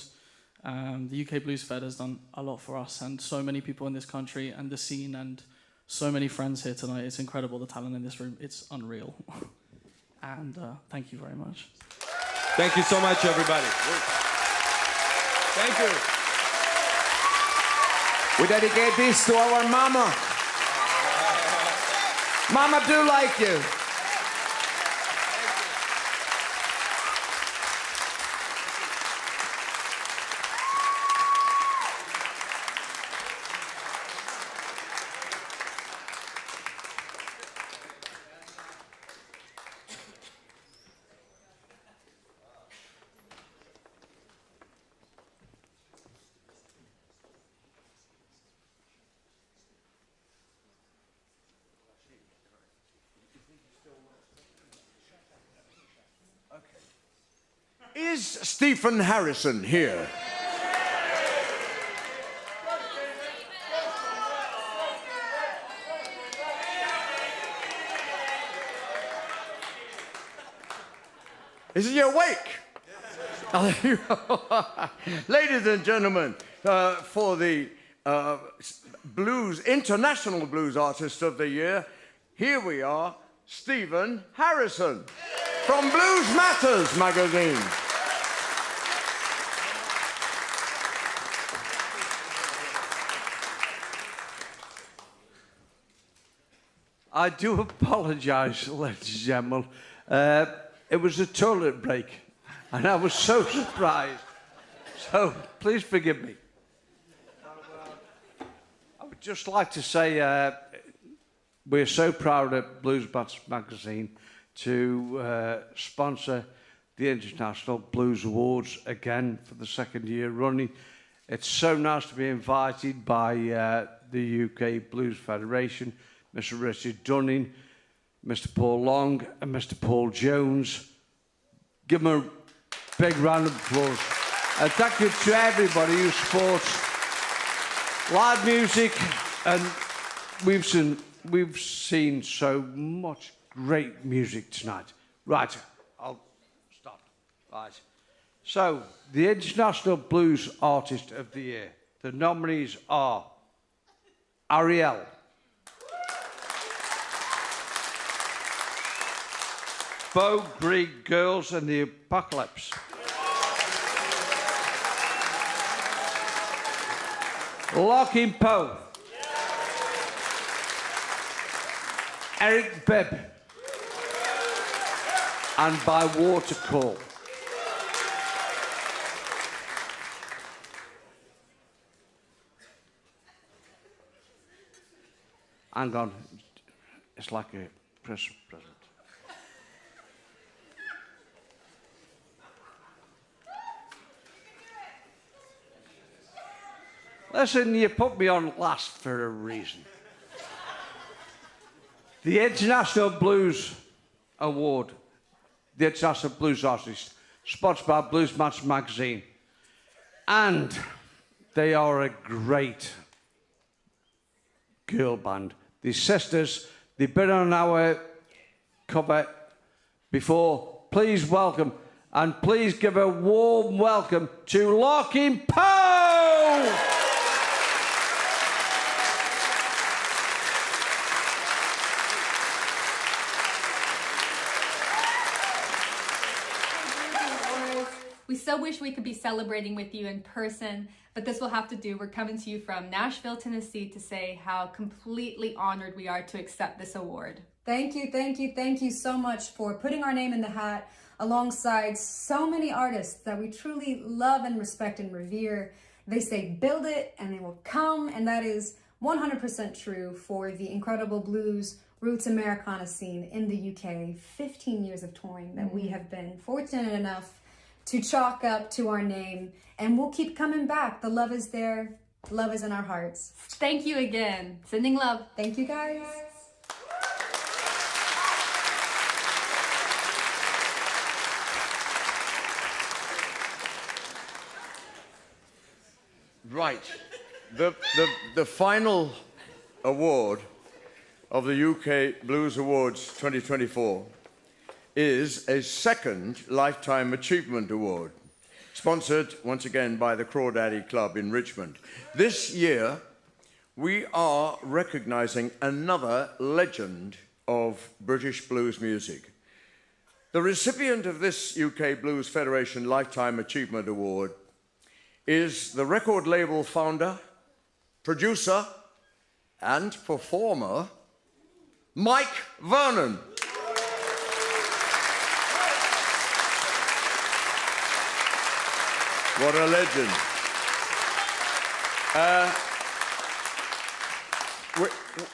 The UK Blues Fed has done a lot for us, and so many people in this country, and the scene, and so many friends here tonight. It's incredible, the talent in this room. It's unreal. And thank you very much. Thank you so much, everybody. Thank you. We dedicate this to our mama. Mama do like you. Is Stephen Harrison here? Is he awake? Ladies and gentlemen, for the International Blues Artist of the Year, here we are, Stephen Harrison from Blues Matters magazine. I do apologise, ladies and gentlemen. It was a toilet break, and I was so surprised. So please forgive me. I would just like to say we're so proud at Blues Matters magazine to sponsor the International Blues Awards again for the second year running. It's so nice to be invited by the UK Blues Federation, Mr. Richard Dunning, Mr. Paul Long, and Mr. Paul Jones. Give them a big round of applause. And thank you to everybody who supports live music. And we've seen so much great music tonight. Right, I'll stop. Right. So, the International Blues Artist of the Year. The nominees are Ariel, Bo Greek Girls and the Apocalypse, Locking Poe, Eric Bibb, and By Water Call. Hang on, it's like a Christmas present. Listen, you put me on last for a reason. The International Blues Award, the International Blues Artist, sponsored by Blues Matters magazine. And they are a great girl band. These sisters, they've been on our cover before. Please welcome, and please give a warm welcome to Locking Poe! We so wish we could be celebrating with you in person, but this will have to do. We're coming to you from Nashville, Tennessee to say how completely honored we are to accept this award. Thank you, thank you, thank you so much for putting our name in the hat alongside so many artists that we truly love and respect and revere. They say build it and it will come, and that is 100% true for the incredible blues roots Americana scene in the UK. 15 years of touring that we have been fortunate enough to chalk up to our name, and we'll keep coming back. The love is there. Love is in our hearts. Thank you again. Sending love. Thank you, guys. Right. The final award of the UK Blues Awards 2024 is a second Lifetime Achievement Award, sponsored once again by the Crawdaddy Club in Richmond. This year, we are recognizing another legend of British blues music. The recipient of this UK Blues Federation Lifetime Achievement Award is the record label founder, producer, and performer, Mike Vernon. What a legend.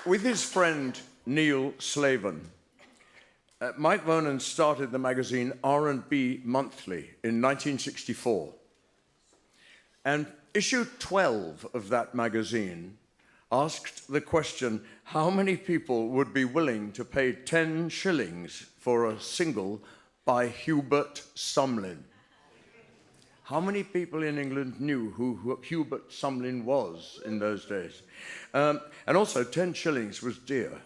With his friend Neil Slavin, Mike Vernon started the magazine R&B Monthly in 1964. And issue 12 of that magazine asked the question, how many people would be willing to pay 10 shillings for a single by Hubert Sumlin? How many people in England knew who Hubert Sumlin was in those days? And also, 10 shillings was dear.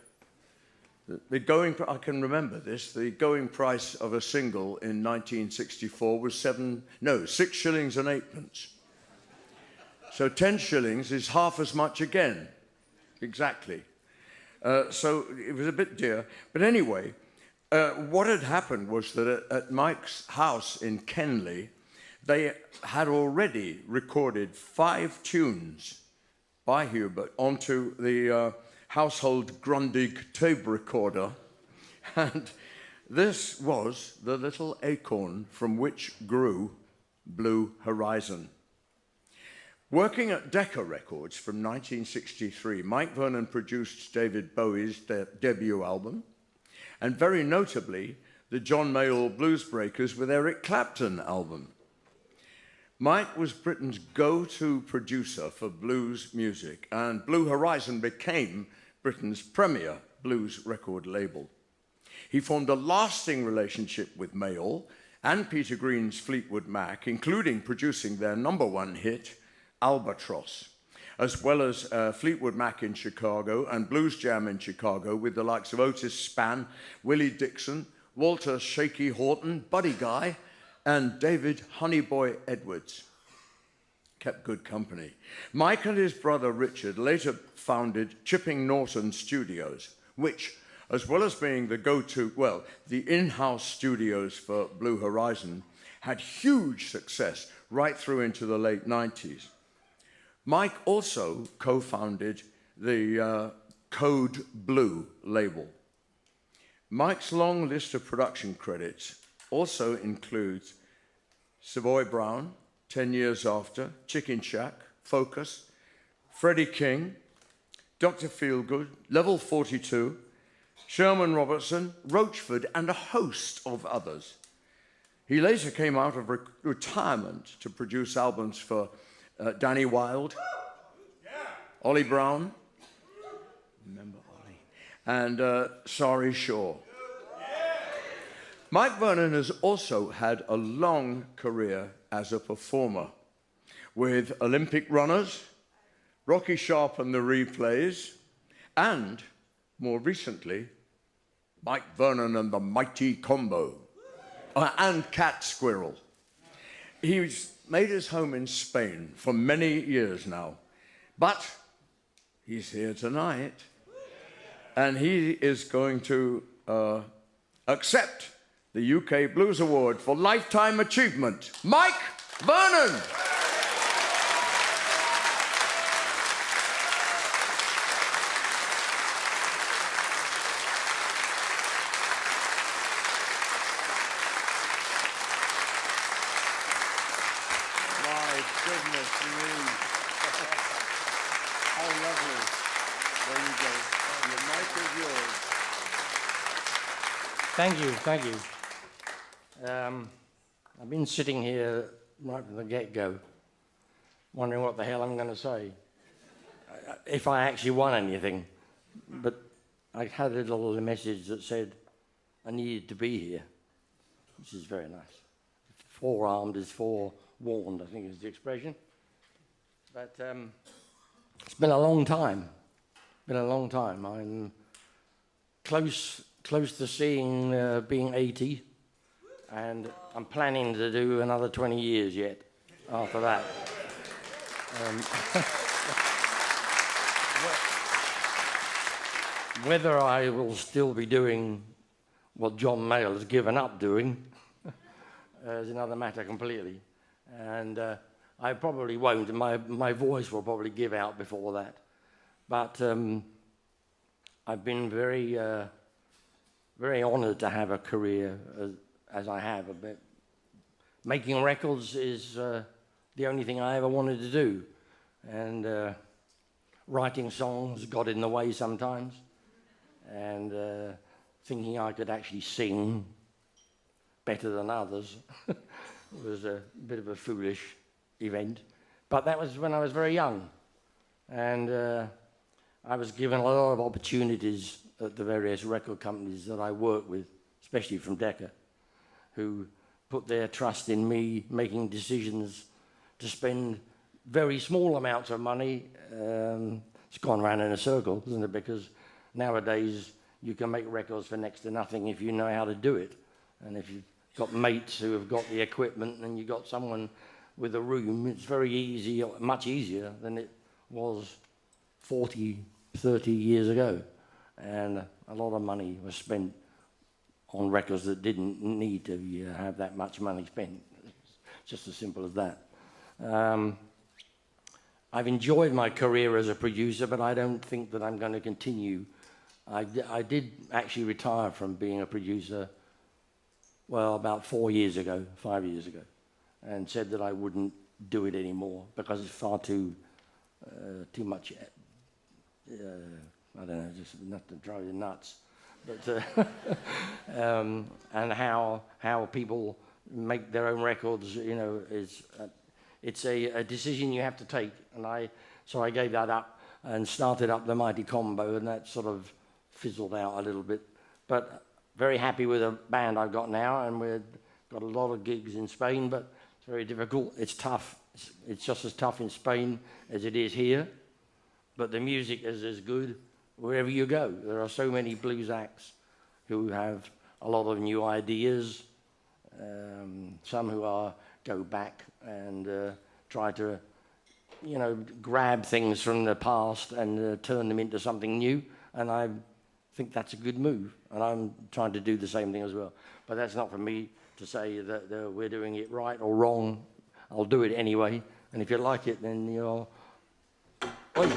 I can remember this, the going price of a single in 1964 was 6 shillings and 8pence. So 10 shillings is half as much again, exactly. So it was a bit dear. But anyway, what had happened was that at Mike's house in Kenley, they had already recorded 5 tunes by Hubert onto the household Grundig tape recorder. And this was the little acorn from which grew Blue Horizon. Working at Decca Records from 1963, Mike Vernon produced David Bowie's debut album, and very notably, the John Mayall Blues Breakers with Eric Clapton album. Mike was Britain's go-to producer for blues music, and Blue Horizon became Britain's premier blues record label. He formed a lasting relationship with Mayall and Peter Green's Fleetwood Mac, including producing their #1 hit, Albatross, as well as Fleetwood Mac in Chicago and Blues Jam in Chicago with the likes of Otis Spann, Willie Dixon, Walter Shaky Horton, Buddy Guy, and David Honeyboy Edwards. Kept good company. Mike and his brother Richard later founded Chipping Norton Studios, which, as well as being the in-house studios for Blue Horizon, had huge success right through into the late 90s. Mike also co-founded the Code Blue label. Mike's long list of production credits also includes Savoy Brown, 10 Years After, Chicken Shack, Focus, Freddie King, Dr. Feelgood, Level 42, Sherman Robertson, Roachford, and a host of others. He later came out of retirement to produce albums for Danny Wilde, Ollie Brown, remember Ollie, and Sorry Shaw. Mike Vernon has also had a long career as a performer with Olympic Runners, Rocky Sharp and the Replays, and, more recently, Mike Vernon and the Mighty Combo, and Cat Squirrel. He's made his home in Spain for many years now, but he's here tonight, and he is going to accept the UK Blues Award for Lifetime Achievement. Mike Vernon! My goodness me. How lovely. There you go. The mic is yours. Thank you. I've been sitting here right from the get-go, wondering what the hell I'm going to say, if I actually won anything. But I had a little message that said I needed to be here, which is very nice. Forearmed is forewarned, I think is the expression. But it's been a long time. I'm close to seeing being 80, and I'm planning to do another 20 years yet after that. Whether I will still be doing what John Mayall has given up doing is another matter completely. And I probably won't. My voice will probably give out before that. But I've been very honoured to have a career as I have. Making records is the only thing I ever wanted to do. And writing songs got in the way sometimes. And thinking I could actually sing better than others was a bit of a foolish event. But that was when I was very young. And I was given a lot of opportunities at the various record companies that I work with, especially from Decca, who put their trust in me making decisions to spend very small amounts of money. It's gone round in a circle, isn't it? Because nowadays you can make records for next to nothing if you know how to do it. And if you've got mates who have got the equipment and you've got someone with a room, it's very easy, much easier than it was 40, 30 years ago. And a lot of money was spent on records that didn't need to have that much money spent. It's just as simple as that. I've enjoyed my career as a producer, but I don't think that I'm going to continue. I did actually retire from being a producer, well, about 5 years ago, and said that I wouldn't do it anymore because it's far too much, I don't know, just not to drive you nuts. But, and how people make their own records, you know, it's a decision you have to take. And so I gave that up and started up the Mighty Combo, and that sort of fizzled out a little bit. But very happy with the band I've got now, and we've got a lot of gigs in Spain, but it's very difficult. It's tough. It's just as tough in Spain as it is here, but the music is as good wherever you go. There are so many blues acts who have a lot of new ideas, some who go back and try to, you know, grab things from the past and turn them into something new, and I think that's a good move, and I'm trying to do the same thing as well. But that's not for me to say that we're doing it right or wrong. I'll do it anyway, and if you like it, then you're... Oi.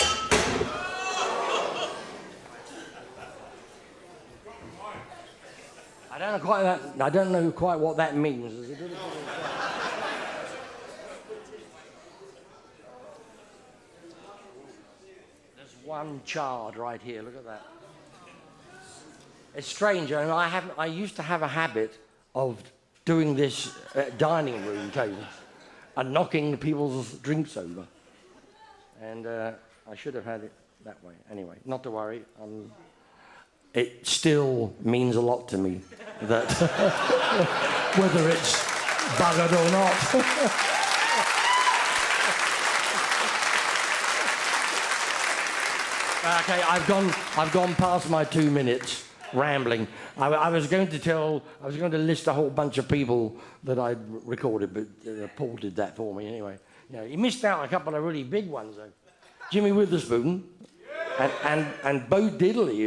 I don't know quite what that means. There's one chard right here. Look at that. It's strange. I used to have a habit of doing this at dining room tables and knocking people's drinks over. And I should have had it that way. Anyway, not to worry. It still means a lot to me that whether it's buggered or not. Okay, I've gone past my 2 minutes rambling. I was going to list a whole bunch of people that I'd recorded, but Paul did that for me anyway. You know, he missed out a couple of really big ones though. Jimmy Witherspoon. And Bo Diddley,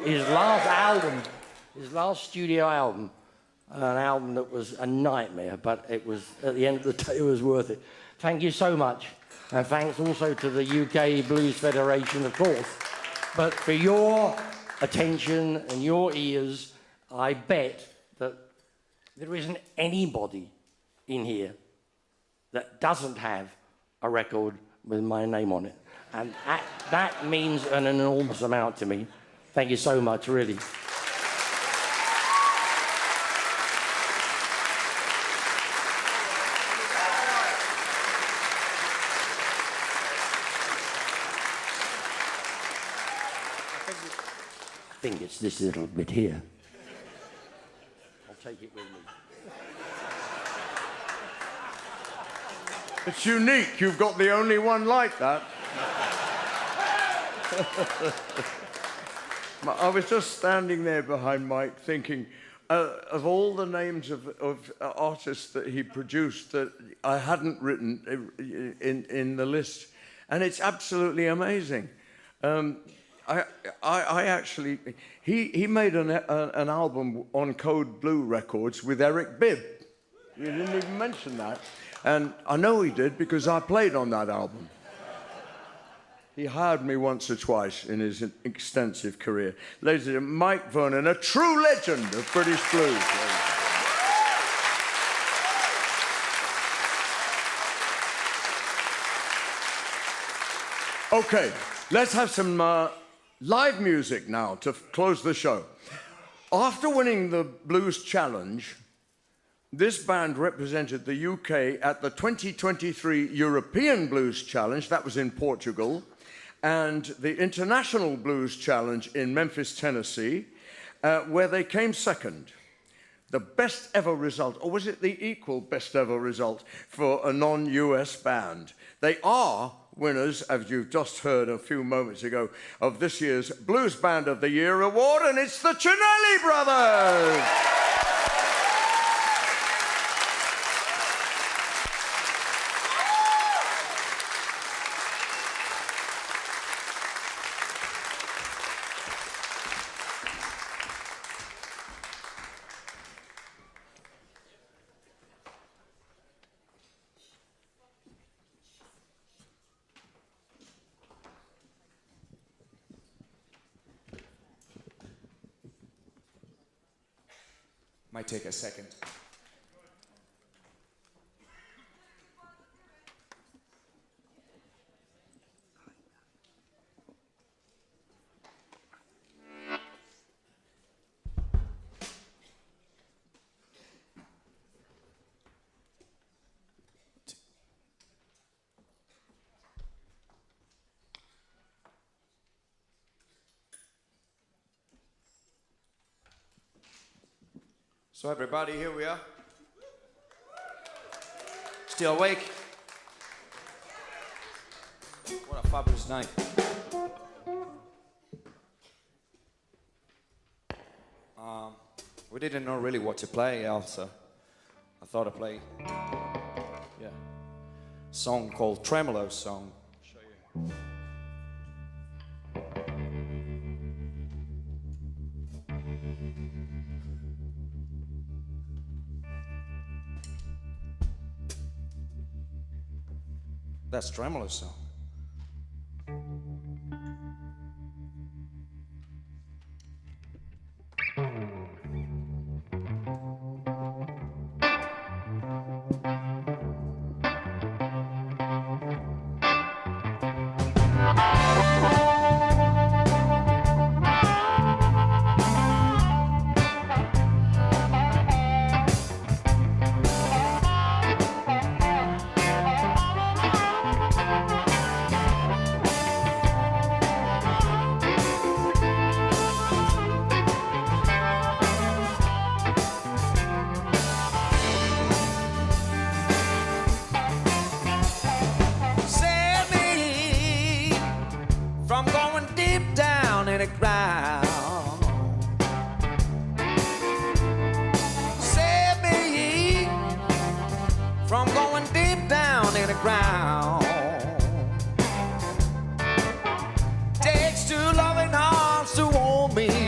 his last studio album, an album that was a nightmare, but it was, at the end of the day, it was worth it. Thank you so much. And thanks also to the UK Blues Federation, of course. But for your attention and your ears, I bet that there isn't anybody in here that doesn't have a record with my name on it. And that means an enormous amount to me. Thank you so much, really. I think it's this little bit here. I'll take it with me. It's unique. You've got the only one like that. I was just standing there behind Mike thinking of all the names of artists that he produced that I hadn't written in the list. And it's absolutely amazing. I actually, he made an album on Code Blue Records with Eric Bibb. You didn't even mention that. And I know he did because I played on that album. He hired me once or twice in his extensive career. Ladies and gentlemen, Mike Vernon, a true legend of British blues. Okay, let's have some live music now to close the show. After winning the Blues Challenge, this band represented the UK at the 2023 European Blues Challenge, that was in Portugal, and the International Blues Challenge in Memphis, Tennessee, where they came second. The best ever result, or was it the equal best ever result for a non-US band? They are winners, as you've just heard a few moments ago, of this year's Blues Band of the Year award, and it's the Cinelli Brothers! Might take a second. So everybody, here we are. Still awake? What a fabulous night. We didn't know really what to play, also. I thought I'd play a song called Tremolo Song. Show you. That's Tremolo Song.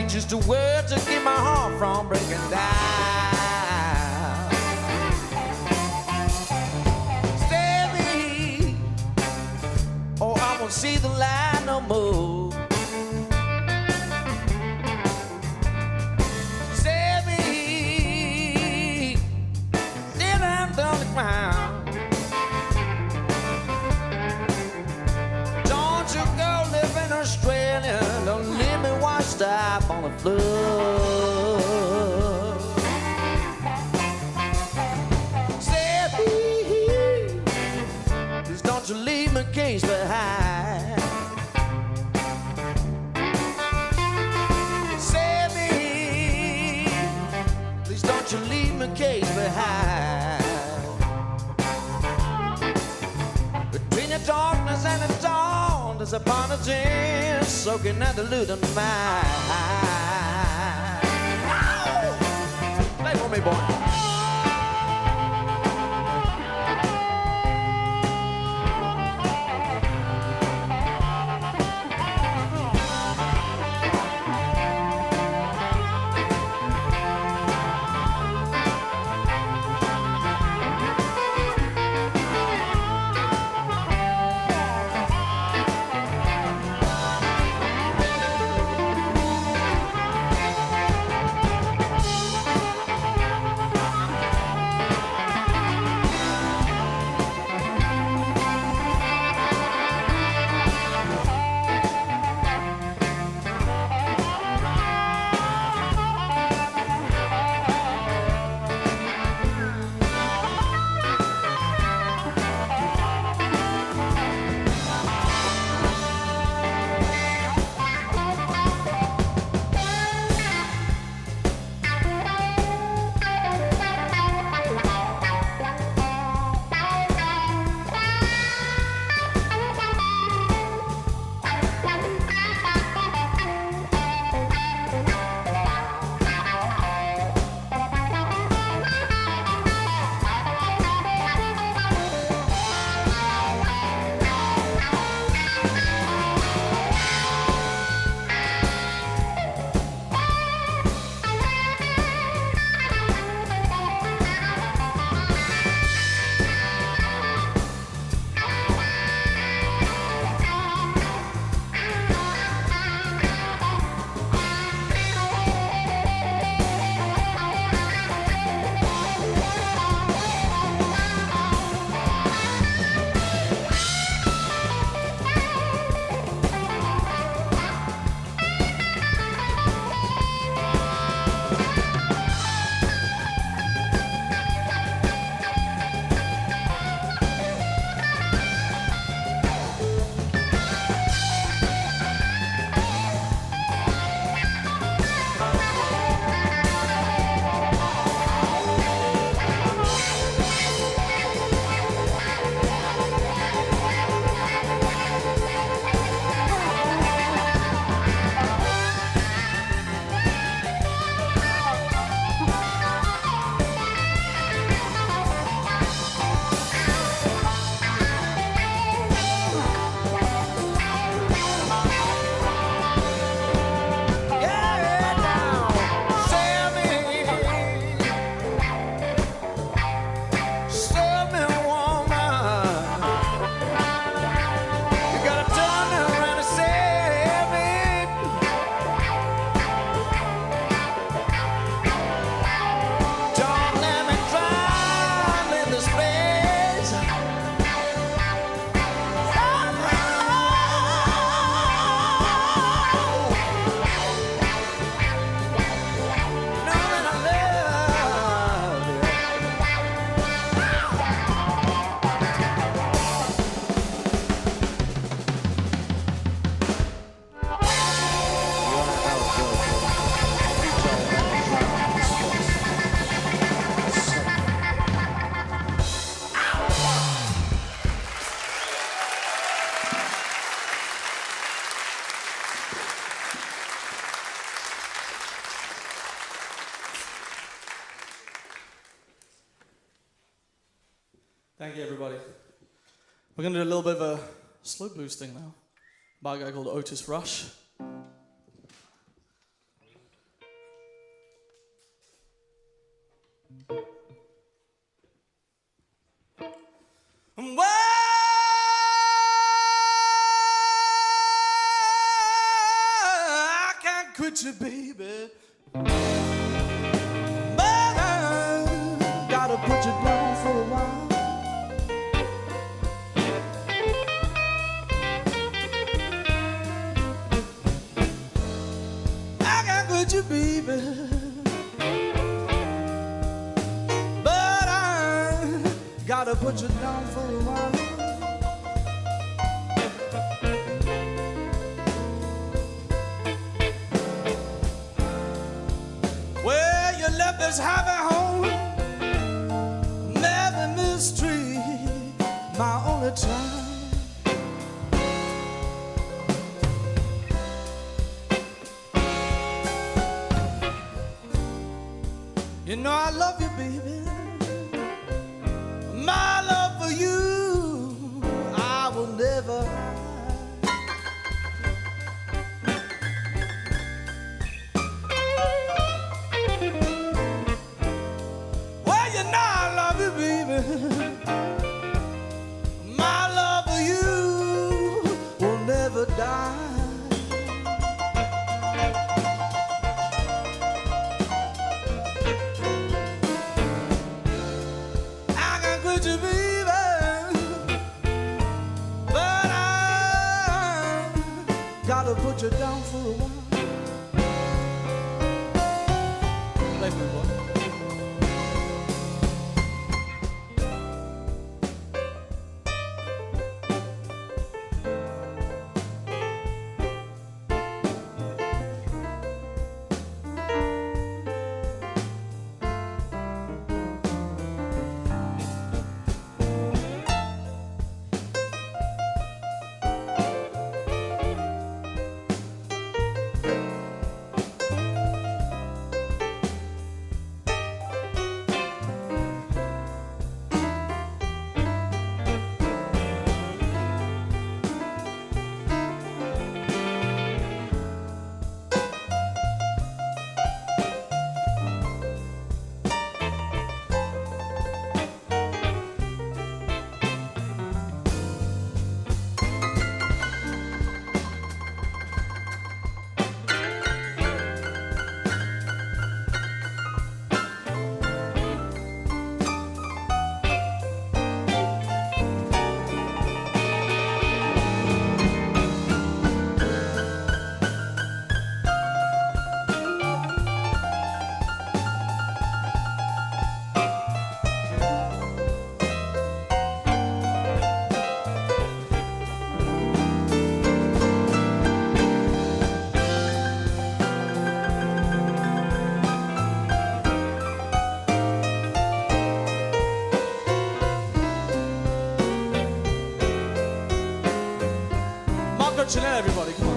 Just a word to keep my heart from breaking down. see the light no more. Save me, sit down on the ground. Don't you go live in Australia, don't leave me washed up on the floor. Save me, please don't you leave my case behind. Save me, please don't you leave my case behind. Between the darkness and the dawn, there's a apology soaking at the Luton mind. Play for me, boy. Thank you, everybody. We're going to do a little bit of a slow blues thing now by a guy called Otis Rush. quit you, baby. But I gotta put you down for a while. I can't quit you, baby. But I gotta put you down for a while. Well, you left this happy home, never mistreat my only child. You know I love you, baby. My love for you, I will never hide. Well, you know I love you, baby. My love for you will never die. Could you, baby? But I gotta put you down for a while. Play for me, boy. Chanel, everybody, come on.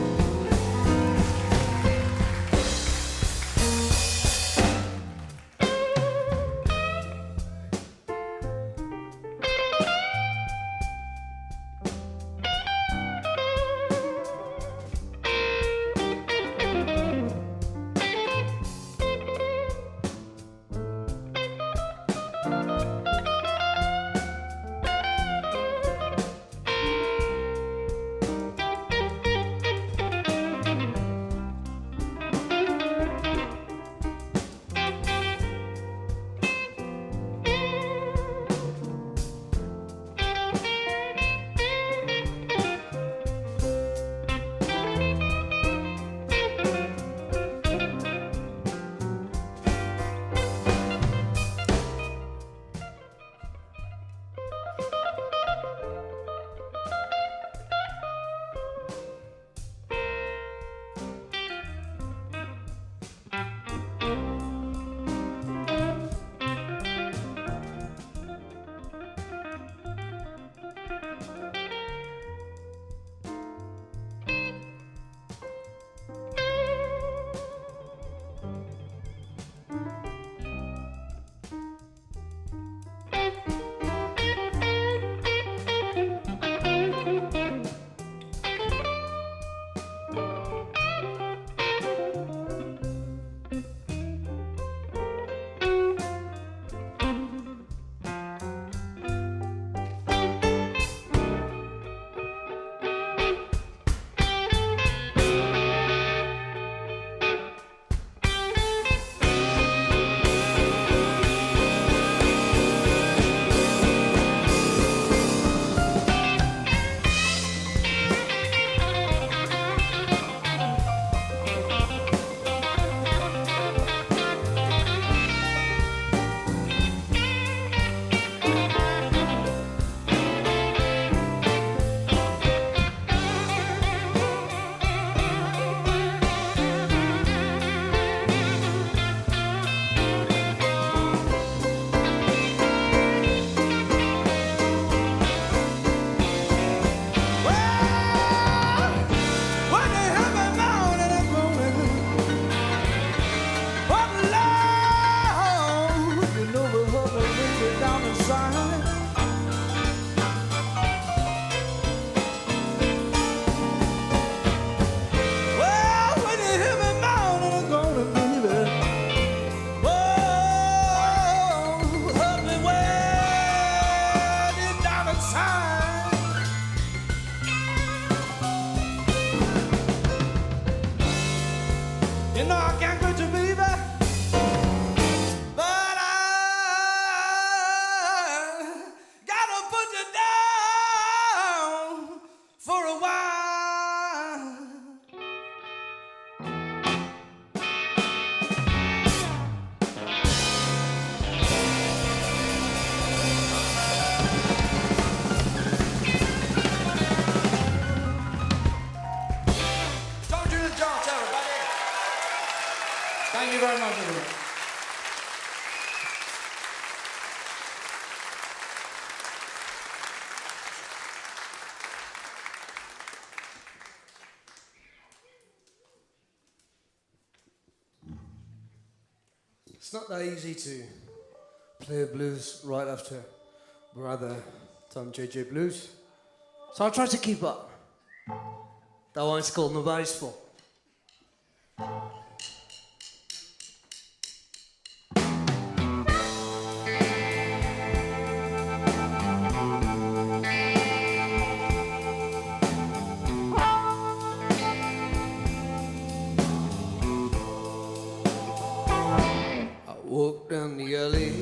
You know I can't quit you, baby. But I gotta put you down for a while. Talk to the Jones, everybody. Thank you very much, everyone. It's not that easy to play blues right after brother Tom JJ Blues. So I'll try to keep up. That one's called Nobody's Fault. Walk down the alley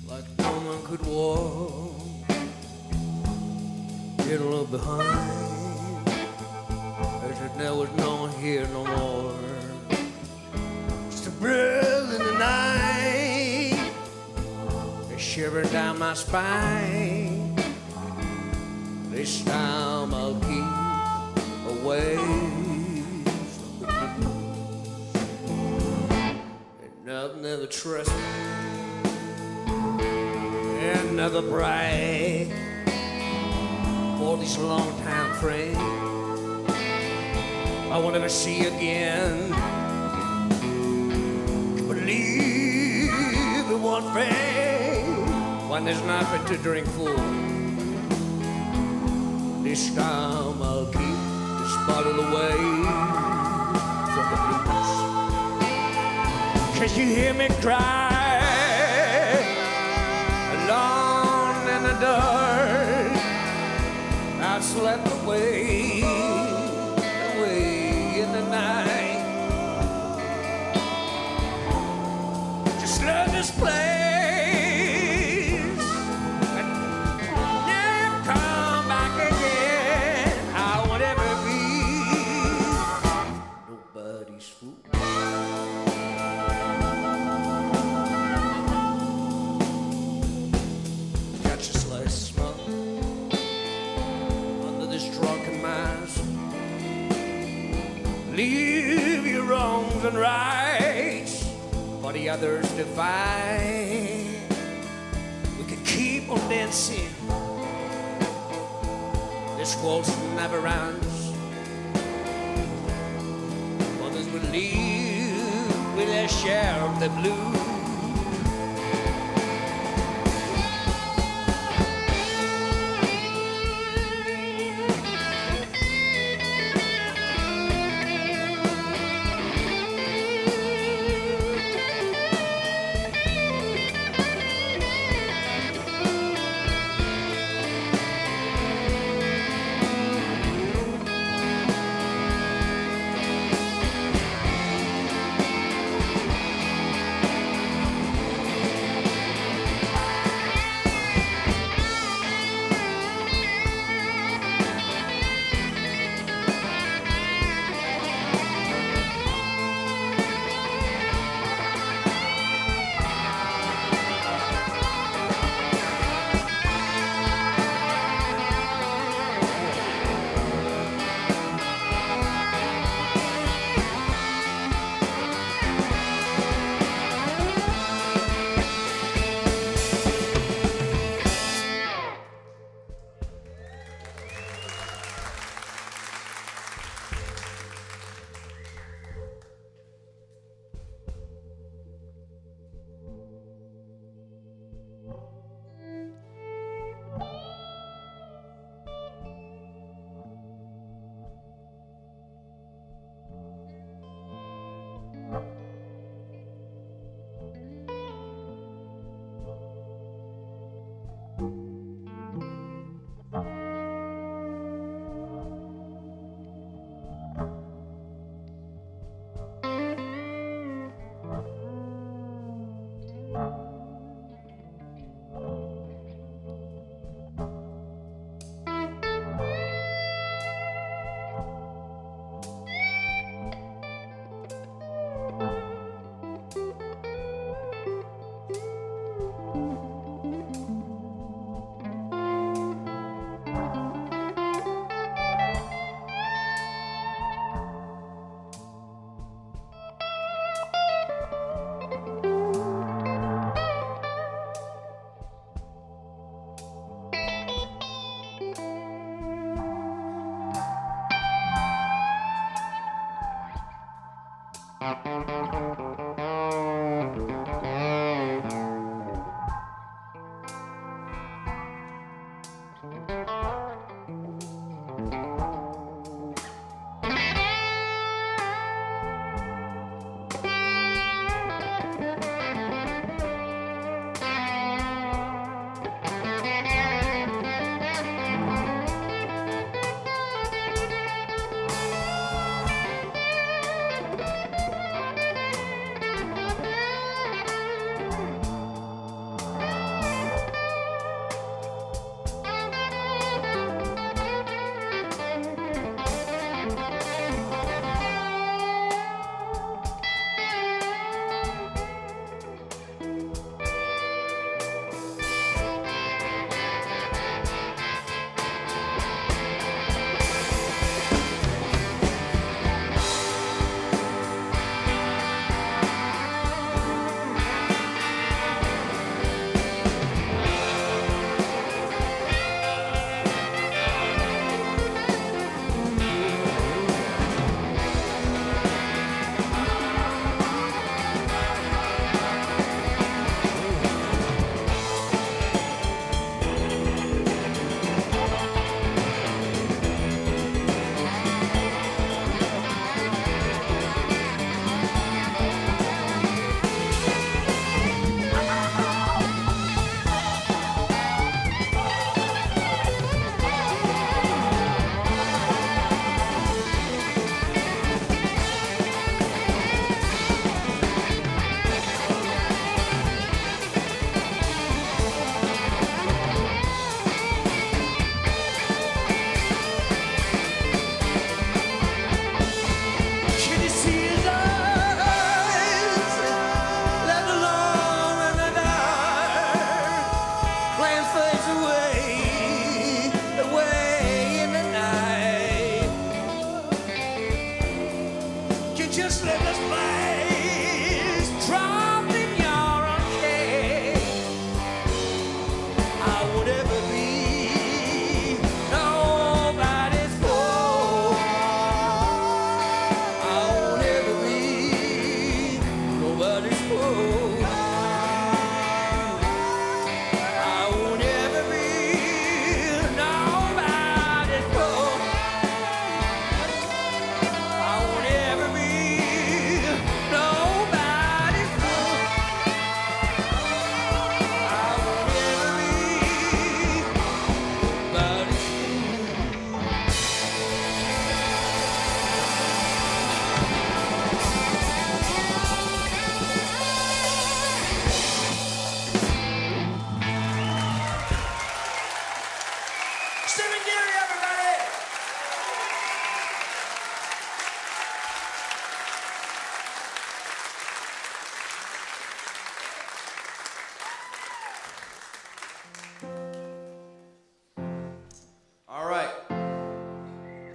like no one could walk. Get a little behind, as if there was no one here no more. Just a breath in the night, a shiver down my spine. This time I'll keep away. I'll never trust and never brag for these long-time friends I will never see again. Believe in one thing, when there's nothing to drink for, this time I'll keep this bottle away from the blues. 'Cause you hear me cry alone in the dark. I slept away in the night. Just love this place and never come back again. I won't ever be nobody's fool. Leave your wrongs and rights for the others to find. We could keep on dancing. This waltz never ends. Others will leave with their share of the blues.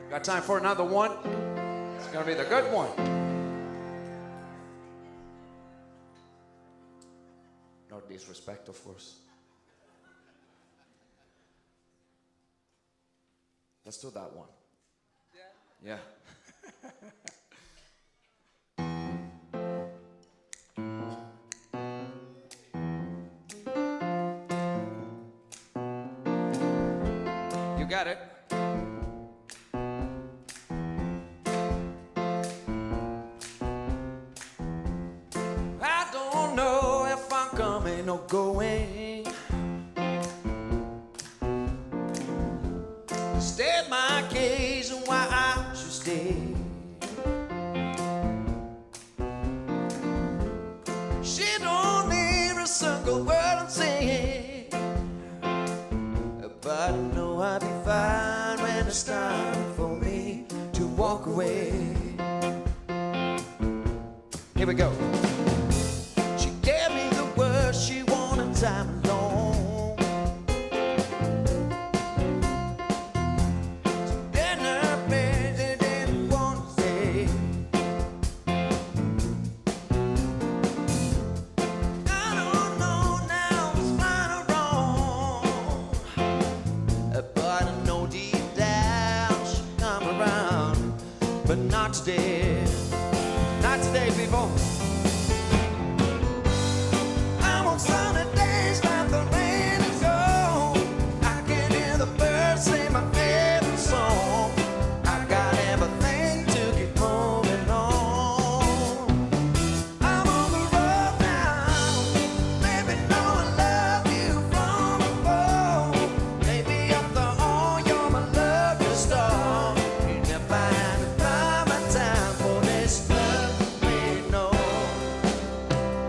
Got time for another one? It's gonna be the good one. No disrespect, of course. Let's do that one. Yeah. You got it. I don't know if I'm coming or going. State my case and why I should stay. She don't need a single word I'm saying, but I know I'll be fine when it's time for me to walk away. Here we go. She gave me the words she wanted time alone. Then her baby didn't want to stay. I don't know now what's right or wrong, but I know deep down she'll come around, but not today. Not today, people. I'm on sunny days like the rain is gone. I can hear the birds sing my favorite song. I got everything to keep moving on. I'm on the road now. Baby, know I love you from afar. Maybe up the hall, you're my lucky star. And if I had to buy my time for this love we know,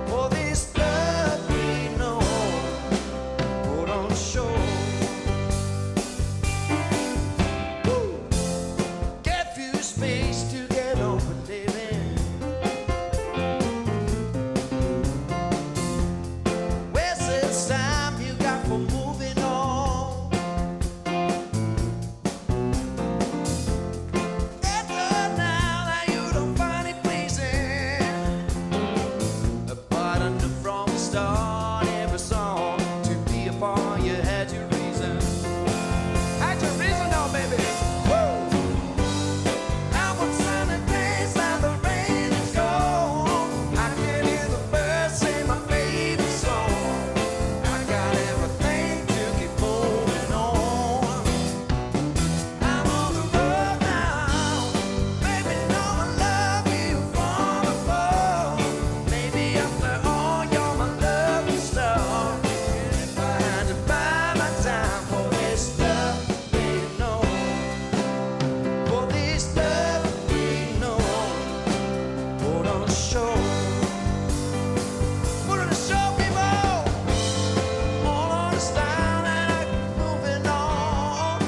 for this love we know, put on show. Woo. Get few space to get over living. Where's this time you got for moving on? It's good now that you don't find it pleasing. But I knew from the start every song to be upon you had your reason. Had your reason now, baby. Woo! I'm on sunny days and the rain is gone. I can hear the birds sing my favorite song. I got everything to keep moving on. I'm on the road now. Baby, know I love you from afar. Maybe after all, you're my lucky star. And if I had to buy my time for this love we know, for this love we know, put on a show. Put on a show, people. All on the style and I keep moving on.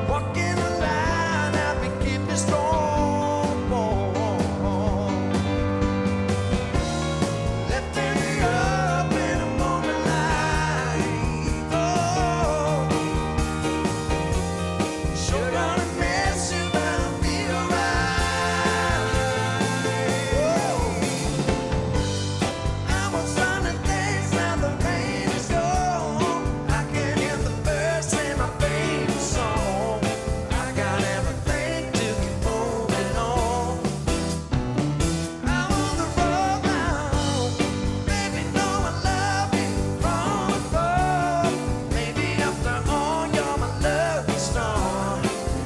Walking the line, I've been keeping strong. Lifting me up in the morning light. Oh, sure gonna miss you, but I'll be alright. I'm on sunny days and the rain is gone. I can hear the birds sing my favorite song. I got everything to keep moving on. I'm on the road now. Baby, know I love you from afar. Maybe after all, you're my lucky star.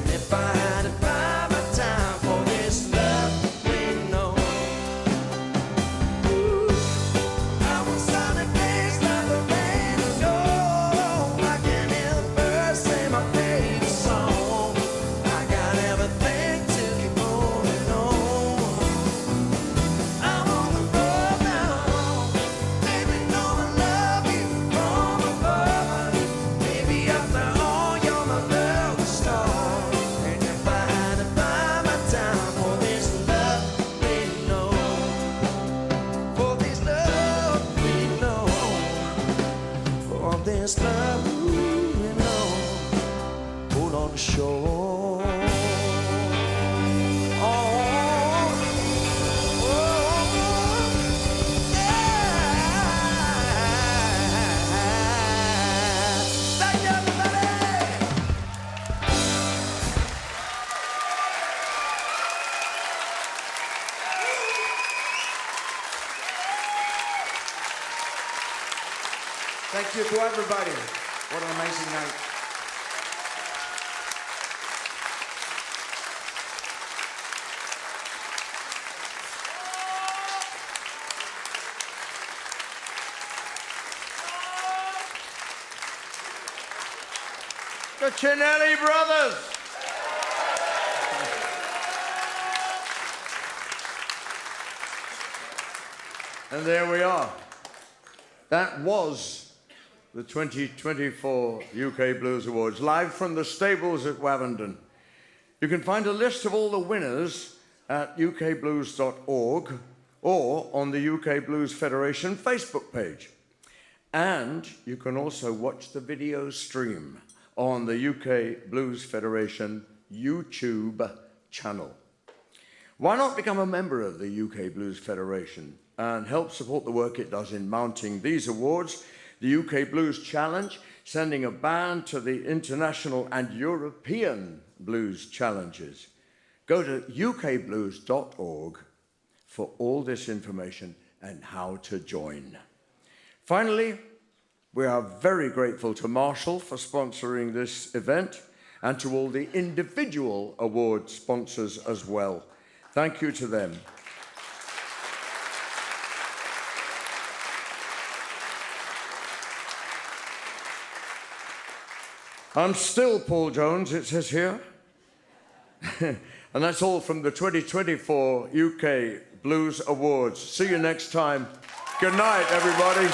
If I had to buy my time for this love we know. I'm on sunny days now the rain is gone. I can hear the birds sing my favorite song. I got everything to keep moving on. I'm on the road now. Baby, know I love you from afar. Maybe after all, you're my lucky star. And if I had to buy my time for this love we know, for this love we know, for this love we know, put on the show. Thank you, everybody. Thank you to everybody. What an amazing night. The Cinelli brothers. And there we are. That was the 2024 UK Blues Awards, live from the stables at Wavendon. You can find a list of all the winners at ukblues.org or on the UK Blues Federation Facebook page. And you can also watch the video stream on the UK Blues Federation YouTube channel. Why not become a member of the UK Blues Federation and help support the work it does in mounting these awards, the UK Blues Challenge, sending a band to the international and European blues challenges, Go to ukblues.org for all this information and how to join. Finally, we are very grateful to Marshall for sponsoring this event and to all the individual award sponsors as well. Thank you to them. I'm still Paul Jones, it says here. And that's all from the 2024 UK Blues Awards. See you next time. Good night, everybody.